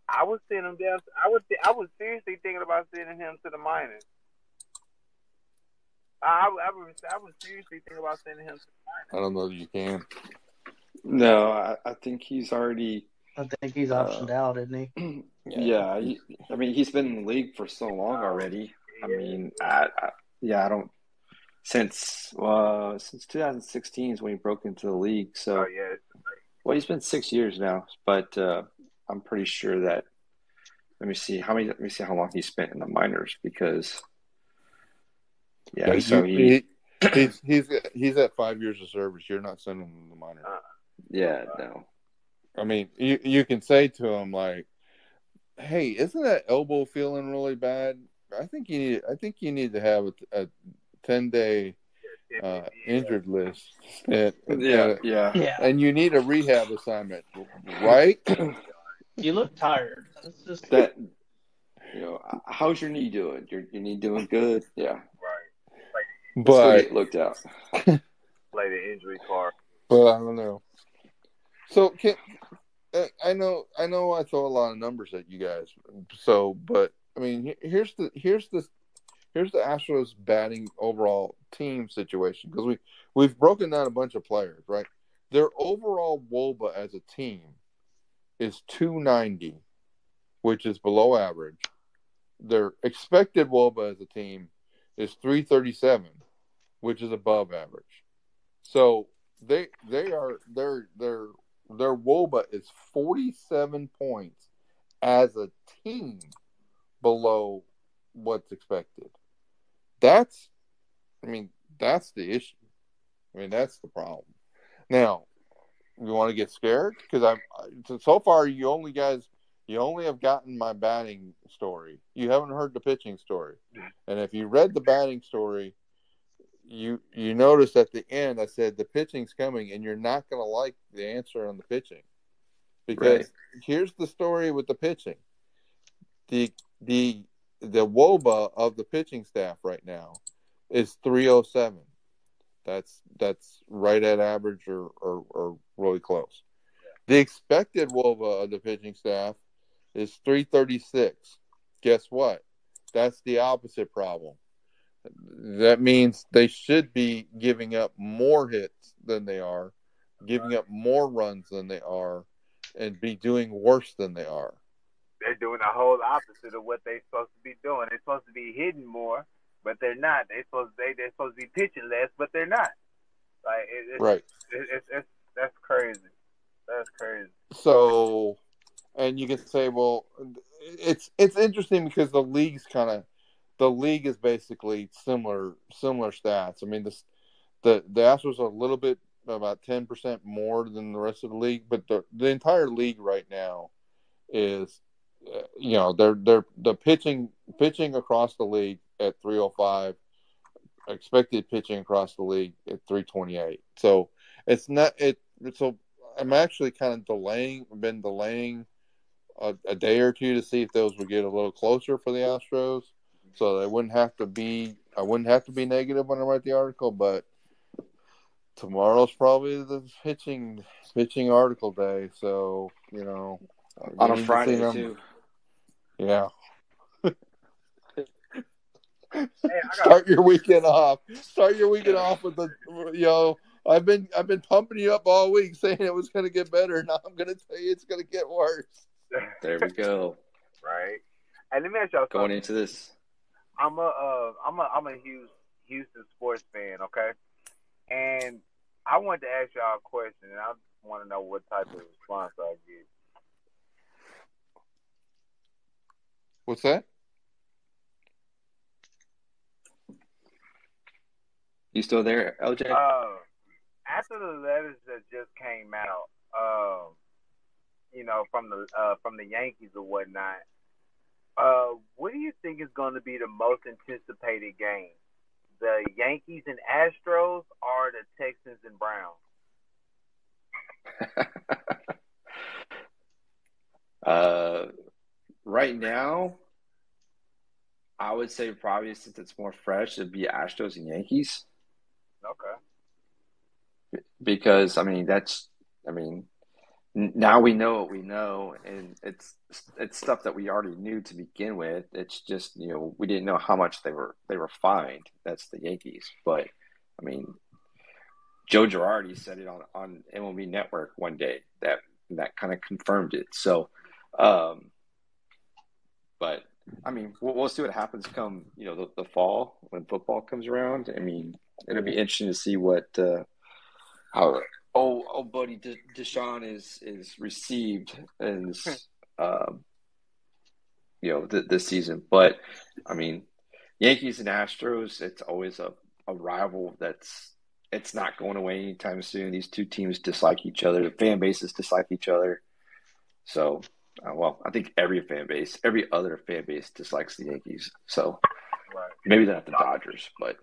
[SPEAKER 8] I would send him down. I was seriously thinking about sending him to the minors. I was seriously thinking about sending him to the minors.
[SPEAKER 10] I don't know that you can.
[SPEAKER 4] No, I think he's already.
[SPEAKER 6] I think he's optioned out, isn't he?
[SPEAKER 4] Yeah. He's been in the league for so long already. I mean, I don't. Since 2016 is when he broke into the league. So, well, he's been 6 years now. But I'm pretty sure that. Let me see how long he spent in the minors, because. Yeah, so he's
[SPEAKER 10] at 5 years of service. You're not sending him to the minors.
[SPEAKER 4] Yeah, no.
[SPEAKER 10] I mean, you can say to him like, "Hey, isn't that elbow feeling really bad? I think you need to have a 10-day injured list. And you need a rehab assignment, right?
[SPEAKER 6] You look tired. That's just
[SPEAKER 4] that. How's your knee doing? Your knee doing good? Yeah,
[SPEAKER 8] right.
[SPEAKER 10] But
[SPEAKER 4] get looked out.
[SPEAKER 8] Play the injury card.
[SPEAKER 10] Well, I don't know. So I know I throw a lot of numbers at you guys. So, but I mean, here's the Astros batting overall team situation, because we've broken down a bunch of players, right? Their overall WOBA as a team is 290, which is below average. Their expected WOBA as a team is 337, which is above average. So their WOBA is 47 points as a team below what's expected. That's the issue. I mean, that's the problem. Now, you want to get scared? Because so far you only have gotten my batting story. You haven't heard the pitching story. And if you read the batting story, you notice at the end I said the pitching's coming, and you're not going to like the answer on the pitching, because here's the story with the pitching. The WOBA of the pitching staff right now is 307. That's right at average or really close. The expected WOBA of the pitching staff is 336. Guess what? That's the opposite problem. That means they should be giving up more hits than they are, giving up more runs than they are, and be doing worse than they are.
[SPEAKER 8] They're doing the whole opposite of what they're supposed to be doing. They're supposed to be hitting more, but they're not. They're supposed to be pitching less, but they're not. Like
[SPEAKER 10] right.
[SPEAKER 8] That's crazy. That's crazy.
[SPEAKER 10] So, and you can say, well, it's interesting because the league is basically similar stats. I mean, the Astros are a little bit about 10% more than the rest of the league, but the entire league right now is, they're the pitching across the league at 305, expected pitching across the league at 328. So it's not it. So I'm actually kind of been delaying a day or two to see if those would get a little closer for the Astros, so I wouldn't have to be negative when I write the article. But tomorrow's probably the pitching article day, so
[SPEAKER 4] on a Friday too.
[SPEAKER 10] Yeah.
[SPEAKER 8] Hey,
[SPEAKER 10] Start your weekend off with the I've been pumping you up all week saying it was going to get better. Now I'm going to tell you it's going to get worse.
[SPEAKER 4] There we go.
[SPEAKER 8] Right. And let me ask y'all something.
[SPEAKER 4] Going into this,
[SPEAKER 8] I'm a huge Houston sports fan, okay? And I wanted to ask y'all a question, and I just want to know what type of response I get.
[SPEAKER 10] What's that?
[SPEAKER 4] You still there, LJ?
[SPEAKER 8] After the letters that just came out, from the Yankees or whatnot, what do you think is going to be the most anticipated game? The Yankees and Astros or the Texans and Browns?
[SPEAKER 4] Right now, I would say probably since it's more fresh, it'd be Astros and Yankees.
[SPEAKER 8] Okay.
[SPEAKER 4] Because now we know what we know, and it's stuff that we already knew to begin with. It's just we didn't know how much they were fined. That's the Yankees, but I mean, Joe Girardi said it on MLB Network one day that kind of confirmed it. So, but I mean, we'll see what happens come the fall when football comes around. I mean, it'll be interesting to see what how old buddy Deshaun is received in this, this season. But I mean, Yankees and Astros, it's always a rival it's not going away anytime soon. These two teams dislike each other. The fan bases dislike each other. So, I think every other fan base dislikes the Yankees. So,
[SPEAKER 8] right.
[SPEAKER 4] Maybe not the Dodgers, but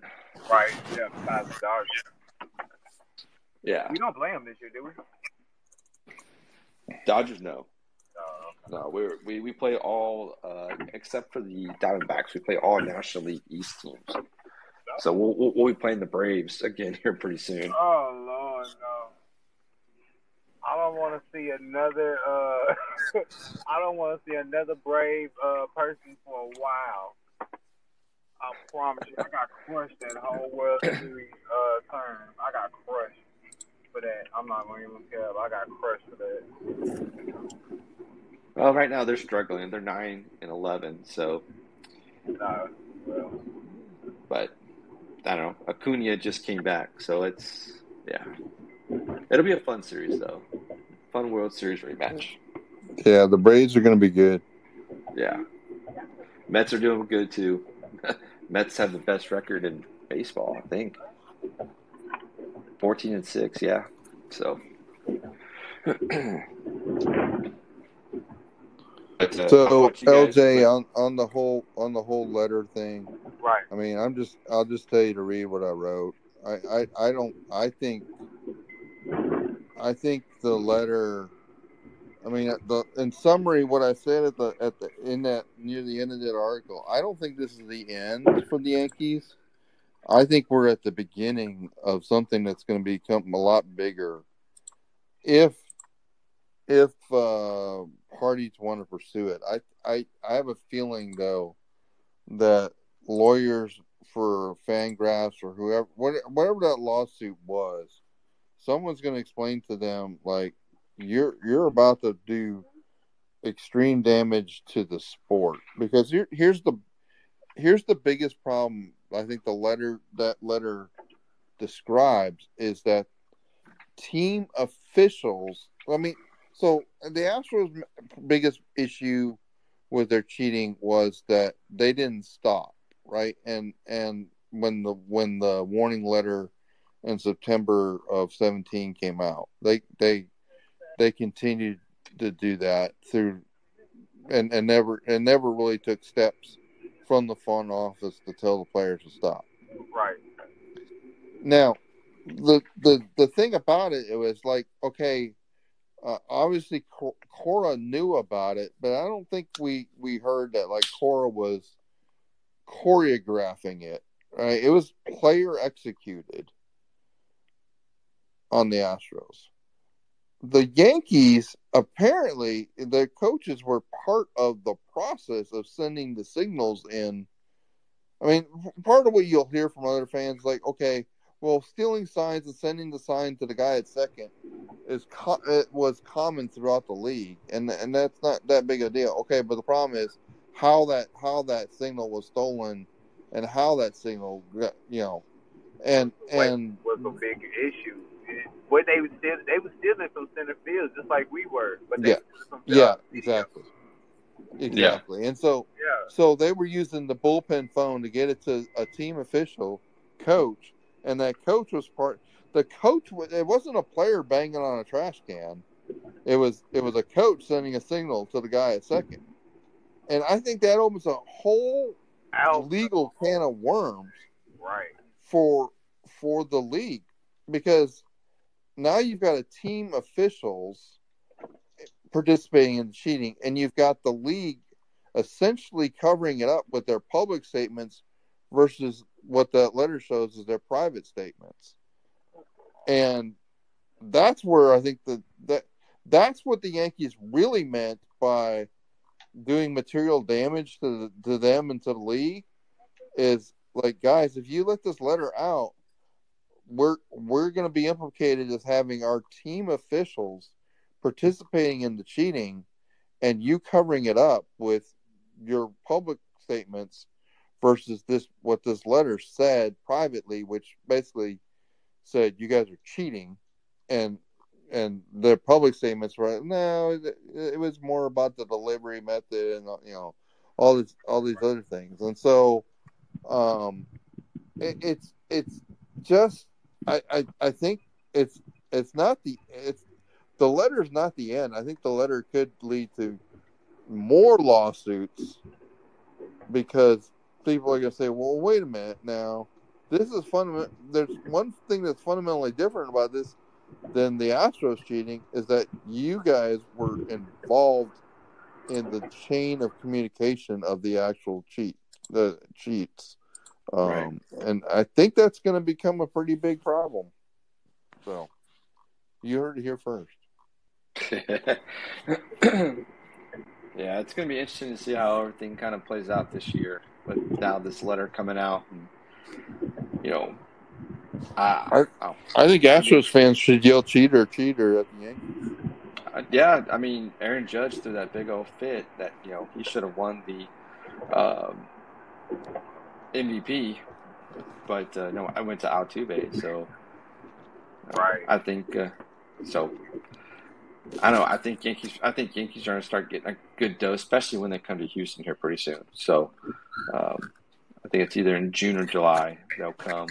[SPEAKER 8] right, yeah, besides the Dodgers.
[SPEAKER 4] Yeah.
[SPEAKER 8] We don't play them this year, do we?
[SPEAKER 4] Dodgers, no. No, we play all except for the Diamondbacks. We play all National League East teams. So we'll be playing the Braves again here pretty soon.
[SPEAKER 8] Oh Lord, no! I don't want to see another. I don't want to see another Brave person for a while. I promise you, I got crushed that whole World Series term. I got crushed for that. I'm not going to even care. I got crushed for that.
[SPEAKER 4] Well, right now they're struggling. They're 9-11. So, but I don't know. Acuna just came back, so it'll be a fun series though. Fun World Series rematch.
[SPEAKER 10] Yeah, the Braves are going to be good.
[SPEAKER 4] Yeah, Mets are doing good too. Mets have the best record in baseball, I think. 14-6, yeah. So.
[SPEAKER 10] So LJ, on the whole letter thing,
[SPEAKER 8] right?
[SPEAKER 10] I mean, I'll just tell you to read what I wrote. I think the letter. I mean, in summary, what I said near the end of that article, I don't think this is the end for the Yankees. I think we're at the beginning of something that's going to become a lot bigger. If parties want to pursue it, I have a feeling though that lawyers for Fangraphs or whatever that lawsuit was, someone's going to explain to them like you're about to do extreme damage to the sport, because here's the biggest problem I think that letter describes is that team officials I mean, so the Astros' biggest issue with their cheating was that they didn't stop, right? And when the warning letter in September of 2017 came out, they continued to do that through and never really took steps from the front office to tell the players to stop.
[SPEAKER 8] Right.
[SPEAKER 10] Now, the thing about it, it was like, okay, obviously Cora knew about it, but I don't think we heard that like Cora was choreographing it. Right? It was player executed on the Astros. The Yankees, apparently, their coaches were part of the process of sending the signals in. I mean, part of what you'll hear from other fans, like, okay, well, stealing signs and sending the sign to the guy at second it was common throughout the league, and that's not that big a deal. Okay, but the problem is how that signal was stolen, and how that signal got, and
[SPEAKER 8] was a big issue. What they were stealing from center field just like we were, but they
[SPEAKER 10] exactly.
[SPEAKER 3] Yeah.
[SPEAKER 10] And so they were using the bullpen phone to get it to a team official coach, and that coach was it wasn't a player banging on a trash can. It was a coach sending a signal to the guy at second. And I think that opens a whole legal can of worms for the league, because now you've got a team officials participating in cheating, and you've got the league essentially covering it up with their public statements versus what that letter shows is their private statements. And that's where I think that's what the Yankees really meant by doing material damage to them and to the league, is like, guys, if you let this letter out, we're going to be implicated as having our team officials participating in the cheating, and you covering it up with your public statements versus what this letter said privately, which basically said you guys are cheating, and their public statements were no, it was more about the delivery method and all these other things. And so it's just I think the letter's not the end. I think the letter could lead to more lawsuits, because people are going to say, well, wait a minute now. This is fundamental. There's one thing that's fundamentally different about this than the Astros cheating, is that you guys were involved in the chain of communication of the actual cheats. And I think that's going to become a pretty big problem. So you heard it here first.
[SPEAKER 3] Yeah, it's going to be interesting to see how everything kind of plays out this year with now this letter coming out. And,
[SPEAKER 10] I think Astros fans should yell cheater, cheater at the Yankees.
[SPEAKER 3] Yeah, I mean, Aaron Judge threw that big old fit that, he should have won the MVP. But, no, I went to Altuve, so I think so. I don't know. I think Yankees are going to start getting a good dose, especially when they come to Houston here pretty soon. So I think it's either in June or July they'll come.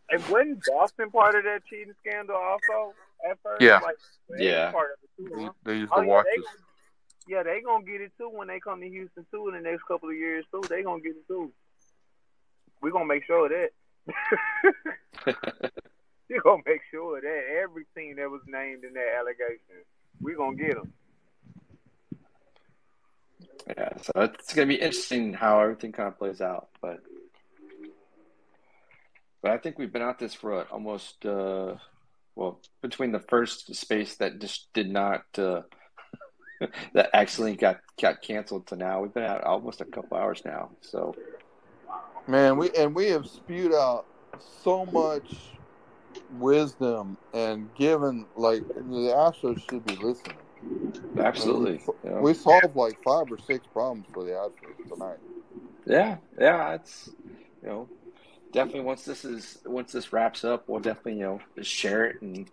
[SPEAKER 8] And wasn't Boston part of that cheating scandal also at first?
[SPEAKER 10] Yeah.
[SPEAKER 8] Part of it too, huh?
[SPEAKER 10] They used to watch this.
[SPEAKER 8] Yeah, they going to get it too when they come to Houston too in the next couple of years too. They going to get it too. We're going to make sure of that. We're going to make sure of that. Every team that was named in that allegation, we're going to get them.
[SPEAKER 3] Yeah, so it's going to be interesting how everything kind of plays out. But I think we've been at this for almost, between the first space that just did not, that accidentally got canceled to now, we've been at almost a couple hours now. So,
[SPEAKER 10] man, we have spewed out so much wisdom and given, like, the Astros should be listening.
[SPEAKER 3] Absolutely.
[SPEAKER 10] We solved like 5 or 6 problems for the Astros tonight.
[SPEAKER 3] Yeah, it's
[SPEAKER 4] definitely once this wraps up, we'll definitely just share it and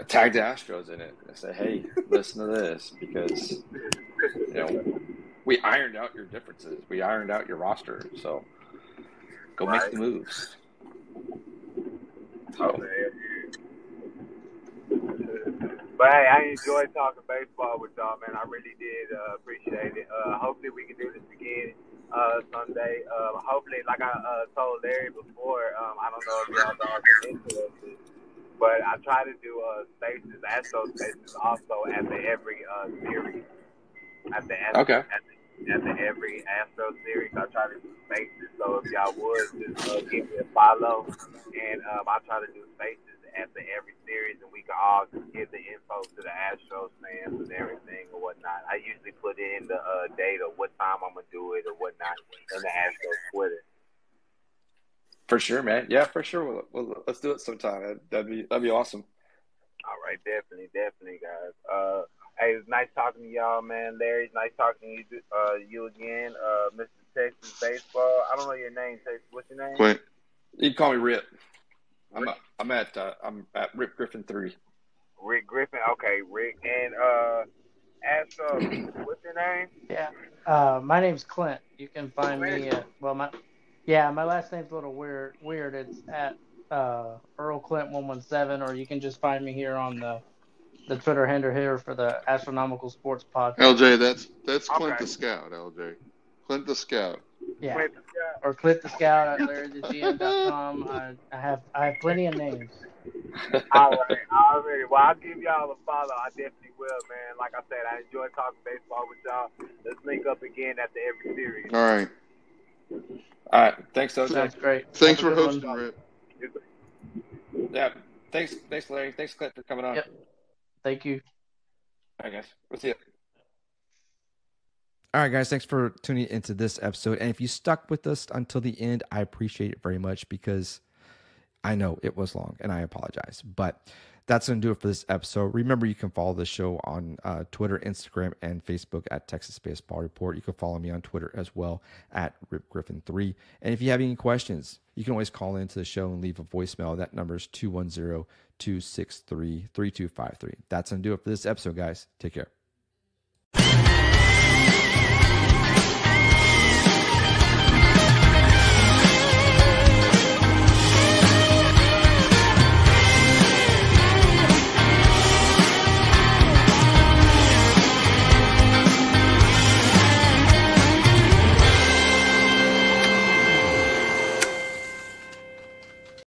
[SPEAKER 4] tag the Astros in it and say, hey, listen to this, because we ironed out your differences, we ironed out your roster, so go make the moves. So.
[SPEAKER 8] But hey, I enjoyed talking baseball with y'all, man. I really did appreciate it. Hopefully we can do this again someday. Hopefully, like I told Larry before, I don't know if y'all are interested, but I try to do spaces, Astro spaces, also at the every series. At the every Astro series, I try to do spaces. So if y'all would just give me a follow, and I try to do spaces at the every series, and we can all just give the info to the Astros fans and everything or whatnot. I usually put in the date of what time I'm gonna do it or whatnot on the Astros Twitter.
[SPEAKER 4] For sure, man. Yeah, for sure. We'll let's do it sometime. That'd be awesome.
[SPEAKER 8] All right, definitely, guys. Hey, it's nice talking to y'all, man. Larry, it's nice talking to you again, Mr. Texas Baseball. I don't know your name, Texas. What's your name?
[SPEAKER 5] Clint.
[SPEAKER 4] You can call me Rip. I'm at Rip Griffin 3.
[SPEAKER 8] Rick Griffin. Okay, Rick. And Astro, what's your name?
[SPEAKER 6] Yeah. My name's Clint. You can find me my last name's a little weird. It's at Earl Clint 117, or you can just find me here on the Twitter handle here for the Astronomical Sports Podcast.
[SPEAKER 5] LJ, that's Clint the Scout, LJ. Clint the Scout.
[SPEAKER 6] Yeah. Clint the Scout. Or Clint the Scout at LarryTheGM.com. I have plenty of names.
[SPEAKER 8] All right, already. Well, I'll give y'all a follow. I definitely will, man. Like I said, I enjoy talking baseball with y'all. Let's link up again after every series.
[SPEAKER 5] All right.
[SPEAKER 4] All right. Thanks, OJ.
[SPEAKER 6] Sounds great.
[SPEAKER 5] Thanks for hosting, Rip.
[SPEAKER 4] Yeah. Thanks, Larry. Thanks, Clint, for coming on.
[SPEAKER 6] Yep. Thank you.
[SPEAKER 4] All right, guys. We'll see you.
[SPEAKER 3] All right, guys, thanks for tuning into this episode. And if you stuck with us until the end, I appreciate it very much, because I know it was long and I apologize. But that's going to do it for this episode. Remember, you can follow the show on Twitter, Instagram, and Facebook at Texas Baseball Report. You can follow me on Twitter as well at RipGriffin3. And if you have any questions, you can always call into the show and leave a voicemail. That number is 210-263-3253. That's going to do it for this episode, guys. Take care.